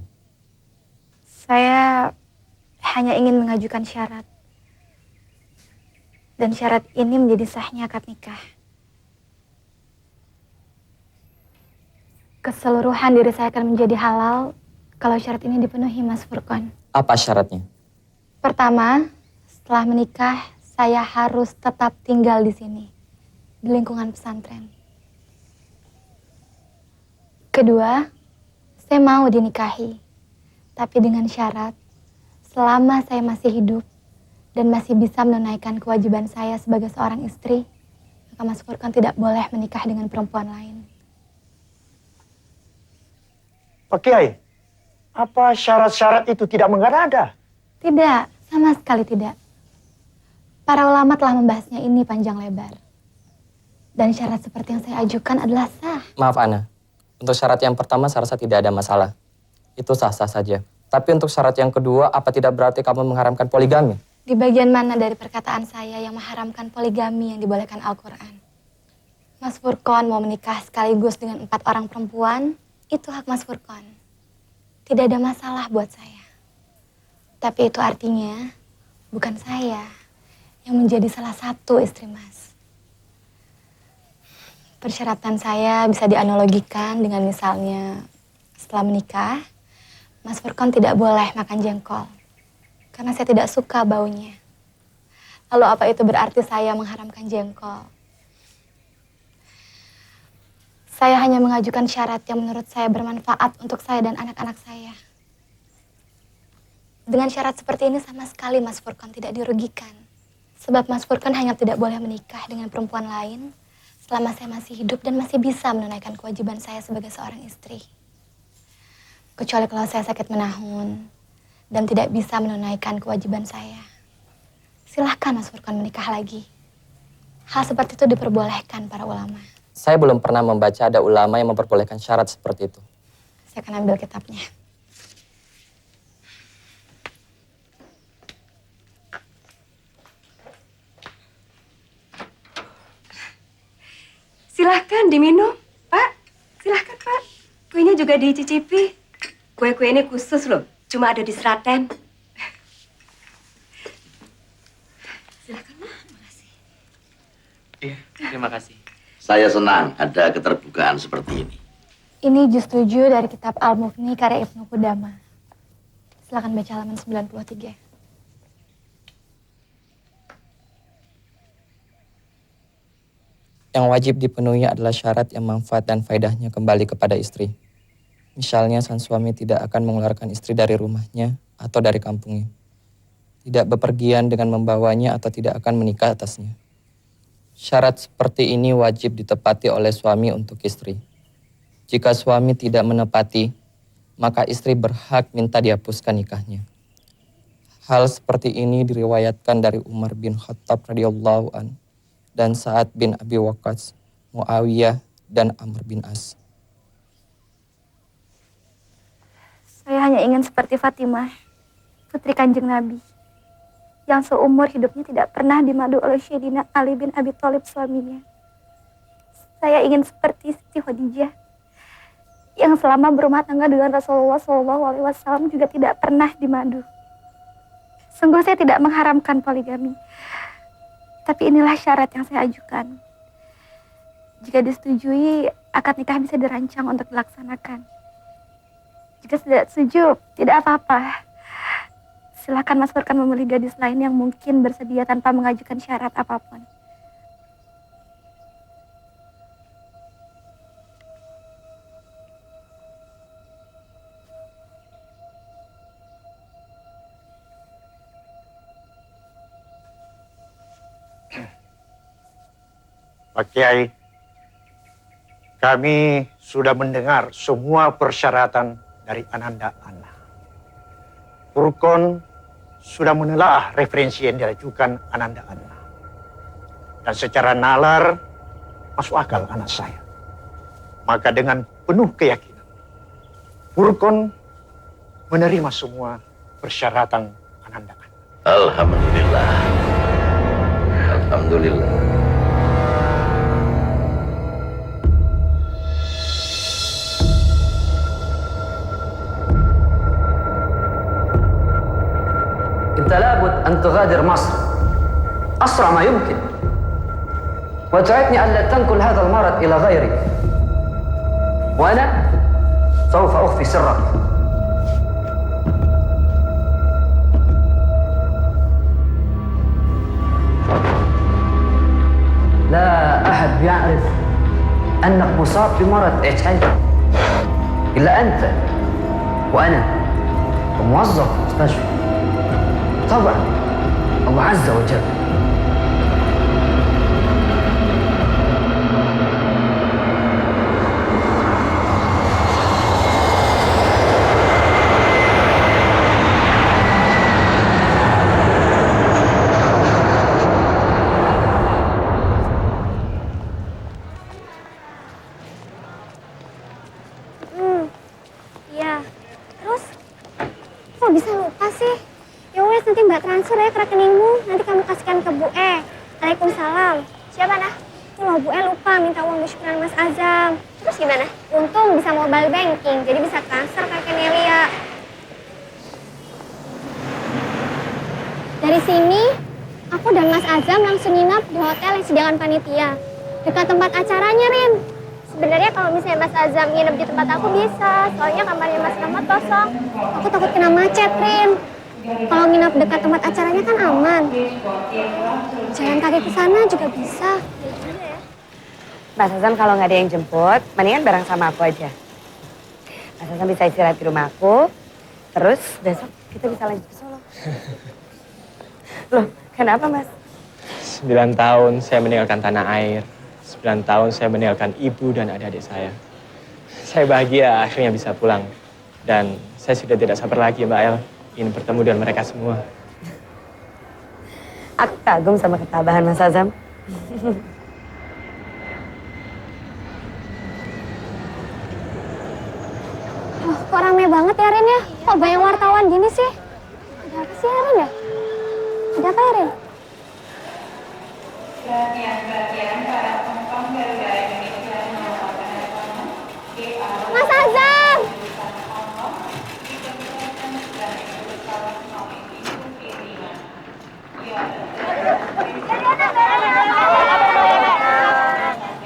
[SPEAKER 11] Saya hanya ingin mengajukan syarat. Dan syarat ini menjadi sahnya akad nikah. Keseluruhan diri saya akan menjadi halal kalau syarat ini dipenuhi, Mas Furqan.
[SPEAKER 4] Apa syaratnya?
[SPEAKER 11] Pertama, setelah menikah, saya harus tetap tinggal di sini, di lingkungan pesantren. Kedua, saya mau dinikahi, tapi dengan syarat selama saya masih hidup dan masih bisa menunaikan kewajiban saya sebagai seorang istri, maka Mas Furqan tidak boleh menikah dengan perempuan lain.
[SPEAKER 22] Pak Kiai, apa syarat-syarat itu tidak mengada-ada?
[SPEAKER 11] Tidak, sama sekali tidak. Para ulama telah membahasnya ini panjang lebar. Dan syarat seperti yang saya ajukan adalah sah.
[SPEAKER 4] Maaf Ana, untuk syarat yang pertama saya rasa tidak ada masalah. Itu sah-sah saja. Tapi untuk syarat yang kedua, apa tidak berarti kamu mengharamkan poligami?
[SPEAKER 11] Di bagian mana dari perkataan saya yang mengharamkan poligami yang dibolehkan Al-Quran? Mas Furqan mau menikah sekaligus dengan 4 orang perempuan, itu hak Mas Furqan. Tidak ada masalah buat saya. Tapi itu artinya bukan saya yang menjadi salah satu istri Mas. Persyaratan saya bisa dianalogikan dengan misalnya setelah menikah, Mas Furqan tidak boleh makan jengkol. Karena saya tidak suka baunya. Lalu apa itu berarti saya mengharamkan jengkol? Saya hanya mengajukan syarat yang menurut saya bermanfaat untuk saya dan anak-anak saya. Dengan syarat seperti ini sama sekali Mas Furqan tidak dirugikan. Sebab Mas Furqan hanya tidak boleh menikah dengan perempuan lain selama saya masih hidup dan masih bisa menunaikan kewajiban saya sebagai seorang istri. Kecuali kalau saya sakit menahun dan tidak bisa menunaikan kewajiban saya. Silahkan Mas Furqan menikah lagi. Hal seperti itu diperbolehkan para ulama.
[SPEAKER 4] Saya belum pernah membaca ada ulama yang memperbolehkan syarat seperti itu.
[SPEAKER 11] Saya akan ambil kitabnya.
[SPEAKER 15] Silahkan diminum, Pak. Silahkan, Pak. Kuenya juga dicicipi. Kue-kue ini khusus loh, cuma ada di Seraten. Silahkan, Pak. Makasih.
[SPEAKER 4] Iya, terima kasih.
[SPEAKER 14] Saya senang ada keterbukaan seperti ini.
[SPEAKER 11] Ini juz 7 dari kitab Al-Mughni karya Ibnu Qudamah. Silakan baca halaman 93.
[SPEAKER 4] Yang wajib dipenuhi adalah syarat yang manfaat dan faedahnya kembali kepada istri. Misalnya sang suami tidak akan mengeluarkan istri dari rumahnya atau dari kampungnya. Tidak bepergian dengan membawanya atau tidak akan menikah atasnya. Syarat seperti ini wajib ditepati oleh suami untuk istri. Jika suami tidak menepati, maka istri berhak minta dihapuskan nikahnya. Hal seperti ini diriwayatkan dari Umar bin Khattab radhiyallahu an dan Sa'ad bin Abi Waqqas, Muawiyah dan Amr bin As.
[SPEAKER 11] Saya hanya ingin seperti Fatimah, putri Kanjeng Nabi, yang seumur hidupnya tidak pernah dimadu oleh Sayyidina Ali bin Abi Thalib suaminya. Saya ingin seperti Siti Khadijah, yang selama berumah tangga dengan Rasulullah SAW juga tidak pernah dimadu. Sungguh saya tidak mengharamkan poligami, tapi inilah syarat yang saya ajukan. Jika disetujui, akad nikah bisa dirancang untuk dilaksanakan. Jika tidak setuju, tidak apa-apa. Silakan Mas Furqan memilih gadis lain yang mungkin bersedia tanpa mengajukan syarat apapun.
[SPEAKER 22] Pak Kiai, kami sudah mendengar semua persyaratan dari Ananda Ana. Furqan sudah menelaah referensi yang diajukan Ananda Ana. Dan secara nalar, masuk akal anak saya. Maka dengan penuh keyakinan, Furqan menerima semua persyaratan Ananda Ana.
[SPEAKER 14] Alhamdulillah. Alhamdulillah.
[SPEAKER 16] أنت لابد أن تغادر مصر أسرع ما يمكن وتعدني ألا تنقل هذا المرض إلى غيري وأنا سوف أخفي سرك. لا أحد يعرف أنك مصاب بمرض HIV إلا أنت وأنا وموظف مستشفى. طبعا الله عز وجل.
[SPEAKER 17] Iya. Terus kok bisa lupa sih? Ya wes, nanti Mbak transfer ya ke rekeningmu. Nanti kamu kasihkan ke Bu E. Waalaikumsalam. Siapa nah? Itu loh Bu E lupa minta uang syukuran Mas Azam. Terus gimana? Untung bisa mobile banking, jadi bisa transfer ke rekening Elia. Dari sini, aku dan Mas Azam langsung nginap di hotel yang sediakan panitia. Dekat tempat acaranya, Rin. Sebenarnya kalau misalnya Mas Azam nginep di tempat aku bisa, soalnya kamarnya Mas Rahmat kosong. Aku takut kena macet, Rin. Kalau nginap dekat tempat acaranya kan aman. Jalan kaki ke sana juga bisa.
[SPEAKER 1] Mas Azam kalau nggak ada yang jemput, mendingan bareng sama aku aja. Mas Azam bisa istirahat di rumah aku, terus besok kita bisa lanjut ke Solo. Loh, kenapa Mas?
[SPEAKER 2] 9 tahun saya meninggalkan tanah air. 9 tahun saya meninggalkan ibu dan adik-adik saya. Saya bahagia akhirnya bisa pulang. Dan saya sudah tidak sabar lagi Mbak El, ingin bertemu dengan mereka semua.
[SPEAKER 1] Aku kagum sama ketabahan Mas Azam.
[SPEAKER 17] Kok rame banget ya, Rin ya? Kok banyak wartawan gini sih? Ada apa sih ya, Rin ya? Ada apa ya, Rin?
[SPEAKER 9] Perhatian para penumpang Garuda Indonesia melaporkan
[SPEAKER 17] Mas Azam!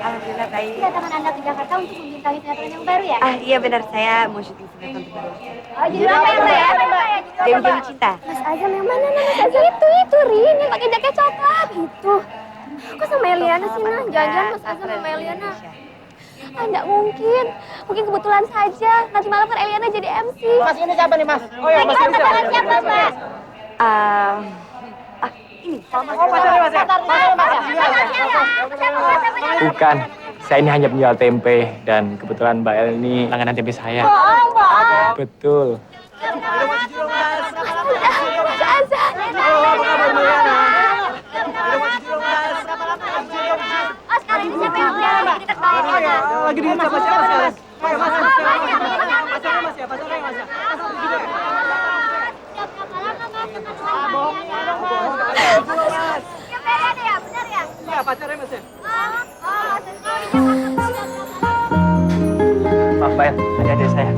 [SPEAKER 1] Alhamdulillah baik.
[SPEAKER 17] Kedatangan Anda ke Jakarta untuk membintangi sinetron yang baru ya?
[SPEAKER 1] Ah iya benar, saya mau syuting sinetron terbaru.
[SPEAKER 17] Oh, judul apa ya, Mbak ya?
[SPEAKER 1] Dewi Dewi Cinta.
[SPEAKER 17] Mas Azam yang mana, Mas Azam? Itu, Rin, yang pakai jaket coklat. Itu. Kok sama Eliana sih, Nah? Jangan-jangan Mas Azam sama Eliana. Ah, enggak mungkin. Mungkin kebetulan saja. Nanti malam kan Eliana jadi MC.
[SPEAKER 13] Mas, ini siapa nih, Mas? Oh iya, Mas, ini
[SPEAKER 17] siapa, Mas?
[SPEAKER 1] Ini.
[SPEAKER 13] Oh, pacarnya Mas ya?
[SPEAKER 2] Bukan, saya ini hanya penjual tempe. Dan kebetulan Mbak El ini langganan tempe saya.
[SPEAKER 17] Bohong.
[SPEAKER 2] Betul.
[SPEAKER 17] Mas Azam. Oh, sekarang ini siapa yang udah di dekat bawah?
[SPEAKER 13] Lagi di siapa sekarang? Ayo, Mas. Pacarnya Mas ya? Pacarnya Mas ya? Iya, pacarnya Mas ya?
[SPEAKER 2] Maaf Mbak El, adik-adik saya.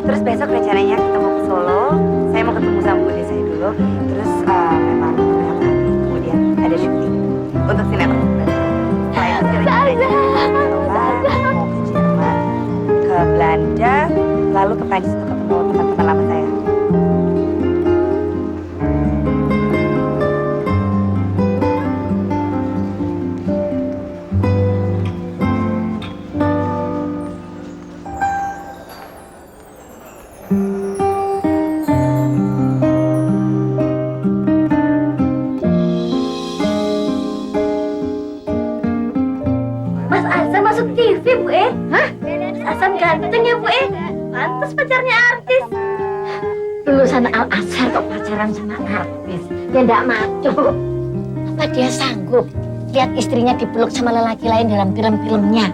[SPEAKER 1] Terus besok rencananya kita mau ke Solo. Saya mau ketemu sama Bude saya dulu. Terus memang beberapa hari kemudian ada syuting untuk sinetron. Selain itu rencananya mau ke Jerman, ke Belanda, lalu ke Prancis untuk ketemu teman-teman lama saya.
[SPEAKER 17] Mas Azam masuk TV, Bu E. Hah? Mas Azam ganteng ya, Bu E. Pantes pacarnya artis.
[SPEAKER 6] Lulusan Al-Azhar kok pacaran sama artis? Ya enggak maco. Apa dia sanggup lihat istrinya dipeluk sama lelaki lain dalam film-filmnya?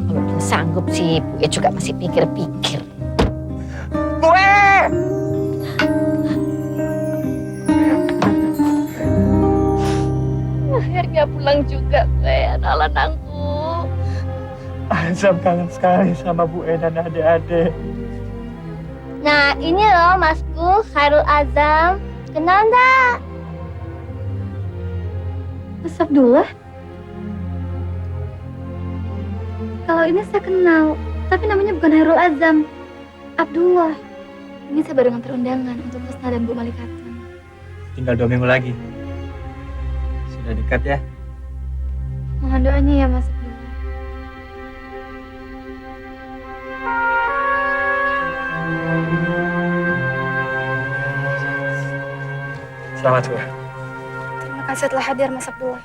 [SPEAKER 6] Kalau dia sanggup sih, Bu E juga masih pikir-pikir.
[SPEAKER 2] Bu E!
[SPEAKER 21] Akhirnya pulang juga, Bu E, anak-anakku.
[SPEAKER 2] Azam kangen sekali sama Bu E dan adik-adik.
[SPEAKER 21] Nah, ini loh masku, Khairul Azam. Kenal nggak?
[SPEAKER 11] Mas Abdullah? Kalau ini saya kenal, tapi namanya bukan Khairul Azam. Abdullah. Ini saya baru ngantar undangan untuk Husna dan Bu Malikatun.
[SPEAKER 2] Tinggal 2 minggu lagi. Sudah dekat ya?
[SPEAKER 11] Mohon doanya ya Mas Abdullah.
[SPEAKER 2] Selamat ya.
[SPEAKER 11] Terima kasih telah hadir Mas Abdullah.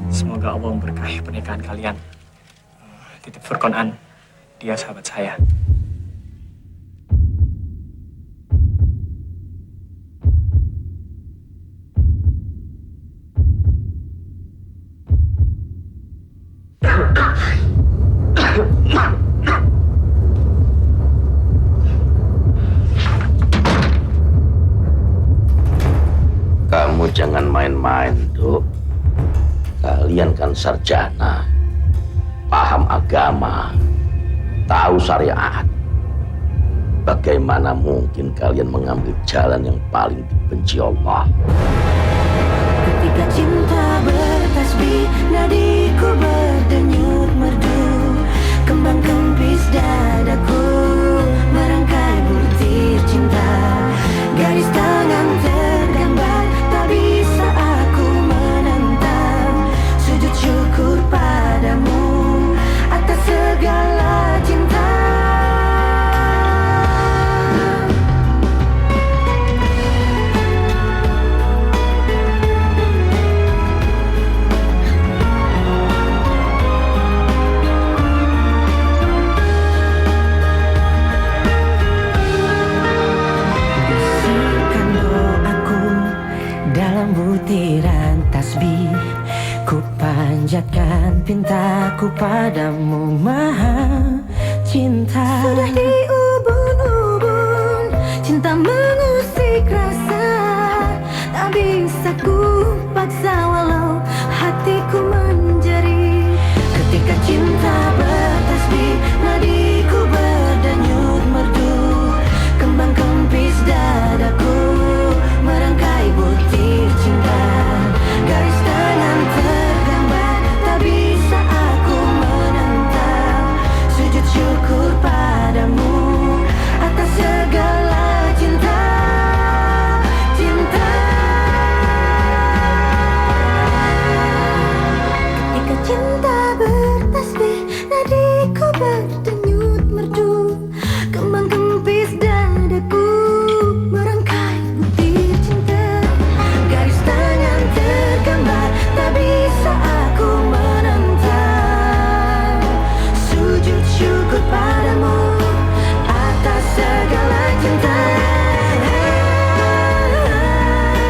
[SPEAKER 2] Semoga Allah memberkahi pernikahan kalian. Titip Furqan An, dia sahabat saya.
[SPEAKER 14] Kamu jangan main-main, Duk. Kalian kan sarjana, paham agama, tahu syariat. Bagaimana mungkin kalian mengambil jalan yang paling dibenci Allah?
[SPEAKER 8] Ketika cinta bertasbih, nadiku berdenyut merdu, kembang kempis dadaku, merangkai butir cinta, garis tangan tergambar, tak bisa aku menentang. Sujud syukur padamu atas segala cinta. Bisikan doaku dalam butiran tasbih, ku panjatkan pintaku padamu maha cinta. Sudah